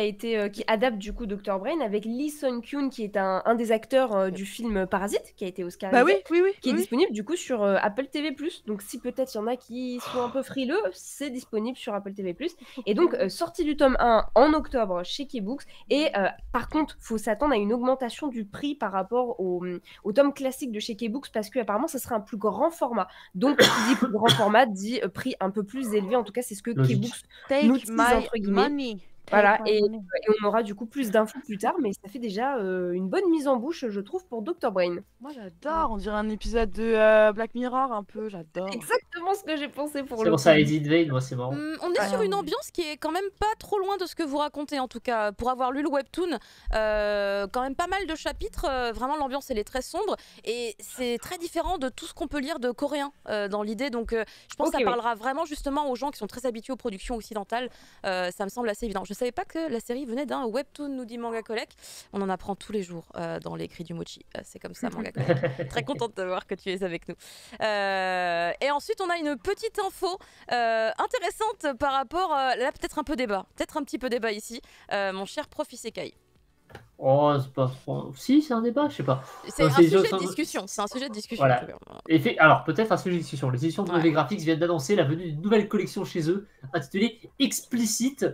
adapte du coup Dr Brain avec Lee Sun-kyun qui est un des acteurs du film Parasite qui a été Oscarisé, qui est disponible du coup sur Apple TV+. Donc si peut-être il y en a qui sont un peu frileux, c'est disponible sur Apple TV+. Et donc sortie du tome 1 en octobre chez K-Books. Et par contre, faut s'attendre à une augmentation du prix par rapport au tome classique de chez K-Books parce que apparemment ça sera un plus grand format. Donc qui dit plus grand format dit prix un peu plus élevé. En tout cas, c'est ce que K-Books nous disent entre guillemets. Voilà, et on aura du coup plus d'infos plus tard, mais ça fait déjà une bonne mise en bouche, je trouve, pour Dr Brain. Moi j'adore, on dirait un épisode de Black Mirror un peu, j'adore. Exactement ce que j'ai pensé pour le coup. C'est pour ça, Edith Vein, moi c'est marrant. On est sur une ambiance qui est quand même pas trop loin de ce que vous racontez, en tout cas. Pour avoir lu le webtoon, quand même pas mal de chapitres, vraiment l'ambiance elle est très sombre, et c'est très différent de tout ce qu'on peut lire de coréen dans l'idée, donc je pense que ça parlera vraiment justement aux gens qui sont très habitués aux productions occidentales, ça me semble assez évident. Je savais pas que la série venait d'un webtoon, nous dit Manga Collect. On en apprend tous les jours dans les Cris du Mochi. C'est comme ça, Manga Collect. Très contente de voir que tu es avec nous. Et ensuite, on a une petite info intéressante par rapport... là, peut-être un peu débat. Peut-être un petit peu débat ici. Mon cher Prof Isekai. Oh, c'est pas trop... Si, c'est un débat, je sais pas. C'est un sujet de discussion. C'est un sujet de discussion. Voilà. Alors, peut-être un sujet de discussion. Les éditions de Mauvais Graphics viennent d'annoncer la venue d'une nouvelle collection chez eux, intitulée Explicite.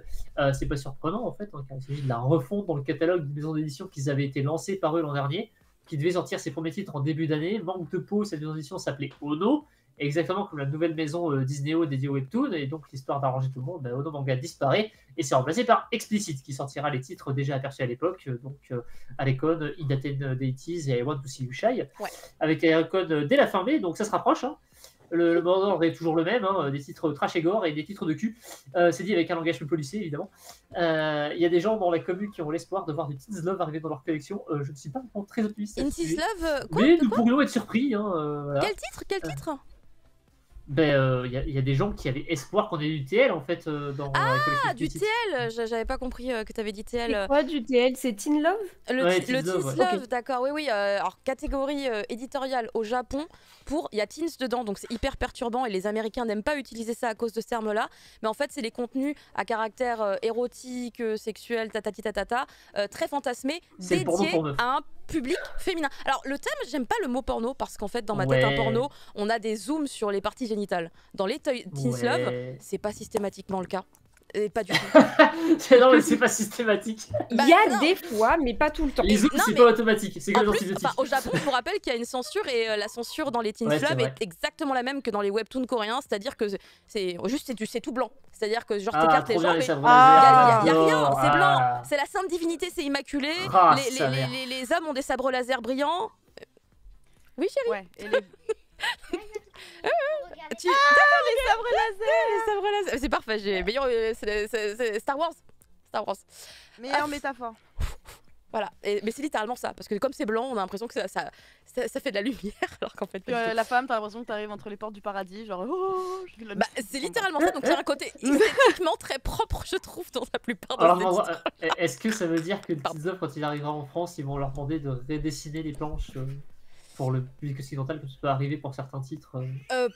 C'est pas surprenant, en fait, hein, car il s'agit de la refonte dans le catalogue d'une maison d'édition qui avaient été lancée par eux l'an dernier, qui devait sortir ses premiers titres en début d'année. Manque de peau, cette maison d'édition s'appelait Ono, exactement comme la nouvelle maison Disneyo dédiée au webtoon, et donc l'histoire d'arranger tout le monde, Ono Manga disparaît et c'est remplacé par Explicit qui sortira les titres déjà aperçus à l'époque, donc Arecon, Inaten Deities et I Want to See You Shy, avec Arecon dès la fin mai, donc ça se rapproche, hein. Le mot d'ordre est toujours le même, hein, des titres trash et gore et des titres de cul. C'est dit avec un langage plus policé, évidemment. Il y a des gens dans la commune qui ont l'espoir de voir du Teens Love arriver dans leur collection. Je ne suis pas vraiment très optimiste. In Teens Love, quoi? Mais nous pourrions être surpris. Voilà. Quel titre? Quel titre? Ben, y a des gens qui avaient espoir qu'on ait du TL en fait dans la collection. Ah, du TL! J'avais pas compris que t'avais dit TL. C'est quoi du TL? C'est Teen Love? Ouais, Le Teens Love, Teens ouais. Love, d'accord, oui, oui. Alors, catégorie éditoriale au Japon, il y a teens dedans, donc c'est hyper perturbant et les Américains n'aiment pas utiliser ça à cause de ce terme-là. Mais en fait, c'est les contenus à caractère érotique, sexuel, tatati tatata, très fantasmés, C'est le porno dédiés pour meufs. à un public féminin. Alors, le thème, j'aime pas le mot porno parce qu'en fait, dans ma tête, un Ouais. porno, on a des zooms sur les parties génitales. Dans les Teens Love, Ouais. c'est pas systématiquement le cas. Et pas du tout. Non, mais c'est pas systématique. Bah, Il y a non. des fois, mais pas tout le temps. Les zooms, non, c'est mais- pas automatique. C'est En comme les plus, antibiotiques. au Japon, je vous rappelle qu'il y a une censure et la censure dans les Teens Ouais, c'est Love vrai. est exactement la même que dans les webtoons coréens, c'est-à-dire que c'est tout blanc. C'est-à-dire que genre Ah, t'écartes les trop bien, jambes les et sabres Ah, y a laser. rien, c'est blanc, Ah. c'est la sainte divinité, c'est immaculé. Ah, les, sa les- mère. les- les hommes ont des sabres laser brillants. Oui, chérie. Ouais, et les Tu... sabres laser. les sabres laser. C'est parfait. J'ai meilleur. C'est Star Wars. Star Wars. Meilleure métaphore. Voilà. Mais c'est littéralement ça, parce que comme c'est blanc, on a l'impression que ça fait de la lumière, alors qu'en fait. Puis, pas du tout. la femme, t'as l'impression que t'arrives entre les portes du paradis, genre oh, je fais de la Bah, c'est littéralement ça, donc il y a un côté esthétiquement très propre, je trouve, dans la plupart de Alors, ces moi, titres. est-ce que ça veut dire que Pardon. Teens Love, quand il arrivera en France, ils vont leur demander de redessiner les planches pour le public occidental, comme ça peut arriver pour certains titres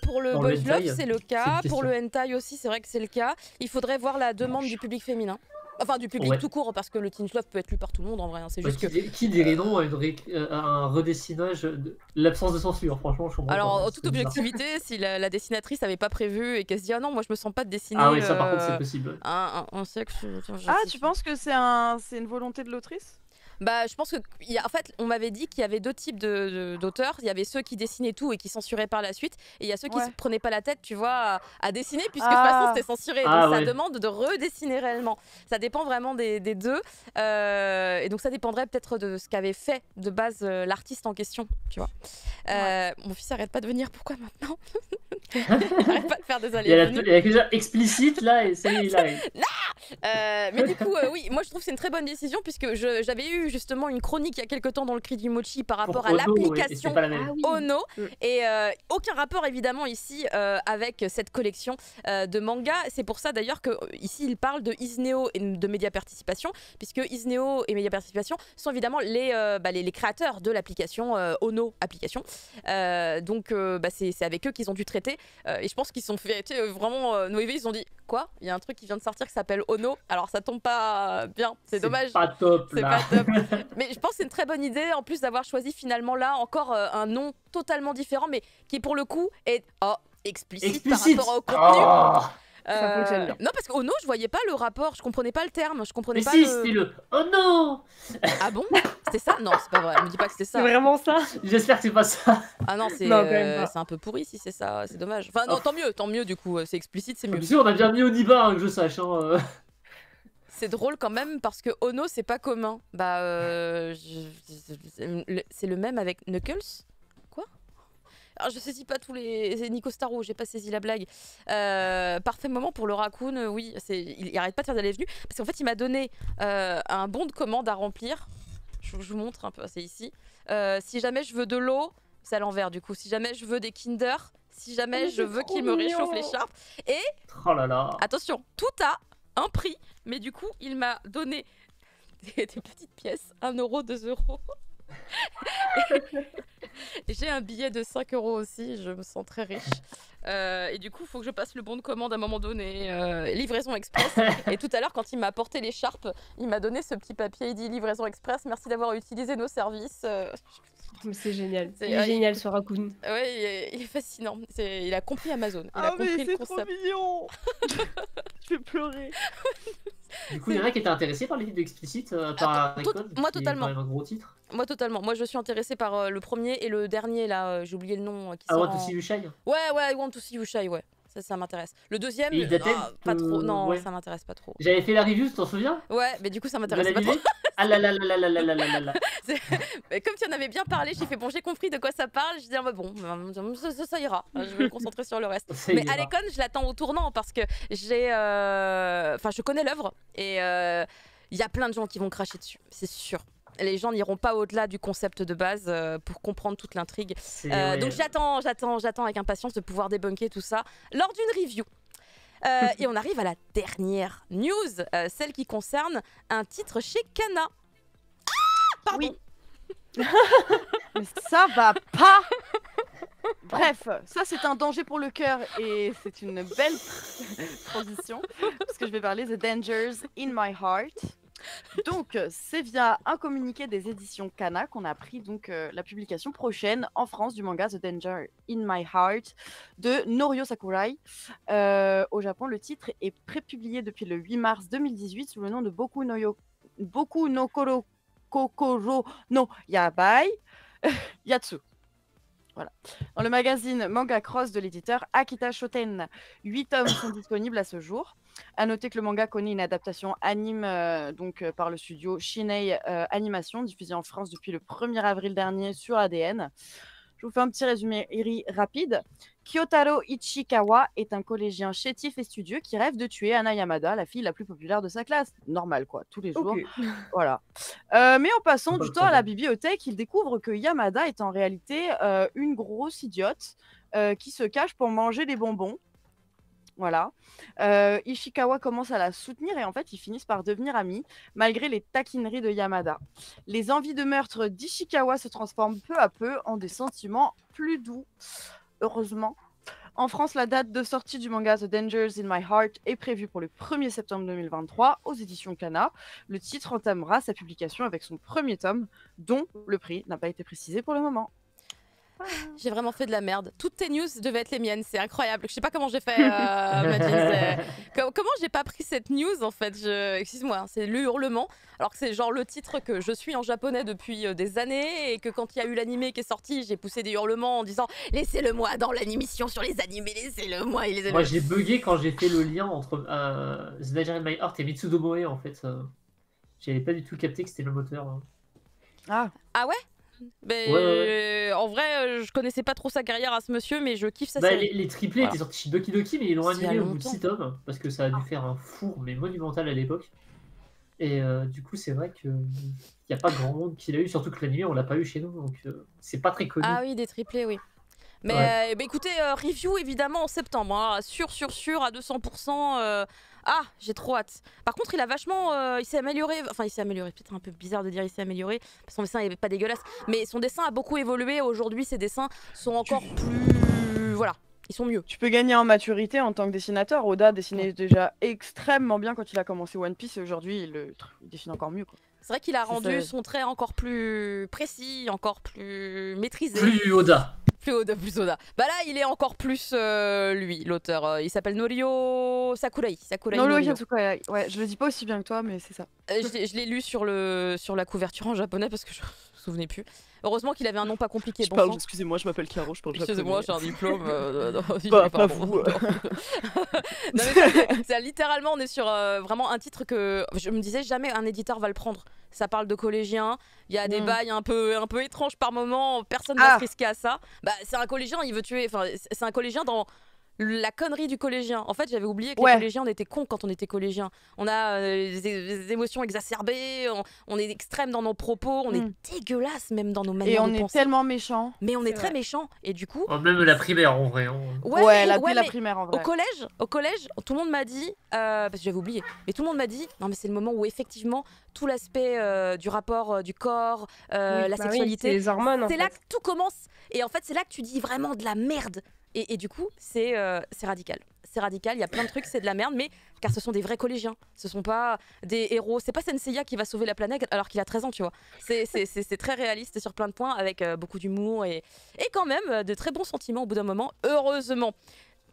Pour le Dans le boys love, hentai, c'est le cas. c'est une Pour le question. hentai aussi, c'est vrai que c'est le cas. Il faudrait voir la demande du public féminin. Enfin, du public Ouais. tout court, parce que le teen love peut être lu par tout le monde en vrai. Hein. C'est juste que. Qui dirait non à, à un redessinage de l'absence de censure? Franchement, je comprends Alors, pas, en c'est toute bizarre. objectivité, si la dessinatrice avait pas prévu et qu'elle se dit ah non, moi je me sens pas de dessiner Ah oui, ça par contre, c'est possible. un sexe. Ah, tu penses que c'est une volonté de l'autrice? Bah, je pense que, en fait, on m'avait dit qu'il y avait deux types d'auteurs. Il y avait ceux qui dessinaient tout et qui censuraient par la suite, et il y a ceux qui Ouais. se prenaient pas la tête, tu vois, à dessiner, puisque de toute façon c'était censuré. Ah, donc ouais. ça demande de redessiner réellement. Ça dépend vraiment des deux, et donc ça dépendrait peut-être de ce qu'avait fait de base l'artiste en question, tu vois. Mon fils arrête pas de venir. Pourquoi maintenant? Arrête pas de faire des Il y a allées-venues. l'accusation explicite là, et ça y est, il arrive. Mais du coup, oui, moi je trouve que c'est une très bonne décision, puisque j'avais eu justement une chronique il y a quelques temps dans le Cri du Mochi par rapport Pour à Ono, et l'application c'est pas la même. Ah oui. Ono, Mm. et aucun rapport évidemment ici avec cette collection de mangas. C'est pour ça d'ailleurs que ici il parle de Isneo et de Média Participation, puisque Isneo et Média Participation sont évidemment les créateurs de l'application Ono application. Donc c'est avec eux qu'ils ont dû traiter, et je pense qu'ils sont fait vraiment Noévé, ils se sont dit quoi, il y a un truc qui vient de sortir qui s'appelle Ono, alors ça tombe pas bien, c'est dommage. Pas top C'est là. pas top. Mais je pense que c'est une très bonne idée, en plus d'avoir choisi finalement là encore un nom totalement différent, mais qui pour le coup est explicite par Explicite. rapport au contenu. Oh Ça fonctionne bien. Non, parce qu'au no, je voyais pas le rapport, je comprenais pas le terme, je comprenais Mais pas si, le. c'était le. Oh non. Ah bon? C'était ça? Non, c'est pas vrai, me dis pas que c'était C'est ça. vraiment ça? J'espère que c'est pas ça. Ah non, c'est Non, quand même pas. c'est un peu pourri si c'est ça, c'est dommage. Enfin, non, Oh. tant mieux du coup, c'est explicite, c'est mieux. Bien sûr, on a bien mis Oniba, hein, que je sache. Hein. C'est drôle quand même parce que Ono c'est pas commun. Bah, c'est le même avec Knuckles? Quoi? Alors je saisis pas tous les. C'est Nico Starro, j'ai pas saisi la blague. Parfait moment pour le raccoon, oui, il arrête pas de faire d'allées-venues. Parce qu'en fait, il m'a donné un bon de commande à remplir. Je vous montre un peu, c'est ici. Si jamais je veux de l'eau, c'est à l'envers du coup. Si jamais je veux des Kinder, si jamais mais je c'est veux trop qu'il me réchauffe mignon. l'écharpe. Oh là là. Attention, tout a un prix, mais du coup, il m'a donné des petites pièces, 1 euro, 2 euros. Et j'ai un billet de 5 euros aussi, je me sens très riche. Et du coup, il faut que je passe le bon de commande à un moment donné. Livraison express. Et tout à l'heure, quand il m'a apporté l'écharpe, il m'a donné ce petit papier, il dit livraison express, merci d'avoir utilisé nos services. Mais c'est génial. C'est- Il est génial ce raccoon. Ouais, il est fascinant. Il a compris Amazon. Il a Ah mais compris le c'est trop concept. mignon. Je vais pleurer. Du coup, il y en a qui étaient intéressés par les titres explicites, par Tot- Recode, moi, qui est totalement. quand même un gros titre. Moi totalement. Moi je suis intéressée par le premier et le dernier là. J'ai oublié le nom. Qui I sort Want to en- See You Shine. Ouais, I Want to See You Shy, ouais. ça m'intéresse. Le deuxième, Et il datait pas trop. Non, ouais. ça m'intéresse pas trop. J'avais fait la review, tu t'en souviens? Ouais, mais du coup, ça De m'intéresse pas trop. l'animé. Ah là là là là là là là là là là. Mais comme tu en avais bien parlé, j'ai fait bon, j'ai compris de quoi ça parle. Je dis ah bah bon, ça ira. Je vais me concentrer sur le reste. Ça Mais ira. Alecon, je l'attends au tournant parce que je connais l'œuvre et il y a plein de gens qui vont cracher dessus, c'est sûr. Les gens n'iront pas au-delà du concept de base pour comprendre toute l'intrigue. Ouais. Donc j'attends avec impatience de pouvoir débunker tout ça lors d'une review. Et on arrive à la dernière news, celle qui concerne un titre chez Kana. Ah, pardon. Oui. Mais ça va pas. Bref, ça c'est un danger pour le cœur et c'est une belle transition parce que je vais parler The Dangers in My Heart. Donc, c'est via un communiqué des éditions Kana qu'on a appris donc la publication prochaine en France du manga The Danger in My Heart de Norio Sakurai. Au Japon, le titre est prépublié depuis le 8 mars 2018 sous le nom de Boku no Kokoro no Yabai Yatsu. Voilà. Dans le magazine Manga Cross de l'éditeur Akita Shoten, 8 tomes sont disponibles à ce jour. À noter que le manga connaît une adaptation anime par le studio Shinei Animation, diffusée en France depuis le 1er avril dernier sur ADN. Je vous fais un petit résumé rapide. Kyotaro Ichikawa est un collégien chétif et studieux qui rêve de tuer Ana Yamada, la fille la plus populaire de sa classe. Normal, quoi, tous les jours. Ok. Voilà. Mais en passant du temps à la bibliothèque, il découvre que Yamada est en réalité une grosse idiote qui se cache pour manger des bonbons. Voilà. Ishikawa commence à la soutenir et en fait, ils finissent par devenir amis, malgré les taquineries de Yamada. Les envies de meurtre d'Ishikawa se transforment peu à peu en des sentiments plus doux, heureusement. En France, la date de sortie du manga The Dangers in My Heart est prévue pour le 1er septembre 2023 aux éditions Kana. Le titre entamera sa publication avec son premier tome, dont le prix n'a pas été précisé pour le moment. J'ai vraiment fait de la merde. Toutes tes news devaient être les miennes, c'est incroyable. Je sais pas comment j'ai fait, Madeleine. Comment j'ai pas pris cette news en fait. Excuse-moi, hein, c'est le hurlement. Alors que c'est genre le titre que je suis en japonais depuis des années et que quand il y a eu l'animé qui est sorti, j'ai poussé des hurlements en disant laissez-le-moi dans l'animation sur les animés, laissez-le-moi. Moi j'ai bugué quand j'ai fait le lien entre The Danger in My Heart et Mitsudomoe en fait. J'avais pas du tout capté que c'était le moteur. Hein. Ah ouais? Mais ouais. En vrai, je connaissais pas trop sa carrière à ce monsieur, mais je kiffe sa Bah, série. les triplés étaient sortis chez Doki Doki, mais ils l'ont Il y a annulé au bout de longtemps. 6 tomes parce que ça a dû faire un four mais monumental à l'époque. Et du coup, c'est vrai qu'il n'y a pas grand monde qui l'a eu, surtout que l'animé on l'a pas eu chez nous, donc c'est pas très connu. Ah oui, des triplés, oui. Mais Ouais. bah, écoutez, review évidemment en septembre, hein, sûr à 200%. Ah, j'ai trop hâte. Par contre, il a vachement, il s'est amélioré. Enfin, il s'est amélioré. Peut-être un peu bizarre de dire il s'est amélioré. Son dessin n'est pas dégueulasse, mais son dessin a beaucoup évolué. Aujourd'hui, ses dessins sont encore plus, voilà, ils sont mieux. Tu peux gagner en maturité en tant que dessinateur. Oda dessinait déjà extrêmement bien quand il a commencé One Piece et aujourd'hui il dessine encore mieux, quoi. C'est vrai qu'il a C'est rendu ça. son trait encore plus précis, encore plus maîtrisé. Plus Oda. Plus Oda. Bah là, il est encore plus lui, l'auteur. Il s'appelle Norio Sakurai. Norio Sakurai. Ouais, je le dis pas aussi bien que toi, mais c'est ça. Je l'ai lu sur la couverture en japonais parce que je me souvenais plus. Heureusement qu'il avait un nom pas compliqué. Bon sang. Excusez-moi, je m'appelle Caro, je parle japonais. Excusez-moi, j'ai un diplôme. Pas vous. Non, mais c'est littéralement, on est sur vraiment un titre que je me disais jamais un éditeur va le prendre. Ça parle de collégiens, il y a des bails un peu étranges par moment, personne ne va se risquer à ça. Bah, c'est un collégien, il veut tuer. Enfin, c'est un collégien dans la connerie du collégien. En fait, j'avais oublié que les collégiens, on était cons quand on était collégien. On a des émotions exacerbées, on est extrême dans nos propos, on est dégueulasse même dans nos manières de penser. Et on est tellement méchants. Mais on est très méchants. Et du coup... Oh, même la primaire en vrai. Hein. La primaire en vrai. Au collège, tout le monde m'a dit, parce que j'avais oublié, mais tout le monde m'a dit, non mais c'est le moment où effectivement tout l'aspect du rapport du corps, la sexualité, c'est les hormones. c'est là que tout commence. Et en fait, c'est là que tu dis vraiment de la merde. Et du coup, c'est radical. C'est radical, il y a plein de trucs, c'est de la merde, mais car ce sont des vrais collégiens. Ce sont pas des héros. C'est pas Senseiya qui va sauver la planète alors qu'il a 13 ans, tu vois. C'est très réaliste sur plein de points, avec beaucoup d'humour et quand même de très bons sentiments au bout d'un moment, heureusement.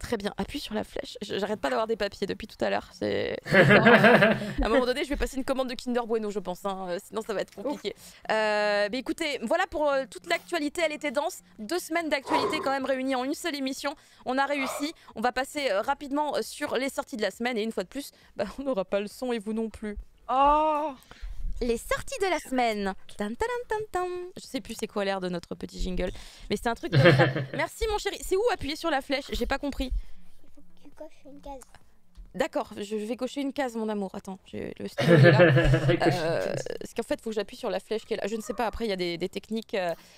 Très bien, appuie sur la flèche. J'arrête pas d'avoir des papiers depuis tout à l'heure. À un moment donné, je vais passer une commande de Kinder Bueno, je pense. Hein. Sinon, ça va être compliqué. Mais écoutez, voilà pour toute l'actualité. Elle était dense. 2 semaines d'actualité quand même réunies en une seule émission. On a réussi. On va passer rapidement sur les sorties de la semaine. Et une fois de plus, on n'aura pas le son et vous non plus. Oh. Les sorties de la semaine. Tan, tan, tan, tan. Je sais plus c'est quoi l'air de notre petit jingle, mais c'est un truc comme ça. Merci mon chéri. C'est où appuyer sur la flèche? J'ai pas compris. Il faut que tu coches une case. D'accord, je vais cocher une case mon amour. Attends, le stylo est là. Parce qu'en fait, il faut que j'appuie sur la flèche qui est là. Je ne sais pas, après il y a des techniques.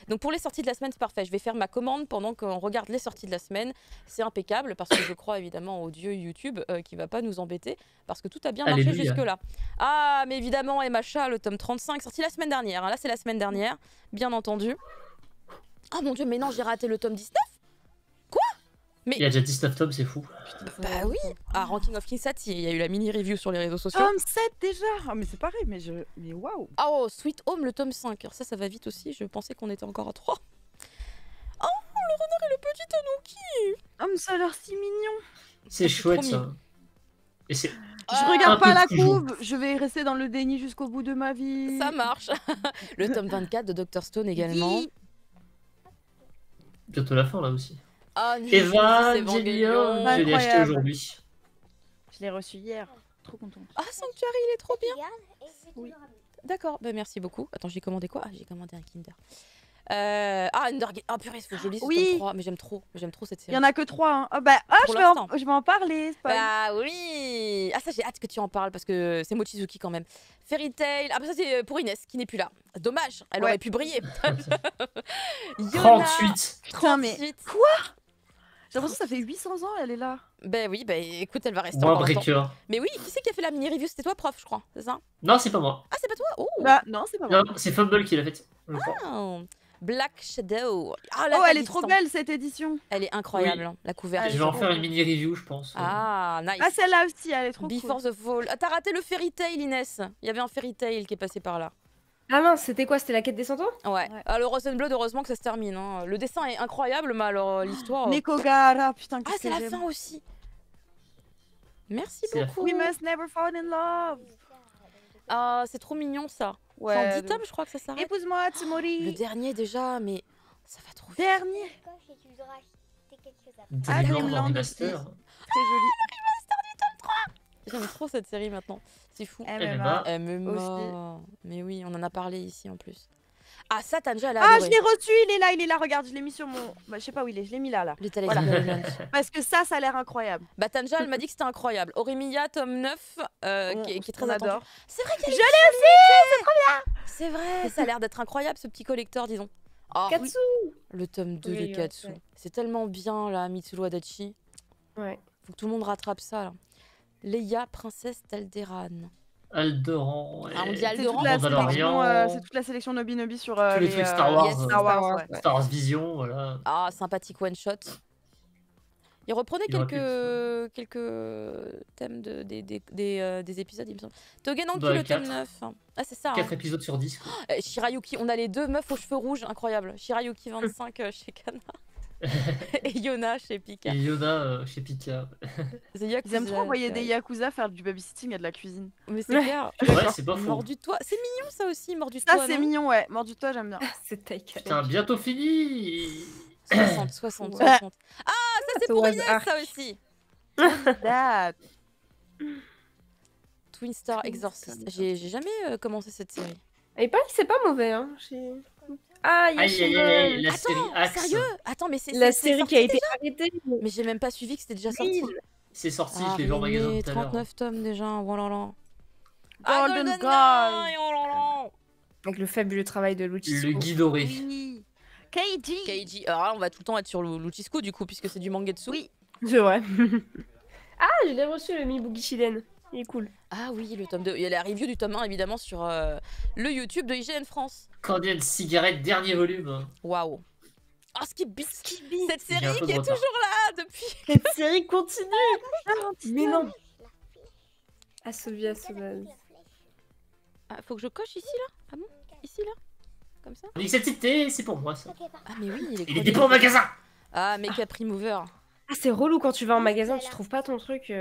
Donc pour les sorties de la semaine, c'est parfait. Je vais faire ma commande pendant qu'on regarde les sorties de la semaine. C'est impeccable parce que je crois évidemment au dieu YouTube qui va pas nous embêter parce que tout a bien marché Alléluia. jusque-là. Ah, mais évidemment, Emma Chat, le tome 35, sorti la semaine dernière. Hein. Là, c'est la semaine dernière, bien entendu. Oh mon dieu, mais non, j'ai raté le tome 19. Il y a déjà 19 tomes, c'est fou. Bah oui. Ah, Ranking of Kings 7, il y a eu la mini-review sur les réseaux sociaux. Tome 7 déjà. Ah, mais c'est pareil, mais waouh. Oh, Sweet Home, le tome 5. Alors ça va vite aussi. Je pensais qu'on était encore à 3. Oh, le renard et le petit tanuki. Oh, mais ça a l'air si mignon. C'est chouette trop ça. Et c'est Je regarde un pas peu la toujours. couve. Je vais rester dans le déni jusqu'au bout de ma vie. Ça marche. Le tome 24 de Dr Stone également. Oui. bientôt la fin là aussi. Ah, Evangelion, je l'ai acheté Incroyable. aujourd'hui. Je l'ai reçu hier. Trop contente. Ah, Sanctuary, il est trop bien. Regarde, et je vais te Oui. le ramener. D'accord, bah merci beaucoup. Attends, j'ai commandé quoi? Ah, j'ai commandé un Kinder. Ah, Undergate. Ah, purée, il faut que je lise ce Oui. tome 3. Mais j'aime trop cette Il série. y en a que 3. Hein. Oh, Pour je vais en parler. Spoil. Bah oui. Ah, ça, j'ai hâte que tu en parles parce que c'est Mochizuki quand même. Fairy Tail. Ah, bah ça, c'est pour Inès qui n'est plus là. Dommage, elle Ouais. aurait pu briller. Yona, 38. Putain, mais 38. j'ai l'impression que ça fait 800 ans, elle est là. Ben oui, ben écoute, elle va rester Moi, encore longtemps. Breaker. Mais oui, qui c'est qui a fait la mini-review? C'était toi, prof, je crois, c'est ça? Non, c'est pas moi. Ah, c'est pas toi? Oh, Bah, non, c'est pas moi. Non, c'est Fumble qui l'a fait. je crois. Ah. Black Shadow. Ah, là, Oh, t'as elle est dit trop ça. belle cette édition. Elle est incroyable, hein, la couverture. Je vais en faire une mini review, je pense. Ah, nice. Ah, celle-là aussi, elle est trop Before cool. the Fall. Ah, t'as raté le Fairy Tail, Inès. Il y avait un Fairy Tail qui est passé par là. Ah mince, c'était quoi? C'était la quête des centaures? Ouais. Ouais. Ah, le Rose and Blood, heureusement que ça se termine. Hein. Le dessin est incroyable, mais alors l'histoire. Nekogara, putain, Ah, qu'est-ce c'est que la j'aime. fin aussi. Merci C'est la beaucoup. We must never fall in love. Ah, c'est trop mignon ça. Ouais, C'est en 10 de tomes, je crois que ça s'arrête. Épouse-moi, Le Tsumori. dernier déjà, mais ça va trop vite. Dernier. Tu coches et tu voudras acheter quelque chose après. Ah, Dreamland Dreamland Remaster. Très joli. J'aime trop cette série maintenant. C'est fou. MMA. MMA. Mais oui, on en a parlé ici en plus. Ah, ça, Tanja, elle a Ah, adoré. je l'ai reçu, il est là, regarde, je l'ai mis sur mon... Bah, je sais pas où il est, je l'ai mis là. Les Tales Voilà. of Neverland. Parce que ça a l'air incroyable. Bah, Tanja, elle m'a dit que c'était incroyable. Orimiya, tome 9, qui est très on attendu. adore. C'est vrai qu'il y a Je l'ai aussi, c'est trop bien. C'est vrai, ça a l'air d'être incroyable ce petit collector, disons. Ah, Katsu. le tome 2 Oui, de ouais, Katsu. ouais. C'est tellement bien, là, Mitsuru Adachi. Ouais. Faut que tout le monde rattrape ça, là. Leia, princesse d'Alderan. Alderan. Ah, on dit et C'est Alderan. toute, la Mandalorian. sélection, c'est toute la sélection Nobi Nobi sur Tous les trucs Star Wars. yes, Star Wars, Star ouais. Ouais. Star Wars Vision, voilà. Ah, sympathique one-shot. Il reprenait Il aurait quelques thèmes des épisodes, il me semble. Togenanki, Dans les le tome 4. 9. Ah, c'est ça. 4 épisodes sur 10. quoi. Shirayuki, on a les deux meufs aux cheveux rouges, incroyable. Shirayuki 25 chez Kana. Et Yona chez Pika. Et Yoda chez Pika. The Ils Yakuza, aiment trop envoyer des ouais. Yakuza faire du babysitting et de la cuisine. Mais c'est clair. Ouais, c'est pas faux. Mordu-toi. C'est mignon ça aussi, mordu-toi. Ça, c'est non mignon, ouais. Mordu-toi, j'aime bien. C'est Taika. Putain, bientôt fini. 60, 60, Ouais. 60. Ah, ça c'est Ça pour was Inès, arc. ça aussi. Date. Twin Star Exorcist. J'ai jamais commencé cette série. Et pas, c'est pas mauvais, hein. Ah, Aïe, aïe, aïe, la série Attends, Axe. sérieux? Attends, mais c'est la c'est série sorti qui a été déjà arrêtée. Mais j'ai même pas suivi que c'était déjà sorti. C'est sorti, Ah, je l'ai vu en magasin Rimé, tout à l'heure. 39 tomes déjà, oh là là. Golden Golden Guy. Guy, oh là là. Avec le fabuleux travail de Luchisco. Le Guy doré. Oui. Keiji. Keiji. Alors là, on va tout le temps être sur Luchisco du coup, puisque c'est du mangetsu. Oui. C'est vrai. Ah, je l'ai reçu, le Mibugi Shilen. Il est cool. Ah oui, le tome 2. Il y a la review du tome 1 évidemment sur le YouTube de IGN France. Candienne Cigarette, dernier volume. Waouh. Oh, Skip Cette J'ai un série peu qui de est retard. toujours là depuis. Cette série continue. Mais non. Asovia Sauvage. Ah, faut que je coche ici là? Ah bon? Ici là? Comme ça? L'initiative, c'est pour moi ça. Ah mais oui, il est Il était pas au magasin. Ah, Make-up Remover. Ah, c'est relou quand tu vas en magasin, tu trouves pas ton truc.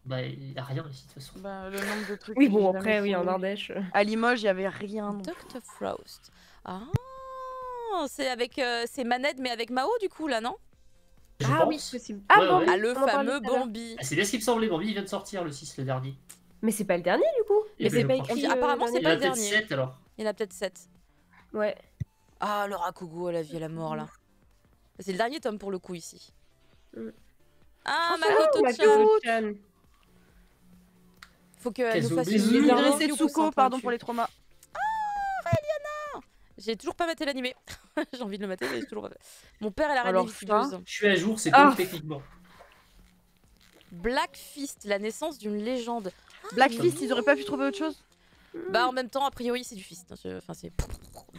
Bah, il y a rien ici, de toute façon. Bah, le nombre de trucs. Oui, que bon, j'ai après, jamais oui, en fait. Ardèche. À Limoges, il y avait rien. non plus. Dr Frost. Ah, c'est avec c'est manette mais avec Mao du coup là, non? Je Ah oui, pense. c'est possible. Ah, Ouais, Bambi, ouais. Ah, le on en parlait fameux tout à l'heure. Bambi. Ah, c'est bien ce qui me semblait. Bambi, il vient de sortir le 6, le dernier. Mais c'est pas le dernier, du coup. Et Mais ben, c'est je pas crois. écrit. Apparemment, c'est Il y pas en a le peut-être dernier. 7 alors. Il y en a peut-être 7. Ouais. Ah, le Rakugo à la vie et à la mort là. C'est le dernier tome pour le coup ici. Mm. Ah, Makoto-chan. Makoto-chan. Faut qu'elle nous Kazu, fasse une bisous. vidéo. Mildred si vous Setsuko, poussez un pardon pointu. pour les traumas. J'ai toujours pas maté l'animé. J'ai envie de le mater, mais j'ai toujours pas fait. Mon père est la reine Alors des ça. Vicieuses. Je suis à jour, c'est Ah. cool techniquement. Black Fist, la naissance d'une légende. Black Fist, ils auraient pas pu trouver autre chose? Bah en même temps, a priori, c'est du fist. Enfin, c'est.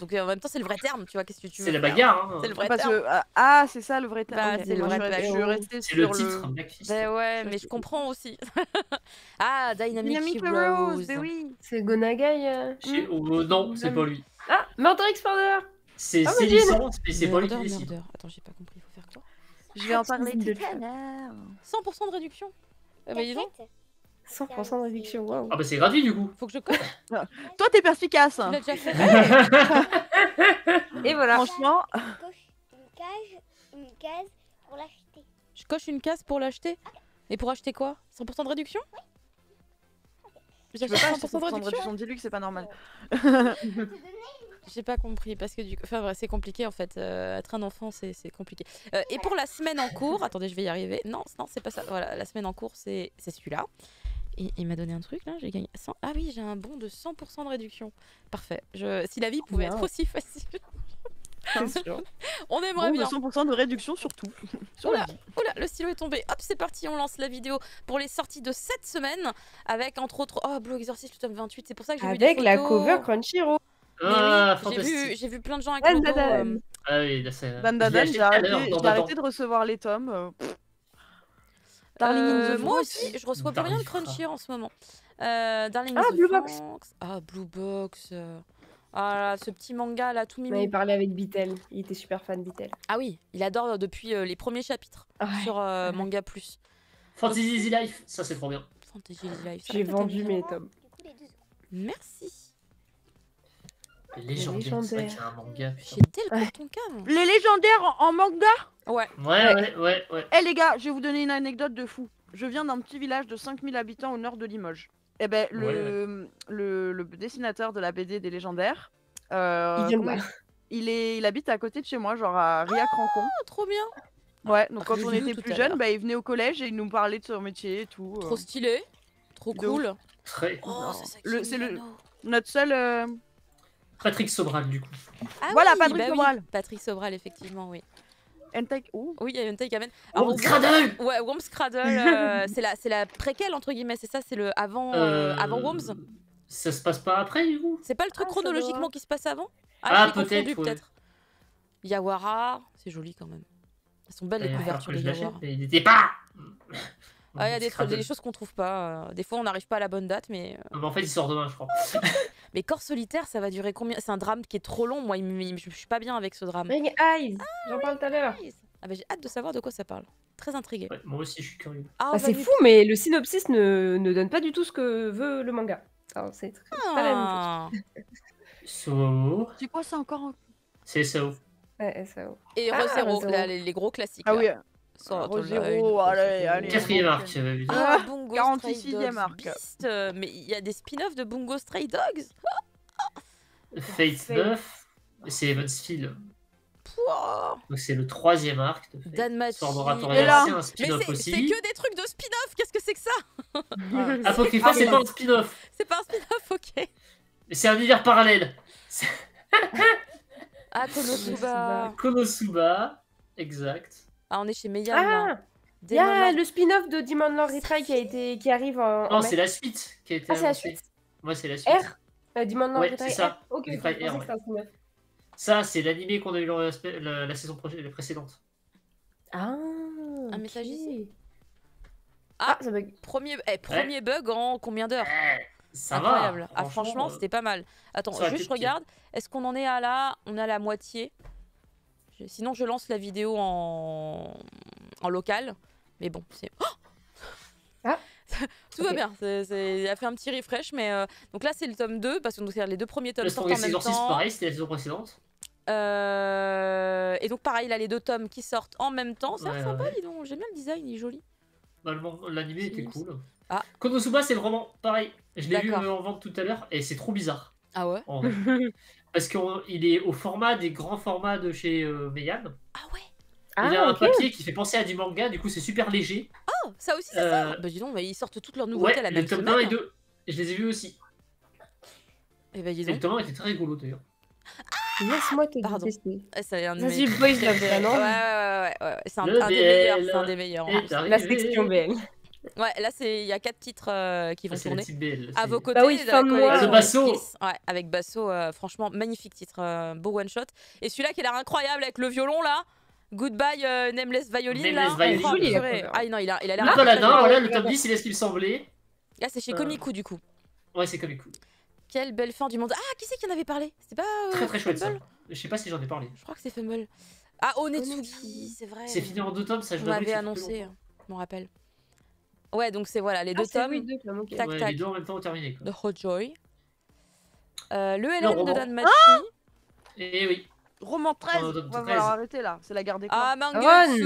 Donc en même temps, c'est le vrai terme, tu vois. Qu'est-ce que tu veux C'est la faire bagarre, hein. C'est le vrai Parce terme. que ah, c'est ça le vrai terme. Bah, Ok. c'est le Moi, vrai je suis terme. restée C'est le sur titre, Black Fist. Bah ouais, Je mais je sais. comprends aussi. Ah, Dynamic, Dynamic Heroes. Heroes, mais oui. C'est Gonagai. Non, c'est pas lui. Ah, Murder Explorer. C'est Ah, ses Imagine. licences, mais c'est pas lui qui Murder, décide. murder. Attends, j'ai pas compris, il faut faire quoi? Je vais en parler Cuisine de tout à l'heure. 100% de réduction. Eh bah dis donc, 100% de réduction, waouh. Ah bah c'est gratuit du coup. faut que je coche. Toi, t'es perspicace. Tu l'as déjà fait. Et voilà. Franchement, Coche une case pour l'acheter. Je coche une case pour l'acheter. Et pour acheter quoi? 100% de réduction? je veux pas acheter 100% de réduction. Dis-lui que c'est pas normal. J'ai pas compris parce que du coup, enfin bref, c'est compliqué en fait. Être un enfant, c'est compliqué. Et pour la semaine en cours, attendez, je vais y arriver. Non, c'est pas ça. Voilà, la semaine en cours, c'est celui-là. Et il m'a donné un truc là, j'ai gagné 100. Ah oui, j'ai un bon de 100% de réduction. Parfait. Si la vie pouvait Bien. être aussi facile, C'est sûr. on aimerait Bon, de bien. 100% de réduction sur tout. Sur la vie. Oh là, le stylo est tombé. Hop, c'est parti, on lance la vidéo pour les sorties de cette semaine avec entre autres Blue Exorcist, le tome 28. C'est pour ça que j'ai vu des Avec la photos. cover Crunchyroll. Mais Ah, oui, fantastique. j'ai vu plein de gens avec Dan, le logo. dan, dan. Ah oui, là c'est. Dan Dan Je l'ai Dan, acheté j'ai tout à arrêté, l'heure, dans j'ai ma arrêté dent. de recevoir les tomes. Darling in the Moi Franxx. aussi, je reçois pas bien de Darling Crunchy en ce moment. Darling in Ah, the Blue Box. Franxx. Ah, Blue Box. Ah là, ce petit manga là, tout On mimi. avait parlé avec Bitel. Il était super fan Bitel. Ah oui, il adore depuis les premiers chapitres Ah ouais. sur Manga Plus. Fantasy Easy Life, ça c'est trop bien. Fantasy Life. ça J'ai peut-être vendu aimer. mes tomes. Du coup, les deux autres. Merci. Légendaire, c'est vrai qu'il y a un manga. J'ai Putain. dès le ton cave. Les légendaires en manga. Ouais. Ouais. Eh les gars, je vais vous donner une anecdote de fou. Je viens d'un petit village de 5000 habitants au nord de Limoges. Eh ben, le dessinateur de la BD des légendaires, Il vient de comment là. il habite à côté de chez moi, genre à Riac-Rancon. Oh, trop bien. Ouais, donc Ah, quand je on l'ai vu était tout plus à jeunes, l'heure. bah, il venait au collège et il nous parlait de son métier et tout. Trop stylé. Trop De cool. Très. Oh, Sasaki C'est le- Milano. Notre seul... Patrick Sobral du coup. Ah Voilà, oui, Patrick bah oui. Sobral. Patrick Sobral, effectivement, oui. hentai... Oh. Oui, il y a Hentai Kamen. Oh, Alors, Cradle. ouais, Worms Cradle, c'est la préquelle entre guillemets, c'est ça, c'est le avant Worms. Ça se passe pas après du coup. C'est pas le truc Ah, ça chronologiquement doit. qui se passe avant? Ah, je l'ai confondu, peut-être, ouais. peut-être. Yawara, c'est joli quand même. Elles sont belles les Il va falloir couvertures que de je l'achète, Yawara. mais il n'était pas. Ah, il y a Cradle. des choses qu'on trouve pas. Des fois, on n'arrive pas à la bonne date, mais. Non, mais en fait, il sort demain, je crois. Mais Corps solitaire, ça va durer combien? C'est un drame qui est trop long. Moi, je suis pas bien avec ce drame. Ring Eyes. J'en parle tout à l'heure. Ah, bah, j'ai hâte de savoir de quoi ça parle. Très intriguée. Ouais, moi aussi, je suis curieux. Ah, Bah, c'est Vanille- fou, mais le synopsis ne donne pas du tout ce que veut le manga. Alors, c'est pas la même chose. Ah. So. C'est quoi ça encore C'est ça. Ouais, ça. Et Ah, ReZero, ReZero. là, les gros classiques. Ah là. oui, Sort ReZero, Line, allez, allez. Quatrième arc. Putain. Ah, Bungo 46e Stray Dogs arc. Beast, mais il y a des spin-offs de Bungo Stray Dogs. Fate 9. C'est Evansville. Pouah. Donc c'est le troisième arc de Fate. Danmachi. Sword of Et là- Artoria, c'est un Mais spin-off c'est aussi. que des trucs de spin-off. Qu'est-ce que c'est que ça? Apocrypha, c'est pas un spin-off. C'est pas un spin-off, ok. C'est un univers parallèle. Ah, Konosuba. Konosuba. Exact. Ah, on est chez Meian là. Ah, il y a Demon Lord. le spin-off de Demon Lord Retry qui arrive en Non, mai. c'est la suite qui a été Ah, c'est la annoncée. suite. Ouais, c'est la suite. R Demon Lord Ouais, Retry c'est ça. R. Ok, je Retry pensais R, que c'était un spin-off. Ça, c'est l'animé qu'on a eu la saison précédente. Ah, Un message ok. ici. Ah, ça bug. Premier bug en combien d'heures? Ça Incroyable. va. Ah, franchement, c'était pas mal. Attends, ça aurait juste été je regarde. Est-ce qu'on en est à la... On est à la moitié. Sinon, je lance la vidéo en local. Mais bon, c'est. Ah. Tout va Ok. bien. Il a fait un petit refresh, mais donc là c'est le tome 2 parce que donc, les deux premiers tomes Le sortent en Strongest même Exorcist, temps. pareil, c'était la saison précédente. Et donc pareil, là les deux tomes qui sortent en même temps. C'est Ouais, sympa, ouais. dis donc. J'aime bien le design, il est joli. L'anime était Sims. cool. Ah. Konosuba, c'est le roman, pareil. Je l'ai vu D'accord. en vente tout à l'heure et c'est trop bizarre. Ah ouais. En vrai. Parce qu'il est au format des grands formats de chez Meian. Ah ouais. Il a un ok. papier qui fait penser à du manga, du coup c'est super léger. Oh, ça aussi c'est ça. Bah dis donc, bah, ils sortent toutes leurs nouveautés Ouais, la le même tome semaine. 1 et 2, je les ai vus aussi. Et bah dis Et le donc. tome 1 était très rigolo d'ailleurs. Laisse-moi te Pardon. détester. C'est un de Ça, mes c'est Boys Love, ça, non? Ouais. C'est un Le des meilleurs. BL C'est un des meilleurs. en est plus. arrivé. La section BL. Ouais, là il y a 4 titres qui vont Ça, c'est la tourner. petite BL. À vos côtés, Bah oui, de la fin de mois. collection Ah, de Basso. Kiss. Ouais, avec Basso, franchement, magnifique titre, beau one shot. Et celui-là qui a l'air incroyable avec le violon là. Goodbye Nameless Violin Nameless là. Violin. Oh, Joli, la purée. cover. Ah non, il a l'air Le très, très Paladin, joli. voilà, le tome 10, il est ce qu'il semblait. Là c'est chez Komiku du coup. Ouais, c'est comme cool. Quelle belle fin du monde. Ah, qui c'est qui en avait parlé? C'était pas Très très chouette ça. Fumble. Je sais pas si j'en ai parlé. Je crois que c'est Fumble. Ah, Onetsugi, Onetsugi. c'est vrai. C'est fini en 2 tomes, ça je On dois avouer que m'avait c'est plus annoncé, long. je m'en rappelle. Ouais, donc c'est voilà, les deux c'est tomes oui, deux tomes, ok. Tac, Ouais, tac. les deux en même temps ont terminé. Quoi. de Hojoy. Le LM de roman. Danmachi. Et oui. Roman 13, Oh, on tome va 13. falloir arrêter là, c'est la guerre des clans. Ah, Mangetsu,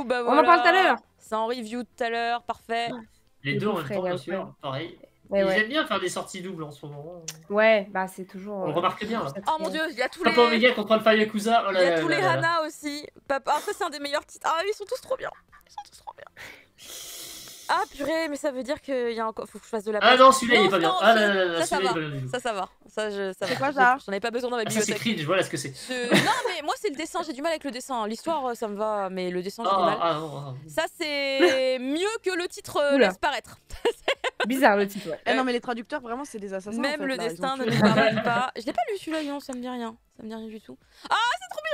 bah On en voilà. parle tout à l'heure. C'est en review tout à l'heure, parfait. Les Les deux en beaux même frères, temps, bien ouais, sûr. ouais. Pareil. Ouais, Ils ouais. aiment bien faire des sorties doubles en ce moment. Ouais, bah c'est toujours. On le remarque bien là. Oh mon dieu, il y a tous les... Papa Omega contre Alpha Yakuza. Oh Il là y a là tous là les là là. Hana aussi. Papa... Après, c'est un des meilleurs titres. Ah, ils sont tous trop bien. Ils sont tous trop bien. Ah purée, mais ça veut dire qu'il y a encore... Faut que je fasse de la Ah place. non, celui-là il est pas Non, bien. Ah ça- là là là, ça celui-là il va. est pas bien du tout. Ça va. Ça va. C'est quoi, ça J'en ai pas besoin dans ma Ah, ça c'est bibliothèque. cringe, voilà ce que c'est. Non, mais moi, c'est le dessin. J'ai du mal avec le dessin. L'histoire, ça me va, mais le dessin, j'ai du mal. Ah non. Ça, c'est mieux que le titre Oula. laisse paraître. Bizarre le titre, ouais. Eh non, mais les traducteurs, vraiment, c'est des assassins. en Même fait, le là, ils ont destin ne tué nous des pardonne gens. pas. Je l'ai pas lu celui-là, non, ça me dit rien. Ça me dit rien du tout. Ah, c'est trop bien.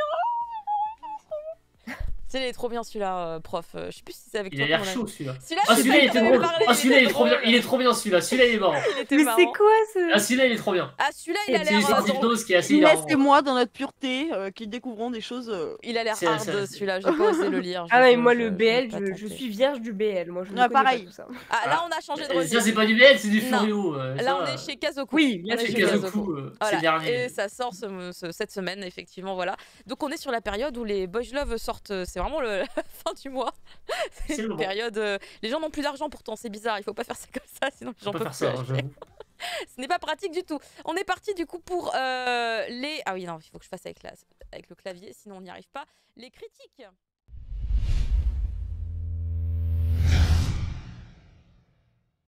Il est trop bien celui-là, prof. Je sais plus si c'est avec Il toi a l'air qu'on l'a- chaud celui-là. Celui-là, Ah je sais celui-là pas, il était j'en avais drôle. parlé, Ah celui-là il est était trop bien. drôle. Il est trop bien celui-là. Celui-là il est marrant. Il était Mais marrant. c'est quoi ce. Ah celui-là il est trop bien. Ah, celui-là, il a C'est l'air une sorte drôle. d'hypnose qui est assez hilarant. Laissez-moi dans notre pureté, qui découvrons des choses. Il a l'air C'est- hard c'est- celui-là, j'ai pas osé le lire. Ah ouais, Je- moi je- le je BL, n'ai pas je tenté. suis vierge du BL. Moi je ne Ouais, connais pareil. pas tout ça. Ah, là, on a changé de Ça registre. c'est pas du BL, c'est du Non. Furio. Là, on est chez Kazoku. Oui, On bien est C'est chez sûr. Kazoku, c'est Voilà. le dernier. Et ça sort cette semaine, effectivement, voilà. Donc on est sur la période où les Boys Love sortent, c'est vraiment la fin du mois. C'est C'est le une moment. période... les gens n'ont plus d'argent pourtant, c'est bizarre, il faut pas faire ça comme ça, sinon les gens On peut peuvent faire plus ça, acheter. j'avoue. Ce n'est pas pratique du tout. On est parti du coup pour les... Ah oui, non, il faut que je fasse avec le clavier, sinon on n'y arrive pas. Les critiques.